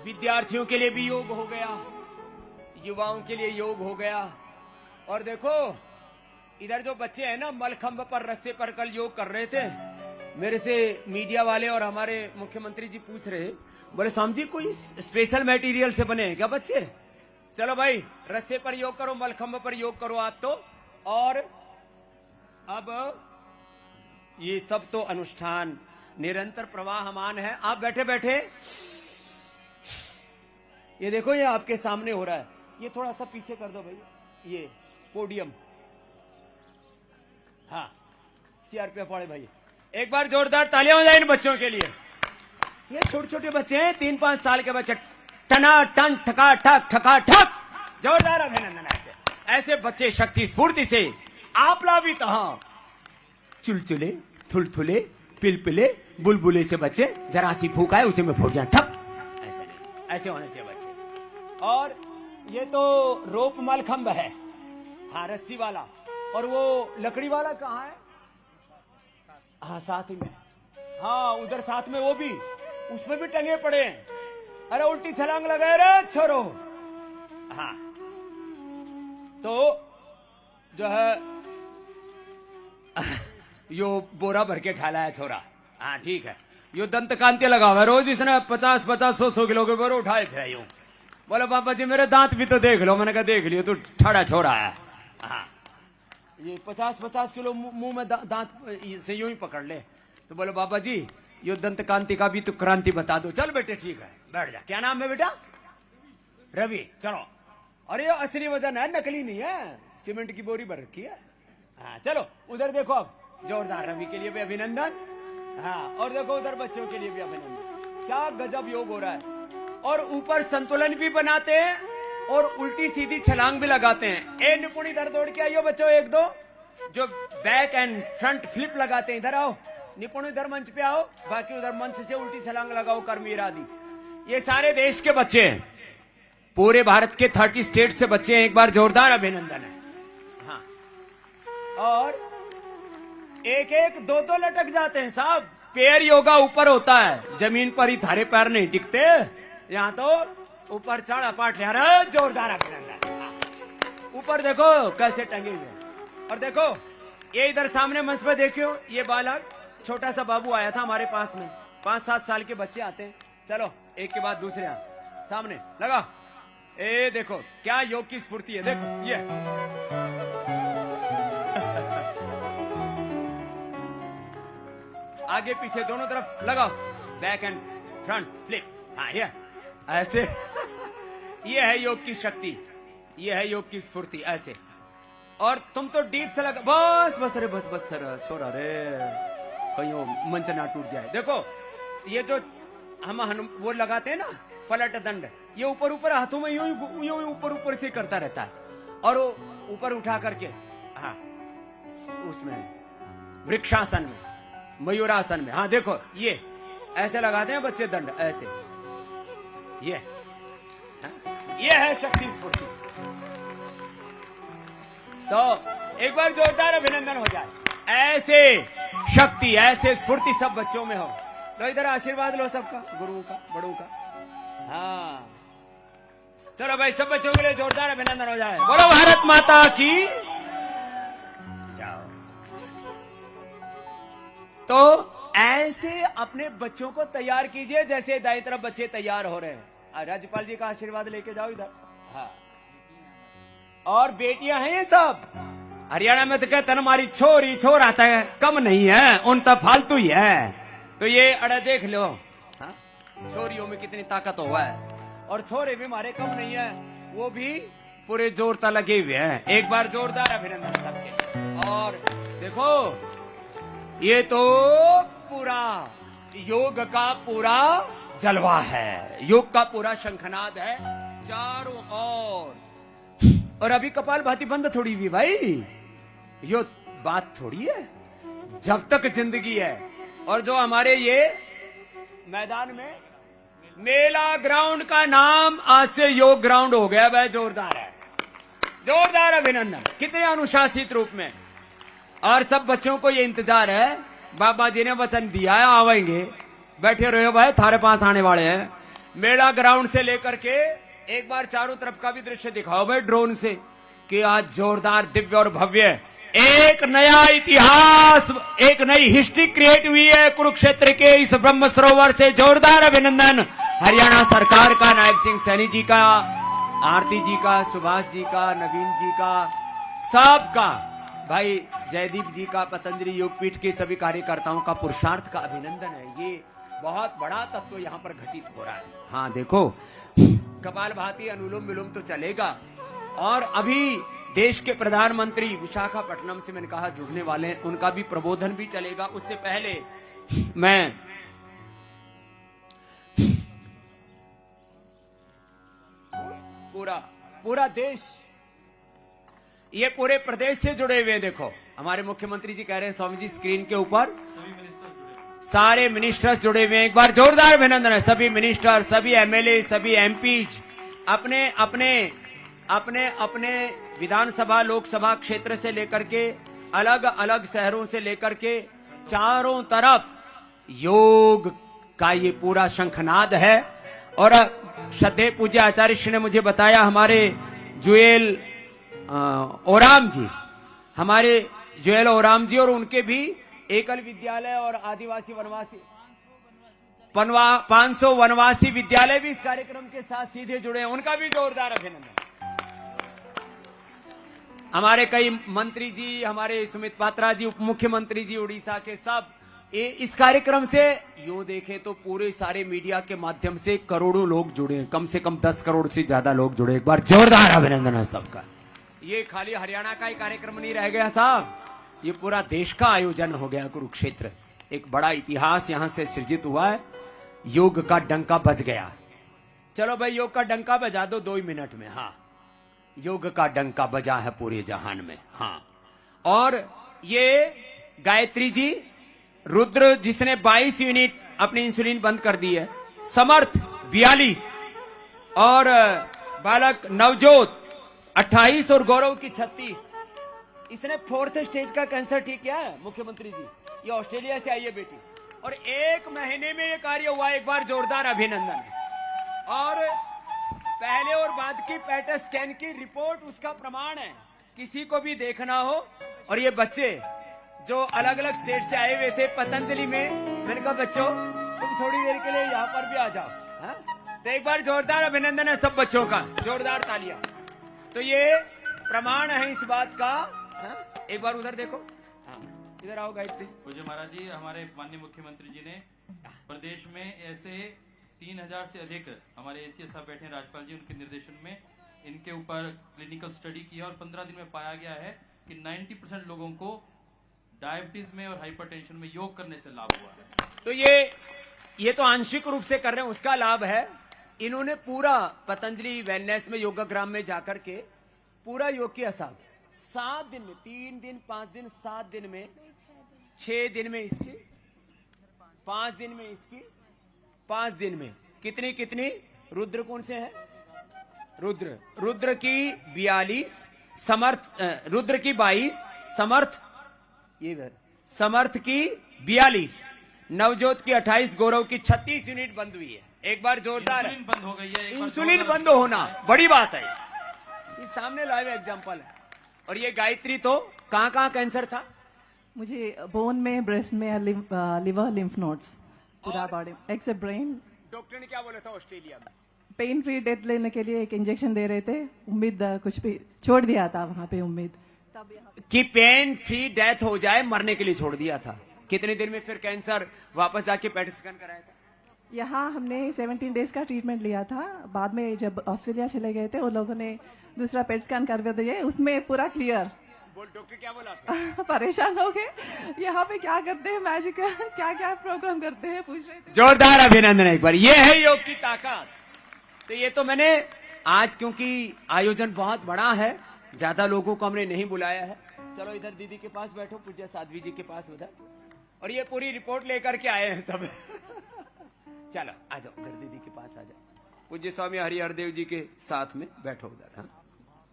S1: विद्यार्थियों के लिए भी योग हो गया, युवाओं के लिए योग हो गया। और देखो इधर जो बच्चे हैं ना, मलखंभ पर रस्से पर कल योग कर रहे थे। मेरे से मीडिया वाले और हमारे मुख्यमंत्री जी पूछ रहे, बोले स्वामी जी कोई स्पेशल मटेरियल से बने हैं क्या बच्चे? चलो भाई रस्से पर योग करो, मलखंभ पर योग करो आप तो। और अब ये सब तो अनुष्ठान निरंतर प्रवाहमान है। आप बैठे बैठे ये देखो, ये आपके सामने हो रहा है। ये थोड़ा सा पीछे कर दो भाई, ये पोडियम। हाँ सीआरपीएफ वाले भाई, एक बार जोरदार तालियां हो जाए इन बच्चों के लिए। ये छोटे छोटे बच्चे हैं, 3-5 साल के बच्चे। टना टन ठका ठक ठका ठक, जोरदार अभिनंदन। ऐसे ऐसे बच्चे शक्ति स्फूर्ति से आप लाभित। हाँ चुलचुले थुलथुले पिलपिले बुलबुले से बच्चे, जरा सी फूक आए उसे में फूट जाए ठक। ऐसे नहीं, ऐसे होने से बच्चे। और ये तो रोप मलखंभ है, हाँ रस्सी वाला। और वो लकड़ी वाला कहाँ है? हाँ साथ में, हाँ उधर साथ में वो भी, उसमें भी टंगे पड़े हैं। अरे उल्टी छलांग लगाए रे छोरो। हाँ तो जो है यो बोरा भर के खा है छोरा। हाँ ठीक है, यो दंत कांति लगा हुआ है, रोज इसने 50-50-100 किलो के बोरे उठाए फिर यूं। बोले पापा जी मेरे दांत भी तो देख लो। मैंने कहा देख लियो, तू ठाड़ा छोरा है। हाँ ये 50-50 किलो मुंह में दांत से यूं ही पकड़ ले। तो बोले बाबा जी यो दंत कांति का भी तो क्रांति बता दो। चल बेटे ठीक है बैठ जा। क्या नाम है बेटा? रवि। चलो, अरे ये असली वजन है, नकली नहीं है, सीमेंट की बोरी भर रखी है। हाँ चलो उधर देखो, अब जोरदार। रवि के लिए भी अभिनंदन। हाँ और देखो उधर बच्चों के लिए भी अभिनंदन। क्या गजब योग हो रहा है। और ऊपर संतुलन भी बनाते हैं और उल्टी सीधी छलांग भी लगाते हैं। ए निपुण इधर दौड़ के आइयो बच्चों, एक दो जो बैक एंड फ्रंट फ्लिप लगाते हैं इधर आओ। निपुण इधर मंच पे आओ, बाकी उधर मंच से उल्टी छलांग लगाओ कर्मीर आदि। ये सारे देश के बच्चे हैं, पूरे भारत के 30 स्टेट से बच्चे हैं। एक बार जोरदार अभिनंदन है। हाँ और एक एक दो दो लटक जाते हैं साहब। पैर योगा ऊपर होता है, जमीन पर ही थारे पैर नहीं टिकते। यहाँ तो ऊपर चढ़ा पाट लिया। जोरदार अभिनंदन। ऊपर देखो कैसे टंगे हुए। और देखो ये इधर सामने मंच पे देखियो, ये बालक छोटा सा बाबू आया था हमारे पास में। 5-7 साल के बच्चे आते हैं। चलो एक के बाद दूसरे यहाँ सामने लगा। ए देखो क्या योग की स्फूर्ति है। देखो ये आगे पीछे दोनों तरफ लगाओ, बैक एंड फ्रंट फ्लिप। हाँ ये ऐसे ये है योग की शक्ति, ये है योग की स्फूर्ति। ऐसे और तुम तो डीप से लगा। बस बस अरे बस बस सर छोड़ा रे, कहीं मंच ना टूट जाए। देखो ये जो हम वो लगाते हैं ना पलट दंड, ये ऊपर ऊपर हाथों में यूं ऊपर ऊपर से करता रहता है। और वो ऊपर उठा करके हाँ उसमें वृक्षासन में, मयूरासन में। हाँ देखो ये ऐसे लगाते हैं बच्चे दंड ऐसे। ये है शक्ति स्फूर्ति। तो एक बार जोरदार अभिनंदन हो जाए। ऐसे शक्ति ऐसे स्फूर्ति सब बच्चों में हो। तो इधर आशीर्वाद लो सबका, गुरुओं का, बड़ों का। हाँ चलो भाई सब बच्चों के लिए जोरदार अभिनंदन हो जाए। बोलो भारत माता की। जाओ। तो ऐसे अपने बच्चों को तैयार कीजिए जैसे दाई तरफ बच्चे तैयार हो रहे हैं। राज्यपाल जी का आशीर्वाद लेके जाओ इधर। हाँ और बेटियां हैं ये सब। हरियाणा में तो कहते हैं हमारी छोरी छोरा आता है कम नहीं है, उन तब फालतू ही है। तो ये अड़े देख लो हाँ? छोरियों में कितनी ताकत हुआ है। और छोरे भी हमारे कम नहीं है, वो भी पूरे जोर तक लगे हुए हैं। एक बार जोरदार अभिनंदन सबके। और देखो ये तो पूरा योग का पूरा जलवा है, योग का पूरा शंखनाद है चारों ओर। और अभी कपाल भाती बंद थोड़ी हुई भाई, यो बात थोड़ी है। जब तक जिंदगी है। और जो हमारे ये मैदान में मेला ग्राउंड का नाम आज से योग ग्राउंड हो गया, वह जोरदार है। जोरदार अभिनंदन। कितने अनुशासित रूप में। और सब बच्चों को ये इंतजार है, बाबा जी ने वचन दिया है आवेंगे, बैठे रहो भाई, थारे पास आने वाले हैं। मेला ग्राउंड से लेकर के एक बार चारों तरफ का भी दृश्य दिखाओ भाई ड्रोन से, कि आज जोरदार दिव्य और भव्य एक नया इतिहास, एक नई हिस्ट्री क्रिएट हुई है कुरुक्षेत्र के इस ब्रह्म सरोवर से। जोरदार अभिनंदन हरियाणा सरकार का, नायब सिंह सैनी जी का, आरती जी का, सुभाष जी का, नवीन जी का, सबका, भाई जयदीप जी का, पतंजलि योगपीठ के सभी कार्यकर्ताओं का पुरुषार्थ का अभिनंदन है। ये बहुत बड़ा तत्व यहाँ पर घटित हो रहा है। हाँ देखो कपाल भाती अनुलोम विलोम तो चलेगा। और अभी देश के प्रधानमंत्री विशाखापट्टनम से मैंने कहा जुड़ने वाले हैं, उनका भी प्रबोधन भी चलेगा। उससे पहले मैं पूरा देश, ये पूरे प्रदेश से जुड़े हुए। देखो हमारे मुख्यमंत्री जी कह रहे हैं स्वामी जी स्क्रीन के ऊपर सारे मिनिस्टर्स जुड़े हुए हैं। एक बार जोरदार अभिनंदन है सभी मिनिस्टर, सभी एमएलए, सभी एमपीज, अपने अपने अपने अपने विधानसभा लोकसभा क्षेत्र से लेकर के अलग अलग शहरों से लेकर के चारों तरफ योग का ये पूरा शंखनाद है। और श्रद्धेय पूज्य आचार्य श्री ने मुझे बताया, हमारे जुएल ओराम जी, हमारे जुएल ओराम जी और उनके भी एकल विद्यालय और आदिवासी वनवासी 500 वनवासी विद्यालय भी इस कार्यक्रम के साथ सीधे जुड़े हैं, उनका भी जोरदार अभिनंदन। हमारे कई मंत्री जी, हमारे सुमित पात्रा जी, उप मुख्यमंत्री जी उड़ीसा के, सब इस कार्यक्रम से यूं देखें तो पूरे सारे मीडिया के माध्यम से करोड़ों लोग जुड़े हैं, कम से कम 10 करोड़ से ज्यादा लोग जुड़े। एक बार जोरदार अभिनंदन है सबका। ये खाली हरियाणा का ही कार्यक्रम नहीं रह गया साहब, ये पूरा देश का आयोजन हो गया। कुरुक्षेत्र एक बड़ा इतिहास यहां से सृजित हुआ है। योग का डंका बज गया। चलो भाई, योग का डंका बजा दो 2 मिनट में। हाँ, योग का डंका बजा है पूरे जहान में। हाँ, और ये गायत्री जी, रुद्र जिसने 22 यूनिट अपनी इंसुलिन बंद कर दी है, समर्थ 42, और बालक नवजोत 28 और गौरव की 36। इसने 4th स्टेज का कैंसर ठीक किया है मुख्यमंत्री जी। ये ऑस्ट्रेलिया से आई है बेटी, और 1 महीने में ये कार्य हुआ। एक बार जोरदार अभिनंदन। और पहले और बाद की पैट स्कैन की रिपोर्ट उसका प्रमाण है, किसी को भी देखना हो। और ये बच्चे जो अलग अलग स्टेट से आए हुए थे पतंजलि में, मैंने कहा बच्चों तुम थोड़ी देर के लिए यहाँ पर भी आ जाओ। हा? तो एक बार जोरदार अभिनंदन है सब बच्चों का, जोरदार तालियां। तो ये प्रमाण है इस बात का। हा? एक बार उधर देखो, इधर आओ गायत्री।
S5: पूज्य महाराज जी, हमारे माननीय मुख्यमंत्री जी ने प्रदेश में ऐसे 3000 से अधिक हमारे एसीएस साहब बैठे हैं, राज्यपाल जी उनके निर्देशन में इनके ऊपर क्लिनिकल स्टडी किया, और 15 दिन में पाया गया है कि 90% लोगों को डायबिटीज में और हाइपरटेंशन में योग करने से लाभ हुआ है। तो
S1: ये तो आंशिक रूप से कर रहे हैं, उसका लाभ है। इन्होंने पूरा पतंजलि वेलनेस में योगाग्राम में जाकर के पूरा योग किया साहब। 7 दिन में, 3 दिन, 5 दिन, 7 दिन में, 6 दिन में इसकी, 5 दिन में इसकी, 5 दिन में कितनी रुद्र कौन से है? रुद्र की 42, समर्थ रुद्र की 22, समर्थ की 42, नवजोत की 28, गौरव की 36 यूनिट बंद हुई है। एक बार जोरदार
S5: इंसुलिन बंद हो गई है।
S1: इंसुलिन बंद होना बड़ी बात है, ये सामने लाइव एग्जांपल है। और ये गायत्री तो कहाँ कैंसर था?
S6: मुझे बोन में, ब्रेस्ट में, लिवर, लिम्फ नोड्स, पूरा बॉडी एक्सेप्ट ब्रेन।
S1: डॉक्टर ने क्या बोला था ऑस्ट्रेलिया में?
S6: पेन फ्री डेथ लेने के लिए एक इंजेक्शन दे रहे थे, उम्मीद कुछ भी छोड़ दिया था वहाँ पे, उम्मीद तब
S1: कि पेन फ्री डेथ हो जाए, मरने के लिए छोड़ दिया था। कितने दिन में फिर कैंसर वापस आके पेट स्कैन कराया था?
S6: यहाँ हमने 17 डेज का ट्रीटमेंट लिया था। बाद में जब ऑस्ट्रेलिया चले गए थे, उन लोगों ने दूसरा पेट स्कैन करवा दिए, उसमें पूरा क्लियर।
S1: बोल डॉक्टर क्या बोला?
S6: परेशान हो गए, यहाँ पे क्या करते हैं, मैजिक क्या क्या प्रोग्राम करते हैं, पूछ रहे थे।
S1: जोरदार अभिनंदन एक बार। ये है योग की ताकत। तो ये तो मैंने आज, क्योंकि आयोजन बहुत बड़ा है, ज्यादा लोगों को हमने नहीं बुलाया है। चलो इधर दीदी के पास बैठो, पूज्य साध्वी जी के पास उधर, और ये पूरी रिपोर्ट लेकर के आए हैं सब। चलो आ जाओ, उधर दीदी के पास आ जाओ, पूज्य स्वामी हरिहरदेव जी के साथ में बैठो उधर। हाँ,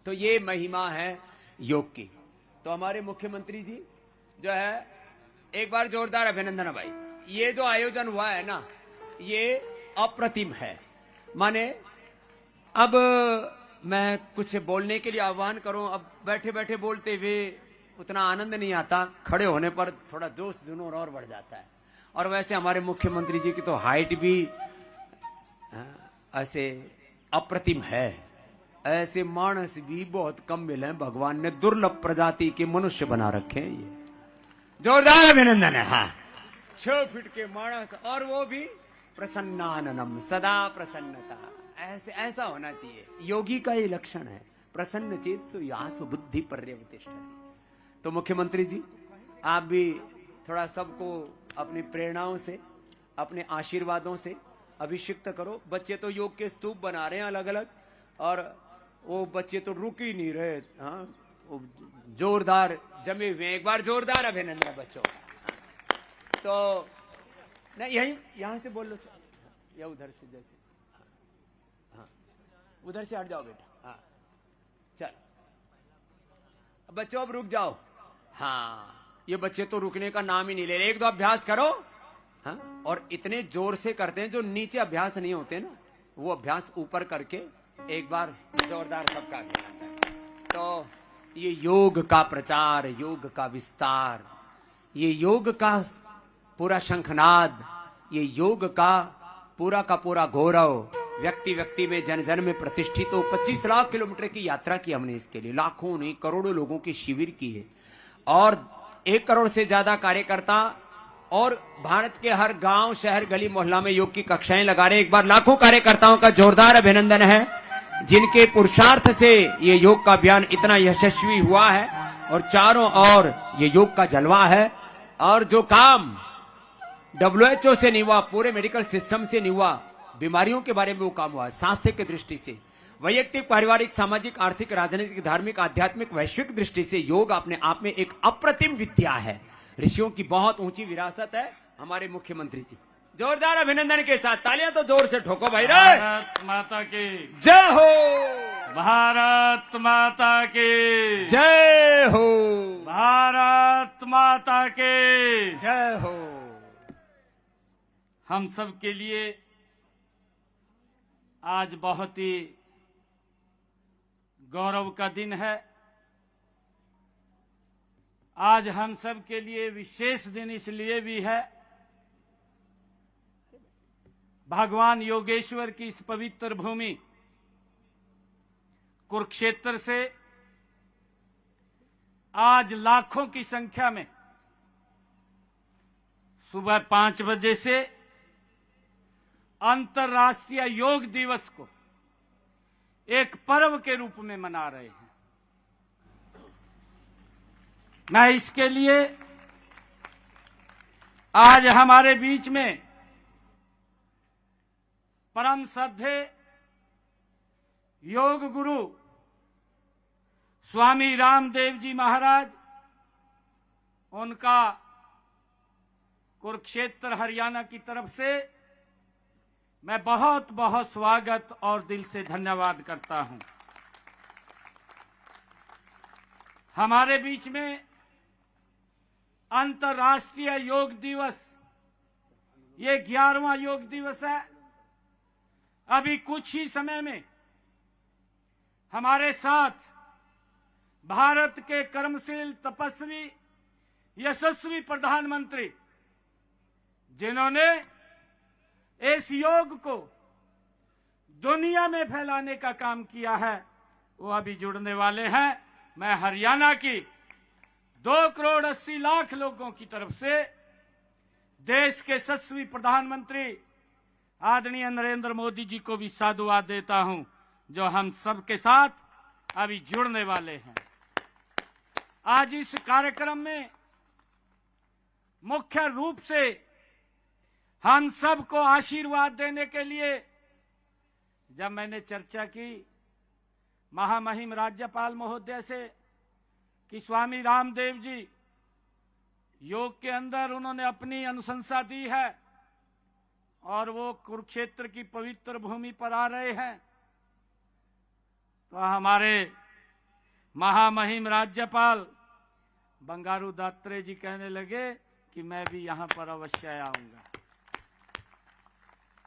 S1: तो ये महिमा है योग की। तो हमारे मुख्यमंत्री जी जो है, एक बार जोरदार अभिनंदन है भाई। ये जो आयोजन हुआ है ना, ये अप्रतिम है। माने अब मैं कुछ बोलने के लिए आह्वान करूं, अब बैठे बैठे बोलते हुए उतना आनंद नहीं आता, खड़े होने पर थोड़ा जोश जुनून और बढ़ जाता है। और वैसे हमारे मुख्यमंत्री जी की तो हाइट भी ऐसे अप्रतिम है, ऐसे मानस भी बहुत कम मिले, भगवान ने दुर्लभ प्रजाति के मनुष्य बना रखे हैं। ये जोरदार अभिनंदन है। हाँ, 6 फीट के मानस, और वो भी प्रसन्नाननम, सदा प्रसन्नता। ऐसा होना चाहिए, योगी का ये लक्षण है। प्रसन्न चेत यासु बुद्धि पर्यवतिष्ठति। तो मुख्यमंत्री जी, आप भी थोड़ा सबको अपनी प्रेरणाओं से, अपने आशीर्वादों से अभिषिक्त करो। बच्चे तो योग के स्तूप बना रहे हैं अलग अलग, और वो बच्चे तो रुक ही नहीं रहे। हाँ, जोरदार जमे हुए। एक बार जोरदार अभिनंदन बच्चों। तो नहीं, यहां से बोल लो, या उधर से, जैसे हाँ, उधर से हट जाओ बेटा। हाँ, चल बच्चों अब रुक जाओ। हाँ, ये बच्चे तो रुकने का नाम ही नहीं ले रहे। एक दो अभ्यास करो। हाँ, और इतने जोर से करते हैं जो नीचे अभ्यास नहीं होते ना, वो अभ्यास ऊपर करके एक बार जोरदार सबका अभिनंदन। तो ये योग का प्रचार, योग का विस्तार, ये योग का पूरा शंखनाद, ये योग का पूरा गौरव व्यक्ति व्यक्ति में, जन जन में प्रतिष्ठित हो। 25 लाख किलोमीटर की यात्रा की हमने इसके लिए, लाखों नहीं करोड़ों लोगों की शिविर की है और 1 करोड़ से ज्यादा कार्यकर्ता और भारत के हर गांव, शहर, गली, मोहल्ला में योग की कक्षाएं लगा रहे। एक बार लाखों कार्यकर्ताओं का जोरदार अभिनंदन है जिनके पुरुषार्थ से ये योग का अभियान इतना यशस्वी हुआ है और चारों ओर ये योग का जलवा है। और जो काम WHO से नहीं हुआ, पूरे मेडिकल सिस्टम से नहीं हुआ, बीमारियों के बारे में वो काम हुआ है, स्वास्थ्य की दृष्टि से, वैयक्तिक, पारिवारिक, सामाजिक, आर्थिक, राजनीतिक, धार्मिक, आध्यात्मिक, वैश्विक दृष्टि से योग अपने आप में एक अप्रतिम विद्या है। ऋषियों की बहुत ऊंची विरासत है हमारे मुख्यमंत्री जी। जोरदार अभिनंदन के साथ तालियां तो जोर से ठोको भाई रे।
S2: भारत माता की
S1: जय हो,
S2: भारत माता की
S1: जय हो,
S2: भारत माता की
S1: जय हो।
S2: हम सब के लिए आज बहुत ही गौरव का दिन है। आज हम सब के लिए विशेष दिन इसलिए भी है, भगवान योगेश्वर की इस पवित्र भूमि कुरुक्षेत्र से आज लाखों की संख्या में सुबह 5 बजे से अंतर्राष्ट्रीय योग दिवस को एक पर्व के रूप में मना रहे हैं। मैं इसके लिए आज हमारे बीच में परम श्रद्धेय योग गुरु स्वामी रामदेव जी महाराज, उनका कुरुक्षेत्र हरियाणा की तरफ से मैं बहुत बहुत स्वागत और दिल से धन्यवाद करता हूं। हमारे बीच में अंतर्राष्ट्रीय योग दिवस, ये 11वां योग दिवस है। अभी कुछ ही समय में हमारे साथ भारत के कर्मशील, तपस्वी, यशस्वी प्रधानमंत्री, जिन्होंने इस योग को दुनिया में फैलाने का काम किया है, वो अभी जुड़ने वाले हैं। मैं हरियाणा की 2,80,00,000 लोगों की तरफ से देश के यशस्वी प्रधानमंत्री आदरणीय नरेंद्र मोदी जी को भी साधुवाद देता हूं, जो हम सब के साथ अभी जुड़ने वाले हैं। आज इस कार्यक्रम में मुख्य रूप से हम सबको आशीर्वाद देने के लिए जब मैंने चर्चा की महामहिम राज्यपाल महोदय से कि स्वामी रामदेव जी योग के अंदर उन्होंने अपनी अनुशंसा दी है और वो कुरुक्षेत्र की पवित्र भूमि पर आ रहे हैं, तो हमारे महामहिम राज्यपाल बंगारू दत्तात्रेय जी कहने लगे कि मैं भी यहां पर अवश्य आऊंगा।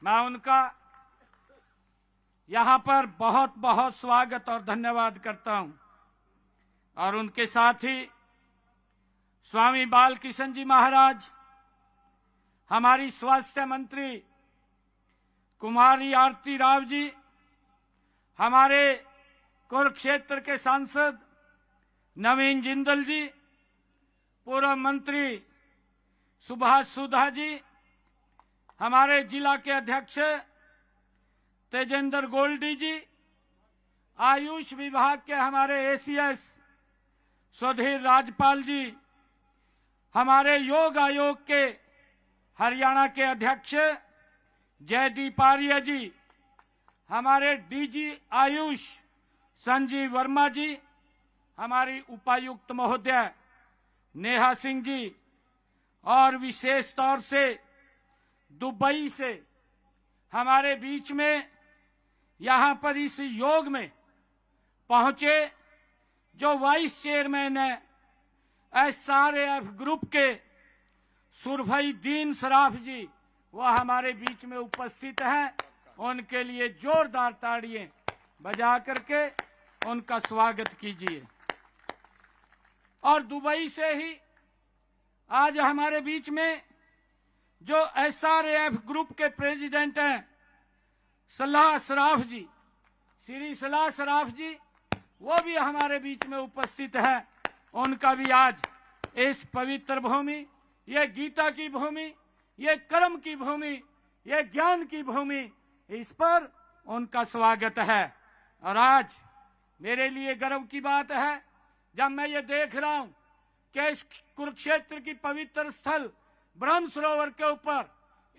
S2: मैं उनका यहां पर बहुत बहुत स्वागत और धन्यवाद करता हूं। और उनके साथ ही स्वामी बालकिशन जी महाराज, हमारी स्वास्थ्य मंत्री कुमारी आरती राव जी, हमारे कुरुक्षेत्र के सांसद नवीन जिंदल जी, पूर्व मंत्री सुभाष सुधा जी, हमारे जिला के अध्यक्ष तेजेंद्र गोल्डी जी, आयुष विभाग के हमारे एसीएस सुधीर राजपाल जी, हमारे योग आयोग के हरियाणा के अध्यक्ष जयदीप आर्य जी, हमारे डीजी आयुष संजीव वर्मा जी, हमारी उपायुक्त महोदय नेहा सिंह जी, और विशेष तौर से दुबई से हमारे बीच में यहां पर इस योग में पहुंचे जो वाइस चेयरमैन है SRF ग्रुप के सुरभई दीन सराफ जी, वह हमारे बीच में उपस्थित हैं। उनके लिए जोरदार ताड़ियां बजा करके उनका स्वागत कीजिए। और दुबई से ही आज हमारे बीच में जो SRAF ग्रुप के प्रेसिडेंट हैं सलाह सराफ जी, श्री सलाह सराफ जी, वो भी हमारे बीच में उपस्थित हैं। उनका भी आज इस पवित्र भूमि, ये गीता की भूमि, ये कर्म की भूमि, ये ज्ञान की भूमि, इस पर उनका स्वागत है। और आज मेरे लिए गर्व की बात है जब मैं ये देख रहा हूं कि इस कुरुक्षेत्र की पवित्र स्थल ब्रह्म सरोवर के ऊपर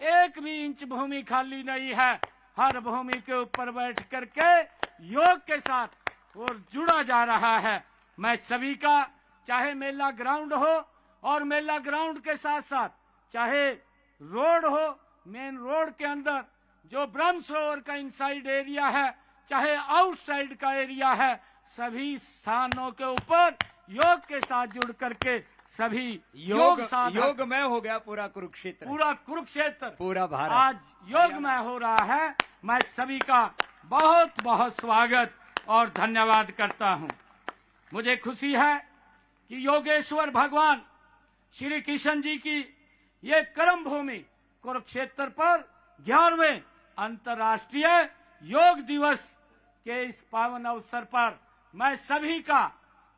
S2: एक भी इंच भूमि खाली नहीं है। हर भूमि के ऊपर बैठ करके योग के साथ और जुड़ा जा रहा है। मैं सभी का, चाहे मेला ग्राउंड हो और मेला ग्राउंड के साथ साथ चाहे रोड हो, मेन रोड के अंदर जो ब्रह्म सरोवर का इनसाइड एरिया है, चाहे आउटसाइड का एरिया है, सभी स्थानों के ऊपर योग के साथ जुड़ करके सभी
S1: योगमय हो गया पूरा कुरुक्षेत्र,
S2: पूरा भारत आज योगमय हो रहा है। मैं सभी का बहुत बहुत स्वागत और धन्यवाद करता हूं। मुझे खुशी है कि योगेश्वर भगवान श्री कृष्ण जी की ये कर्म भूमि कुरुक्षेत्र पर 11वें अंतर्राष्ट्रीय योग दिवस के इस पावन अवसर पर मैं सभी का,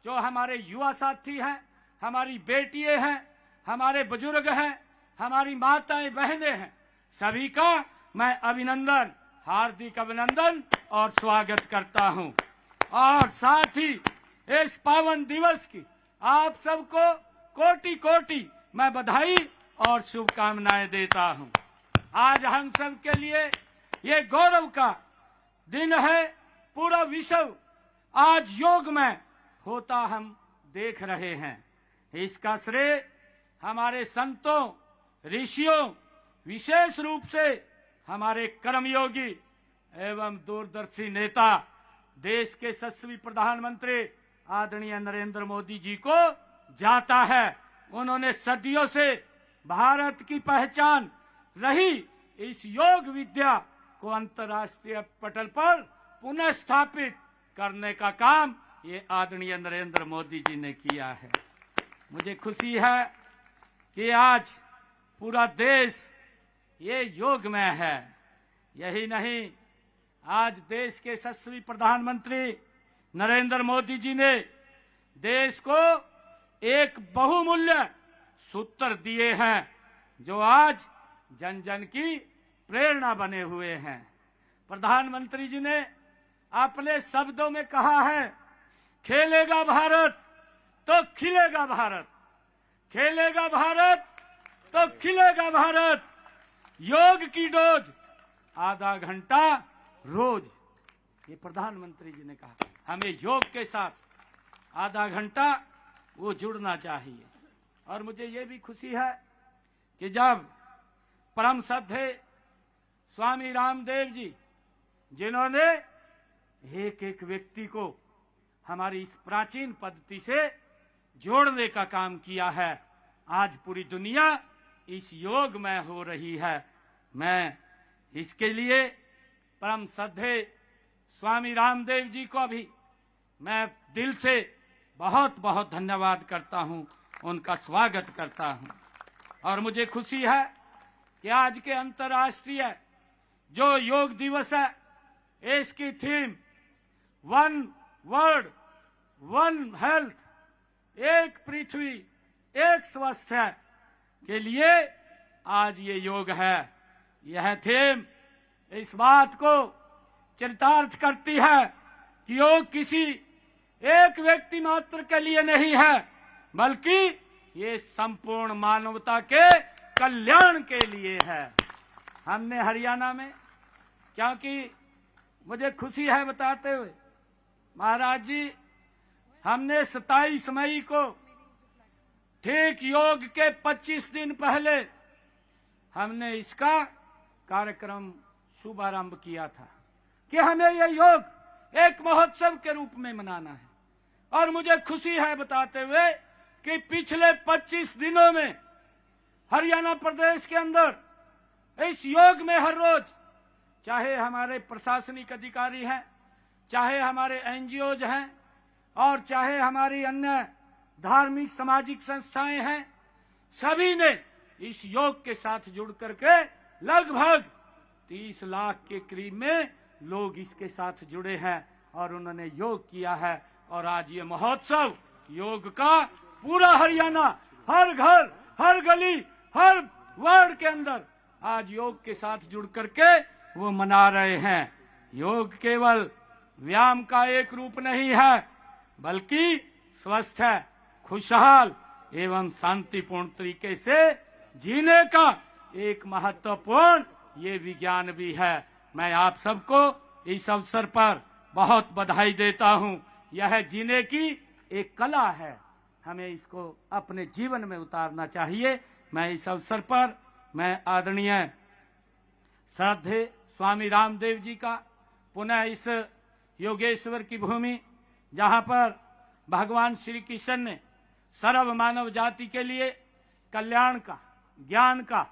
S2: जो हमारे युवा साथी हैं, हमारी बेटियां हैं, हमारे बुजुर्ग हैं, हमारी माताएं बहनें हैं, सभी का मैं अभिनंदन, हार्दिक अभिनंदन और स्वागत करता हूं। और साथ ही इस पावन दिवस की आप सबको कोटि कोटि मैं बधाई और शुभकामनाएं देता हूं। आज हम सब के लिए ये गौरव का दिन है। पूरा विश्व आज योग में होता हम देख रहे हैं। इसका श्रेय हमारे संतों, ऋषियों, विशेष रूप से हमारे कर्मयोगी एवं दूरदर्शी नेता, देश के यशस्वी प्रधानमंत्री आदरणीय नरेंद्र मोदी जी को जाता है। उन्होंने सदियों से भारत की पहचान रही इस योग विद्या को अंतर्राष्ट्रीय पटल पर पुनः स्थापित करने का काम ये आदरणीय नरेंद्र मोदी जी ने किया है। मुझे खुशी है कि आज पूरा देश ये योग में है। यही नहीं, आज देश के यशस्वी प्रधानमंत्री नरेंद्र मोदी जी ने देश को एक बहुमूल्य सूत्र दिए हैं जो आज जन जन की प्रेरणा बने हुए हैं। प्रधानमंत्री जी ने अपने शब्दों में कहा है, खेलेगा भारत तो खिलेगा भारत, खेलेगा भारत तो खिलेगा भारत। योग की डोज आधा घंटा रोज, ये प्रधानमंत्री जी ने कहा। हमें योग के साथ आधा घंटा वो जुड़ना चाहिए। और मुझे ये भी खुशी है कि जब परम श्रद्धेय स्वामी रामदेव जी, जिन्होंने एक एक व्यक्ति को हमारी इस प्राचीन पद्धति से जोड़ने का काम किया है, आज पूरी दुनिया इस योग में हो रही है। मैं इसके लिए परम श्रद्धेय स्वामी रामदेव जी को भी मैं दिल से बहुत बहुत धन्यवाद करता हूं, उनका स्वागत करता हूं। और मुझे खुशी है कि आज के अंतर्राष्ट्रीय जो योग दिवस है, इसकी theme one world one health, एक पृथ्वी एक स्वास्थ्य के लिए आज ये योग है। यह थीम इस बात को चरितार्थ करती है कि योग किसी एक व्यक्ति मात्र के लिए नहीं है, बल्कि ये संपूर्ण मानवता के कल्याण के लिए है। हमने हरियाणा में, क्योंकि मुझे खुशी है बताते हुए, महाराज जी, हमने 27 मई को ठीक योग के 25 दिन पहले हमने इसका कार्यक्रम शुभारंभ किया था कि हमें यह योग एक महोत्सव के रूप में मनाना है। और मुझे खुशी है बताते हुए कि पिछले 25 दिनों में हरियाणा प्रदेश के अंदर इस योग में हर रोज चाहे हमारे प्रशासनिक अधिकारी हैं, चाहे हमारे एनजीओज हैं और चाहे हमारी अन्य धार्मिक सामाजिक संस्थाएं हैं, सभी ने इस योग के साथ जुड़ करके लगभग 30 लाख के करीब में लोग इसके साथ जुड़े हैं और उन्होंने योग किया है। और आज ये महोत्सव योग का पूरा हरियाणा, हर घर, हर गली, हर वार्ड के अंदर आज योग के साथ जुड़ करके वो मना रहे हैं। योग केवल व्यायाम का एक रूप नहीं है, बल्कि स्वस्थ है, खुशहाल एवं शांतिपूर्ण तरीके से जीने का एक महत्वपूर्ण ये विज्ञान भी है। मैं आप सबको इस अवसर पर बहुत बधाई देता हूं। यह जीने की एक कला है, हमें इसको अपने जीवन में उतारना चाहिए। मैं इस अवसर पर मैं आदरणीय श्रद्धेय स्वामी रामदेव जी का पुनः इस योगेश्वर की भूमि, जहां पर भगवान श्री कृष्ण ने सर्व मानव जाति के लिए कल्याण का, ज्ञान का,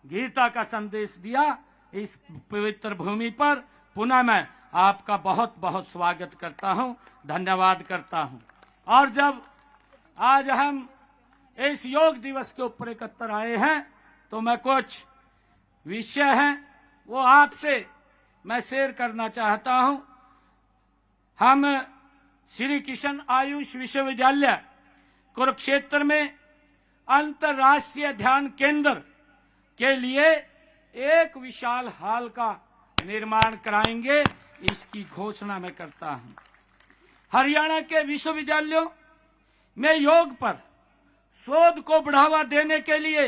S2: गीता का संदेश दिया, इस पवित्र भूमि पर पुनः मैं आपका बहुत बहुत स्वागत करता हूं, धन्यवाद करता हूं। और जब आज हम इस योग दिवस के ऊपर एकत्र आए हैं तो मैं कुछ विषय हैं वो आपसे मैं शेयर करना चाहता हूं। हम श्री कृष्ण आयुष विश्वविद्यालय कुरुक्षेत्र में अंतर्राष्ट्रीय ध्यान केंद्र के लिए एक विशाल हॉल का निर्माण कराएंगे, इसकी घोषणा मैं करता हूं। हरियाणा के विश्वविद्यालयों में योग पर शोध को बढ़ावा देने के लिए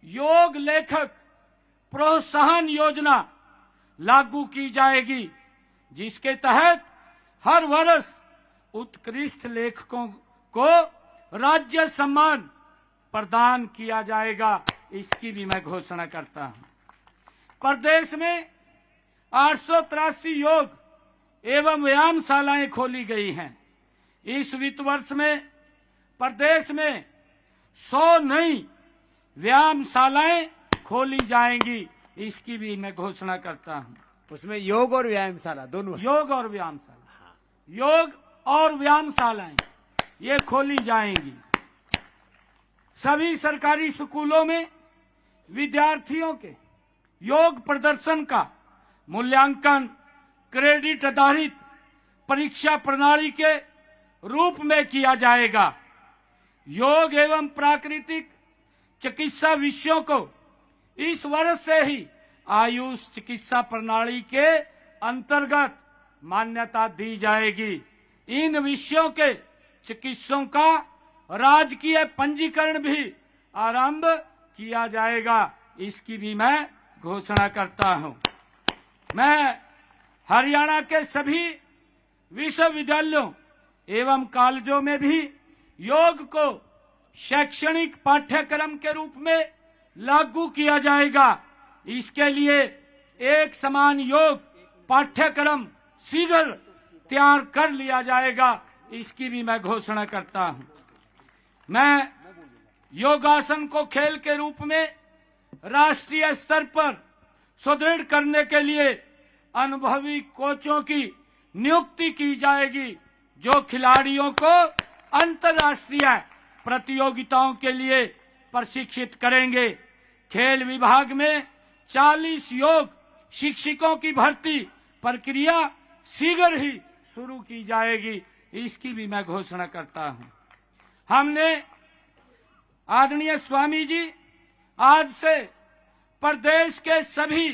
S2: योग लेखक प्रोत्साहन योजना लागू की जाएगी, जिसके तहत हर वर्ष उत्कृष्ट लेखकों को राज्य सम्मान प्रदान किया जाएगा, इसकी भी मैं घोषणा करता हूं। प्रदेश में 883 योग एवं व्यायामशालाएं खोली गई हैं। इस वित्त वर्ष में प्रदेश में 100 नई व्यायामशालाएं खोली जाएंगी, इसकी भी मैं घोषणा करता हूं।
S1: उसमें योग और व्यायामशाला दोनों,
S2: योग और व्यायामशाला, योग और व्यायामशालाएं ये खोली जाएंगी। सभी सरकारी स्कूलों में विद्यार्थियों के योग प्रदर्शन का मूल्यांकन क्रेडिट आधारित परीक्षा प्रणाली के रूप में किया जाएगा। योग एवं प्राकृतिक चिकित्सा विषयों को इस वर्ष से ही आयुष चिकित्सा प्रणाली के अंतर्गत मान्यता दी जाएगी। इन विषयों के चिकित्सकों का राजकीय पंजीकरण भी आरंभ किया जाएगा, इसकी भी मैं घोषणा करता हूं। मैं हरियाणा के सभी विश्वविद्यालयों एवं कॉलेजों में भी योग को शैक्षणिक पाठ्यक्रम के रूप में लागू किया जाएगा। इसके लिए एक समान योग पाठ्यक्रम शीघ्र तैयार कर लिया जाएगा, इसकी भी मैं घोषणा करता हूं। मैं योगासन को खेल के रूप में राष्ट्रीय स्तर पर सुदृढ़ करने के लिए अनुभवी कोचों की नियुक्ति की जाएगी, जो खिलाड़ियों को अंतर्राष्ट्रीय प्रतियोगिताओं के लिए प्रशिक्षित करेंगे। खेल विभाग में 40 योग शिक्षकों की भर्ती प्रक्रिया शीघ्र ही शुरू की जाएगी, इसकी भी मैं घोषणा करता हूं। हमने आदरणीय स्वामी जी आज से प्रदेश के सभी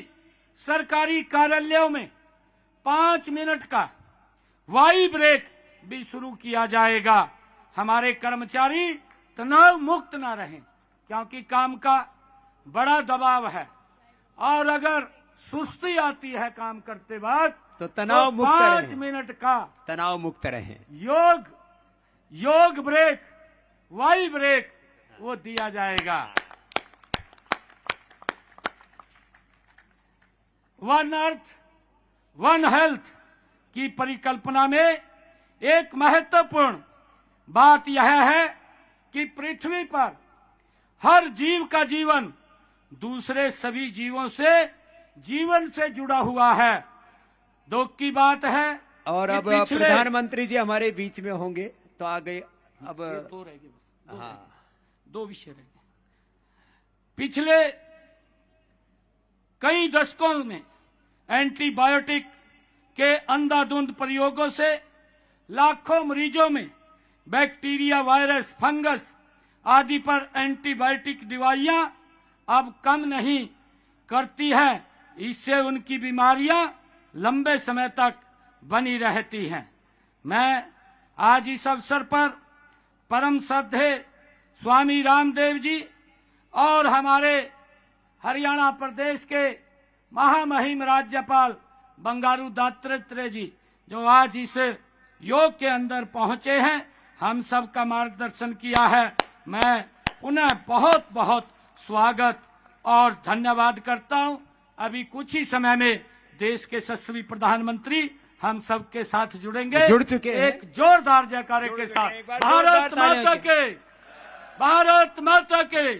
S2: सरकारी कार्यालयों में 5 मिनट का वाई ब्रेक भी शुरू किया जाएगा। हमारे कर्मचारी तनाव मुक्त न रहें, क्योंकि काम का बड़ा दबाव है और अगर सुस्ती आती है काम करते वक्त
S1: तो तनाव मुक्त
S2: 5
S1: रहें।
S2: मिनट का
S1: तनाव मुक्त रहें।
S2: योग ब्रेक, वाई ब्रेक वो दिया जाएगा। वन अर्थ वन हेल्थ की परिकल्पना में एक महत्वपूर्ण बात यह है कि पृथ्वी पर हर जीव का जीवन दूसरे सभी जीवों से जीवन से जुड़ा हुआ है। दुख की बात है।
S1: और
S2: कि
S1: अब
S2: पिछले
S1: प्रधानमंत्री जी हमारे बीच में होंगे, तो आगे अब
S2: दो रह गए बस,
S1: हाँ,
S2: दो विषय रह गए। पिछले कई दशकों में एंटीबायोटिक के अंधाधुंध प्रयोगों से लाखों मरीजों में बैक्टीरिया, वायरस, फंगस आदि पर एंटीबायोटिक दवाइयां अब कम नहीं करती है। इससे उनकी बीमारियां लंबे समय तक बनी रहती हैं। मैं आज इस अवसर पर परम श्रद्धेय स्वामी रामदेव जी और हमारे हरियाणा प्रदेश के महामहिम राज्यपाल बंगारू दत्तात्रेय जी, जो आज इस योग के अंदर पहुंचे हैं, हम सब का मार्गदर्शन किया है, मैं पुनः बहुत बहुत स्वागत और धन्यवाद करता हूं। अभी कुछ ही समय में देश के यशस्वी प्रधानमंत्री हम सब के साथ जुड़ेंगे,
S1: जुड़ चुके हैं।
S2: एक जोरदार जयकारे के साथ।
S1: एक बार
S2: भारत
S1: जोरदार तालियां
S2: माता के, भारत माता के,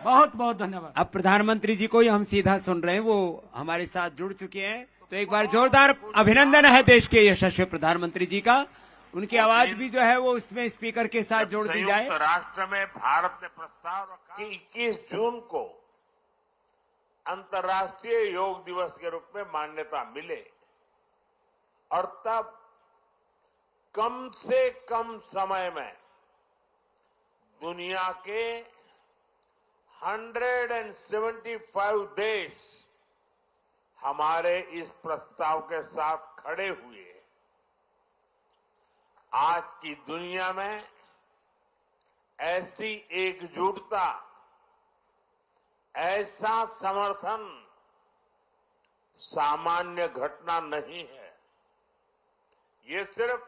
S2: बहुत बहुत धन्यवाद।
S1: अब प्रधानमंत्री जी को ही हम सीधा सुन रहे हैं, वो हमारे साथ जुड़ चुके हैं। तो एक बार जोरदार अभिनंदन है देश के यशस्वी प्रधानमंत्री जी का। उनकी आवाज भी जो है वो उसमें स्पीकर के साथ जोड़ दी जाए।
S7: संयुक्त राष्ट्र में भारत ने प्रस्ताव रखा कि 21 जून को अंतर्राष्ट्रीय योग दिवस के रूप में मान्यता मिले, और तब कम से कम समय में दुनिया के 175 देश हमारे इस प्रस्ताव के साथ खड़े हुए। आज की दुनिया में ऐसी एकजुटता, ऐसा समर्थन सामान्य घटना नहीं है। ये सिर्फ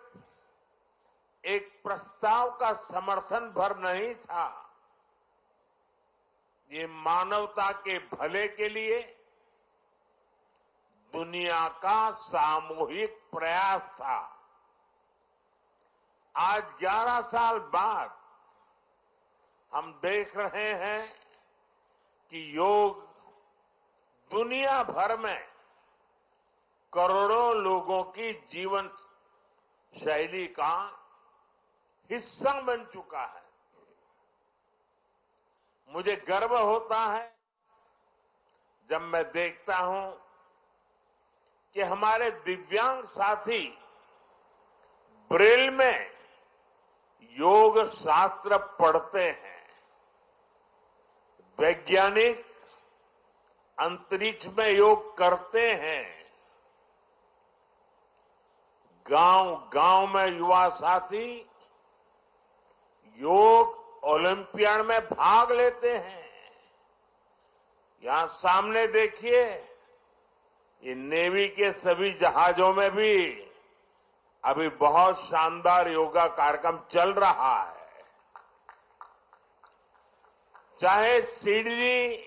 S7: एक प्रस्ताव का समर्थन भर नहीं था, ये मानवता के भले के लिए दुनिया का सामूहिक प्रयास था। आज 11 साल बाद हम देख रहे हैं कि योग दुनिया भर में करोड़ों लोगों की जीवन शैली का हिस्सा बन चुका है। मुझे गर्व होता है जब मैं देखता हूं कि हमारे दिव्यांग साथी ब्रेल में योग शास्त्र पढ़ते हैं, वैज्ञानिक अंतरिक्ष में योग करते हैं, गांव-गांव में युवा साथी योग ओलंपियाड में भाग लेते हैं। यहां सामने देखिए, ये नेवी के सभी जहाजों में भी अभी बहुत शानदार योगा कार्यक्रम चल रहा है। चाहे सिडनी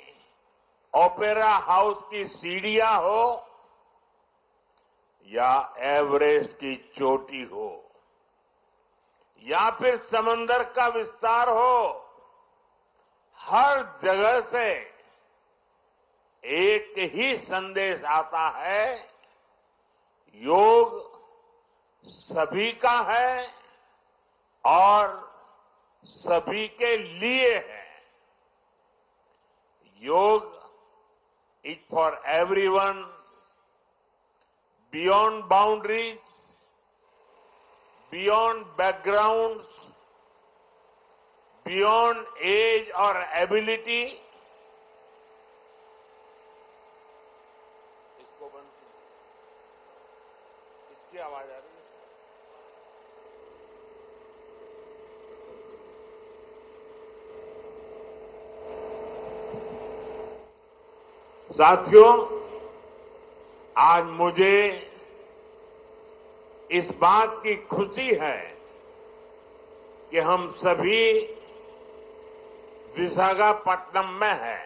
S7: ओपेरा हाउस की सीढ़ियां हो या एवरेस्ट की चोटी हो या फिर समंदर का विस्तार हो, हर जगह से एक ही संदेश आता है, योग सभी का है और सभी के लिए है। Yoga is for everyone, beyond boundaries, beyond backgrounds, beyond age और एबिलिटी। इसको बंद, इसकी आवाज आ रही है। साथियों, आज मुझे इस बात की खुशी है कि हम सभी विशाखापट्टनम में हैं।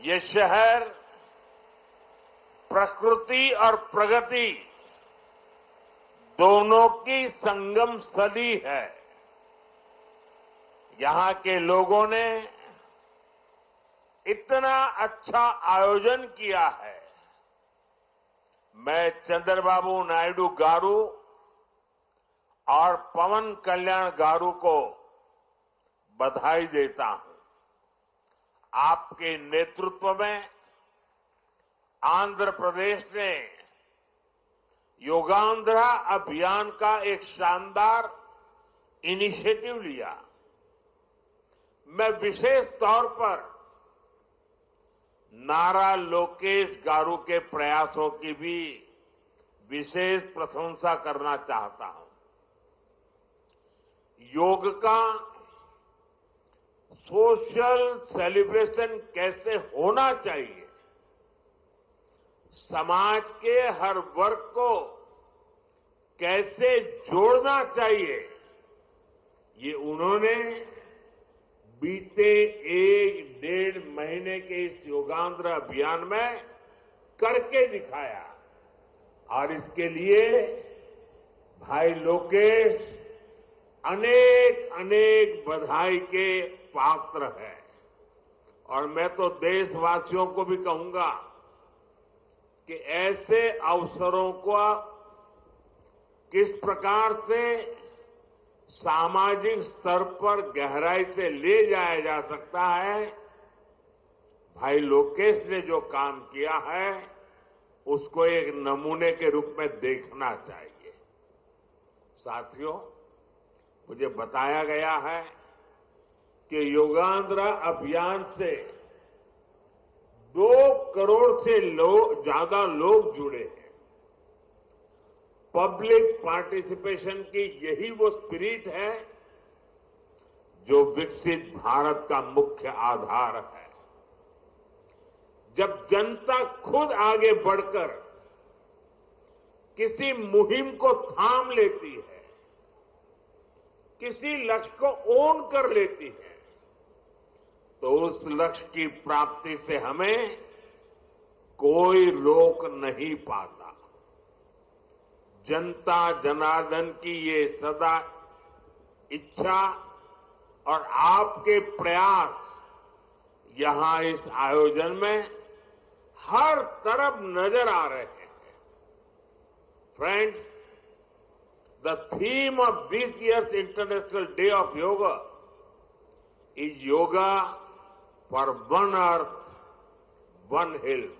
S7: ये शहर प्रकृति और प्रगति दोनों की संगम स्थली है। यहां के लोगों ने इतना अच्छा आयोजन किया है। मैं चंद्रबाबू नायडू गारू और पवन कल्याण गारू को बधाई देता हूं। आपके नेतृत्व में आंध्र प्रदेश ने योगांध्रा अभियान का एक शानदार इनिशिएटिव लिया। मैं विशेष तौर पर नारा लोकेश गारू के प्रयासों की भी विशेष प्रशंसा करना चाहता हूं। योग का सोशल सेलिब्रेशन कैसे होना चाहिए, समाज के हर वर्ग को कैसे जोड़ना चाहिए, ये उन्होंने बीते 1-1.5 महीने के इस योगांध्र अभियान में करके दिखाया। और इसके लिए भाई लोकेश अनेक अनेक बधाई के पात्र है। और मैं तो देशवासियों को भी कहूंगा कि ऐसे अवसरों को किस प्रकार से सामाजिक स्तर पर गहराई से ले जाया जा सकता है, भाई लोकेश ने जो काम किया है उसको एक नमूने के रूप में देखना चाहिए। साथियों, मुझे बताया गया है कि योगांध्र अभियान से 2 करोड़ से ज्यादा लोग जुड़े हैं। पब्लिक पार्टिसिपेशन की यही वो स्पिरिट है जो विकसित भारत का मुख्य आधार है। जब जनता खुद आगे बढ़कर किसी मुहिम को थाम लेती है, किसी लक्ष्य को ओन कर लेती है, तो उस लक्ष्य की प्राप्ति से हमें कोई रोक नहीं पाता। जनता जनार्दन की ये सदा इच्छा और आपके प्रयास यहां इस आयोजन में हर तरफ नजर आ रहे हैं। Friends, the theme of this year's International Day of Yoga is Yoga for One Earth, One Health.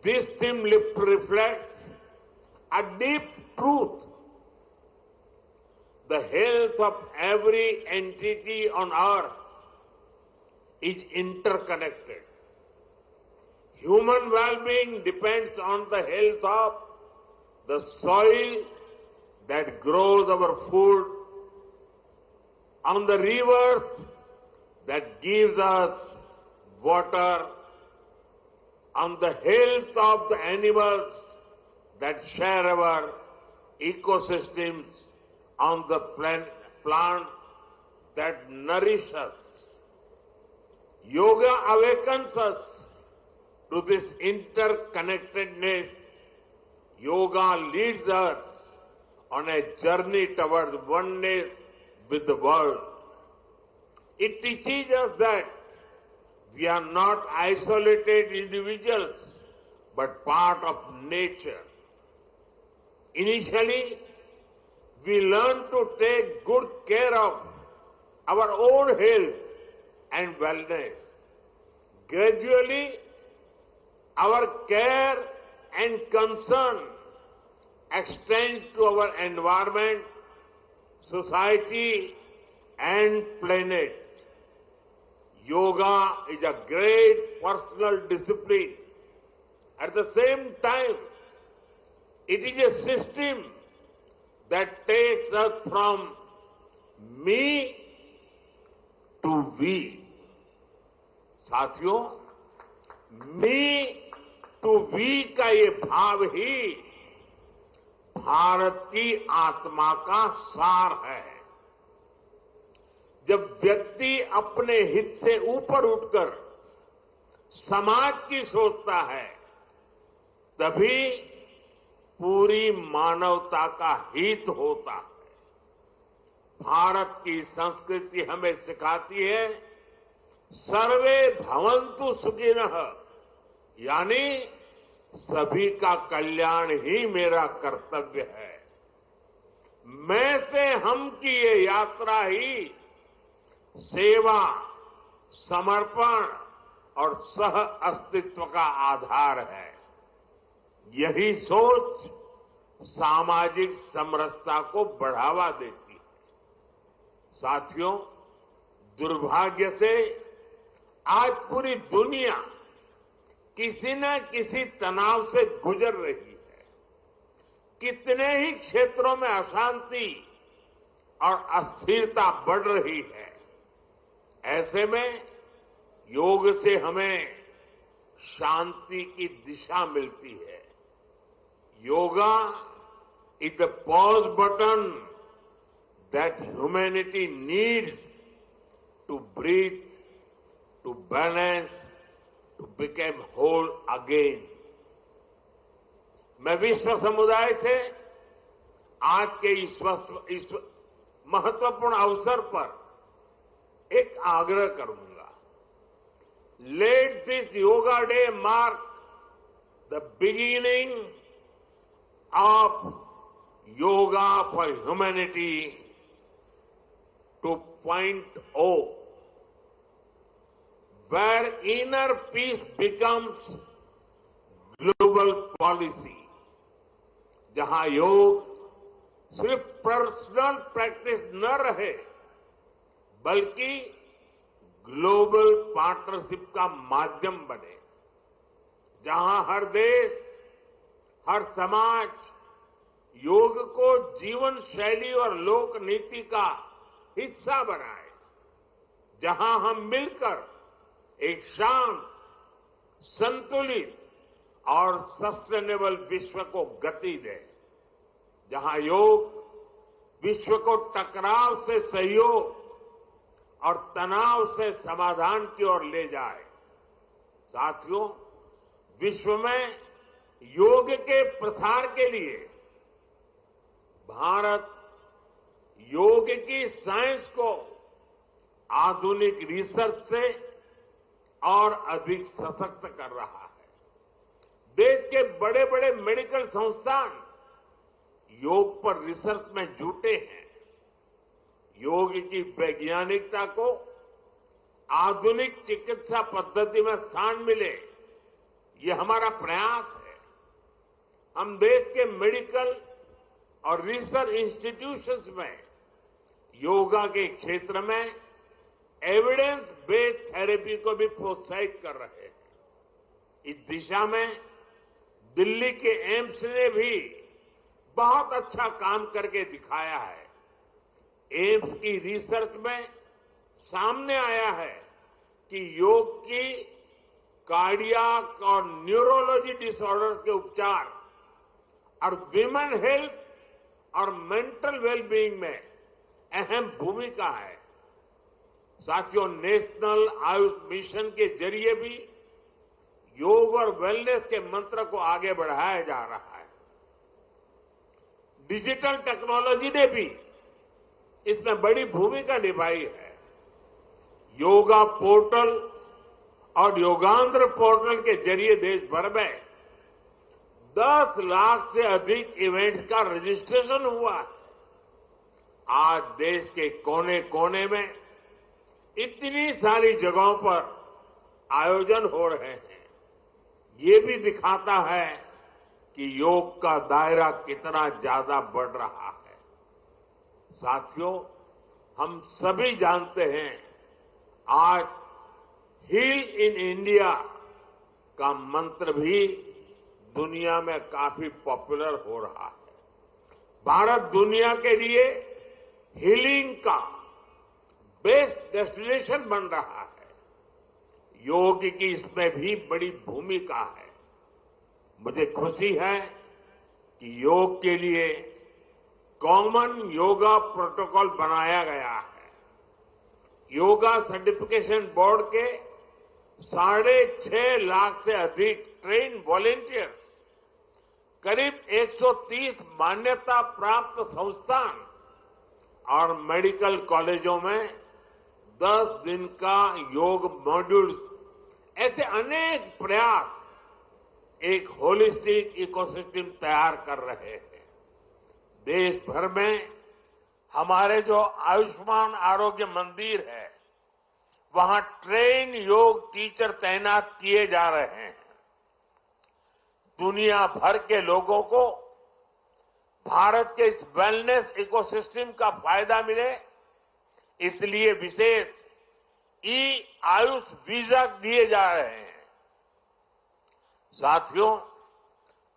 S7: This theme reflects a deep truth. The health of every entity on earth is interconnected. Human well-being depends on the health of the soil that grows our food, on the rivers that gives us water, on the health of the animals that share our ecosystems, on the plants that nourish us. Yoga awakens us to this interconnectedness. Yoga leads us on a journey towards oneness with the world. It teaches us that we are not isolated individuals, but part of nature. Initially, we learn to take good care of our own health and wellness. Gradually, our care and concern extends to our environment, society, and planet. Yoga is a great personal discipline. At the same time, it is a system that takes us from me to we. साथियों, मी to we का ये भाव ही भारत की आत्मा का सार है। जब व्यक्ति अपने हित से ऊपर उठकर समाज की सोचता है, तभी पूरी मानवता का हित होता है। भारत की संस्कृति हमें सिखाती है सर्वे भवन्तु सुखिनः, यानी सभी का कल्याण ही मेरा कर्तव्य है। मैं से हम की ये यात्रा ही सेवा, समर्पण और सह अस्तित्व का आधार है। यही सोच सामाजिक समरसता को बढ़ावा देती है। साथियों, दुर्भाग्य से आज पूरी दुनिया किसी न किसी तनाव से गुजर रही है। कितने ही क्षेत्रों में अशांति और अस्थिरता बढ़ रही है। ऐसे में योग से हमें शांति की दिशा मिलती है। Yoga is the pause button that humanity needs to breathe, to balance, to become whole again. मैं विश्व समुदाय से आज के इस महत्वपूर्ण अवसर पर एक आग्रह करूंगा। Let this yoga day mark the beginning of yoga for humanity 2.0, where inner peace becomes global policy, जहां योग सिर्फ पर्सनल प्रैक्टिस न रहे बल्कि ग्लोबल पार्टनरशिप का माध्यम बने, जहां हर देश, हर समाज योग को जीवन शैली और लोक नीति का हिस्सा बनाए, जहां हम मिलकर एक शांत, संतुलित और सस्टेनेबल विश्व को गति दें, जहां योग विश्व को टकराव से सहयोग और तनाव से समाधान की ओर ले जाए। साथियों, विश्व में योग के प्रसार के लिए भारत योग की साइंस को आधुनिक रिसर्च से और अधिक सशक्त कर रहा है। देश के बड़े बड़े मेडिकल संस्थान योग पर रिसर्च में जुटे हैं। योग की वैज्ञानिकता को आधुनिक चिकित्सा पद्धति में स्थान मिले, ये हमारा प्रयास है। हम देश के मेडिकल और रिसर्च इंस्टीट्यूशंस में योगा के क्षेत्र में एविडेंस बेस्ड थेरेपी को भी प्रोत्साहित कर रहे हैं। इस दिशा में दिल्ली के एम्स ने भी बहुत अच्छा काम करके दिखाया है। एम्स की रिसर्च में सामने आया है कि योग की कार्डियक और न्यूरोलॉजी डिसऑर्डर्स के उपचार और विमेन हेल्थ और मेंटल वेलबीइंग में अहम भूमिका है। साथियों, नेशनल आयुष मिशन के जरिए भी योग और वेलनेस के मंत्र को आगे बढ़ाया जा रहा है। डिजिटल टेक्नोलॉजी ने भी इसमें बड़ी भूमिका निभाई है। योगा पोर्टल और योगांध्र पोर्टल के जरिए देश भर में 10 लाख से अधिक इवेंट्स का रजिस्ट्रेशन हुआ है। आज देश के कोने कोने में इतनी सारी जगहों पर आयोजन हो रहे हैं। ये भी दिखाता है कि योग का दायरा कितना ज्यादा बढ़ रहा है। साथियों, हम सभी जानते हैं आज हील इन इंडिया का मंत्र भी दुनिया में काफी पॉपुलर हो रहा है। भारत दुनिया के लिए हीलिंग का बेस्ट डेस्टिनेशन बन रहा है। योग की इसमें भी बड़ी भूमिका है। मुझे खुशी है कि योग के लिए कॉमन योगा प्रोटोकॉल बनाया गया है। योगा सर्टिफिकेशन बोर्ड के 6.5 लाख से अधिक ट्रेन वॉलेंटियर्स, करीब 130 मान्यता प्राप्त संस्थान और मेडिकल कॉलेजों में 10 दिन का योग मॉड्यूल, ऐसे अनेक प्रयास एक होलिस्टिक इकोसिस्टम तैयार कर रहे हैं। देश भर में हमारे जो आयुष्मान आरोग्य मंदिर है, वहां ट्रेन योग टीचर तैनात किए जा रहे हैं। दुनिया भर के लोगों को भारत के इस वेलनेस इकोसिस्टम का फायदा मिले, इसलिए विशेष ई आयुष वीजा दिए जा रहे हैं। साथियों,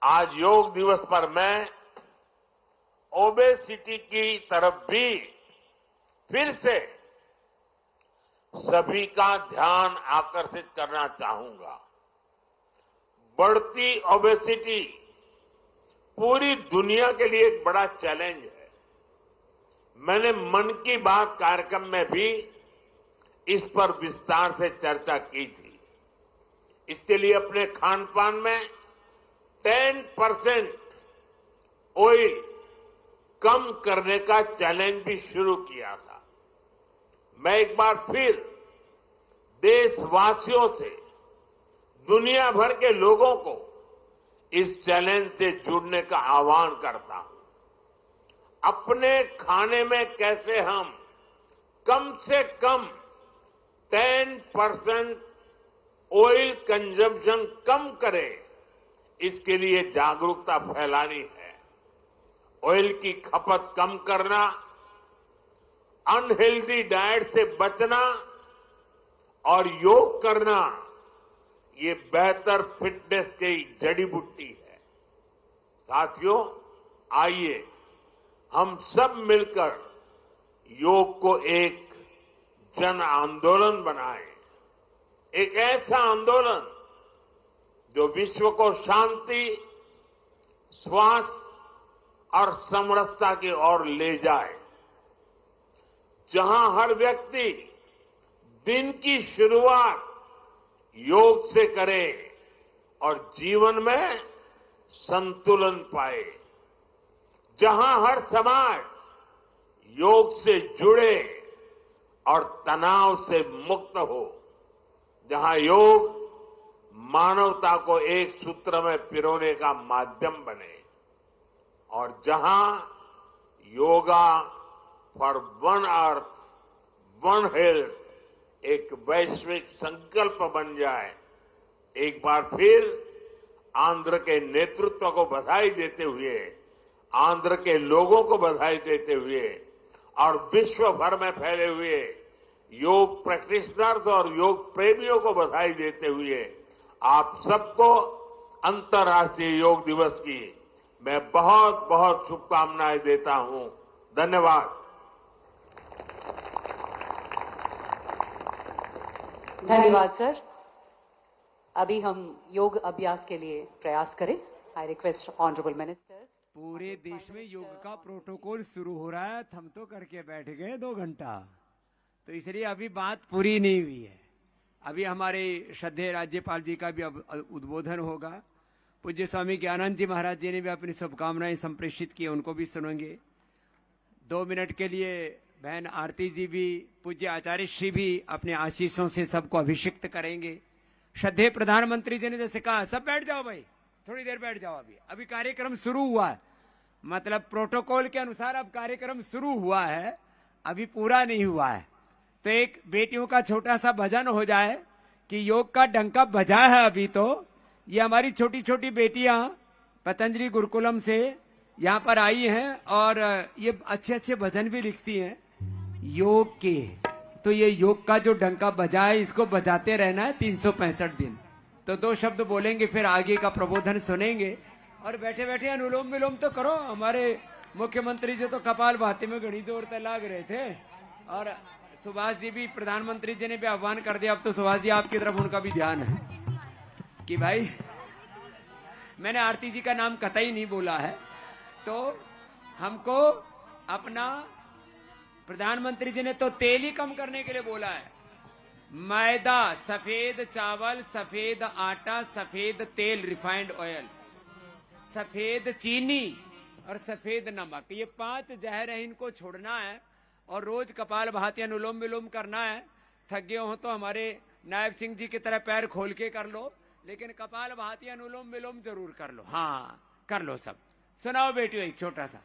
S7: आज योग दिवस पर मैं ओबेसिटी की तरफ भी फिर से सभी का ध्यान आकर्षित करना चाहूंगा। बढ़ती ओबेसिटी पूरी दुनिया के लिए एक बड़ा चैलेंज है। मैंने मन की बात कार्यक्रम में भी इस पर विस्तार से चर्चा की थी। इसके लिए अपने खान पान में 10% ऑयल कम करने का चैलेंज भी शुरू किया था। मैं एक बार फिर देशवासियों से, दुनिया भर के लोगों को इस चैलेंज से जुड़ने का आह्वान करता हूं। अपने खाने में कैसे हम कम से कम 10% ऑयल कंजम्पशन कम करें, इसके लिए जागरूकता फैलानी है। ऑयल की खपत कम करना, अनहेल्दी डाइट से बचना और योग करना, ये बेहतर फिटनेस की जड़ी बूटी है। साथियों, आइए हम सब मिलकर योग को एक जन आंदोलन बनाएं, एक ऐसा आंदोलन जो विश्व को शांति, स्वास्थ्य और समरसता की ओर ले जाए, जहां हर व्यक्ति दिन की शुरुआत योग से करे और जीवन में संतुलन पाए, जहां हर समाज योग से जुड़े और तनाव से मुक्त हो, जहां योग मानवता को एक सूत्र में पिरोने का माध्यम बने, और जहां yoga for one earth one health एक वैश्विक संकल्प बन जाए। एक बार फिर आंध्र के नेतृत्व को बधाई देते हुए, आंध्र के लोगों को बधाई देते हुए और विश्व भर में फैले हुए योग प्रैक्टिशनर्स और योग प्रेमियों को बधाई देते हुए आप सबको अंतर्राष्ट्रीय योग दिवस की मैं बहुत बहुत शुभकामनाएं देता हूं। धन्यवाद।
S8: धन्यवाद सर। अभी हम योग अभ्यास के लिए प्रयास करें। I request honourable minister.
S1: पूरे देश में योग का प्रोटोकॉल शुरू हो रहा है, हम तो करके बैठ गए 2 घंटा, तो इसलिए अभी बात पूरी नहीं हुई है। अभी हमारे श्रद्धेय राज्यपाल जी का भी उद्बोधन होगा। पूज्य स्वामी ज्ञानानंद जी महाराज जी ने भी अपनी शुभकामनाएं संप्रेषित की, उनको भी सुनेंगे। 2 मिनट के लिए बहन आरती जी भी, पूज्य आचार्य श्री भी अपने आशीषों से सबको अभिषिक्त करेंगे। श्रद्धेय प्रधानमंत्री जी ने जैसे कहा, सब बैठ जाओ भाई, थोड़ी देर बैठ जाओ। अभी कार्यक्रम शुरू हुआ है, मतलब प्रोटोकॉल के अनुसार अब कार्यक्रम शुरू हुआ है, अभी पूरा नहीं हुआ है। तो एक बेटियों का छोटा सा भजन हो जाए कि योग का डंका बजा है। अभी तो ये हमारी छोटी छोटी बेटियां पतंजलि गुरुकुलम से यहाँ पर आई हैं और ये अच्छे अच्छे भजन भी लिखती हैं योग के। तो ये योग का जो डंका बजा है, इसको बजाते रहना है 365 दिन। तो 2 शब्द बोलेंगे, फिर आगे का प्रबोधन सुनेंगे। और बैठे बैठे अनुलोम विलोम तो करो। हमारे मुख्यमंत्री जी तो कपाल भाती में घड़ी जोर तक लाग रहे थे, और सुभाष जी भी, प्रधानमंत्री जी ने भी आह्वान कर दिया। अब तो सुभाष जी आपकी तरफ उनका भी ध्यान है कि भाई, मैंने आरती जी का नाम कतई नहीं बोला है, तो हमको अपना प्रधानमंत्री जी ने तो तेल ही कम करने के लिए बोला है। मैदा, सफेद चावल, सफेद आटा, सफेद तेल रिफाइंड ऑयल, सफेद चीनी और सफेद नमक, ये 5 जहर है, इनको छोड़ना है और रोज कपाल भाती अनुलोम विलोम करना है। थक गए हो तो हमारे नायब सिंह जी की तरह पैर खोल के कर लो, लेकिन कपाल भाती अनुलोम विलोम जरूर कर लो। हाँ कर लो सब। सुनाओ बेटियों एक छोटा सा।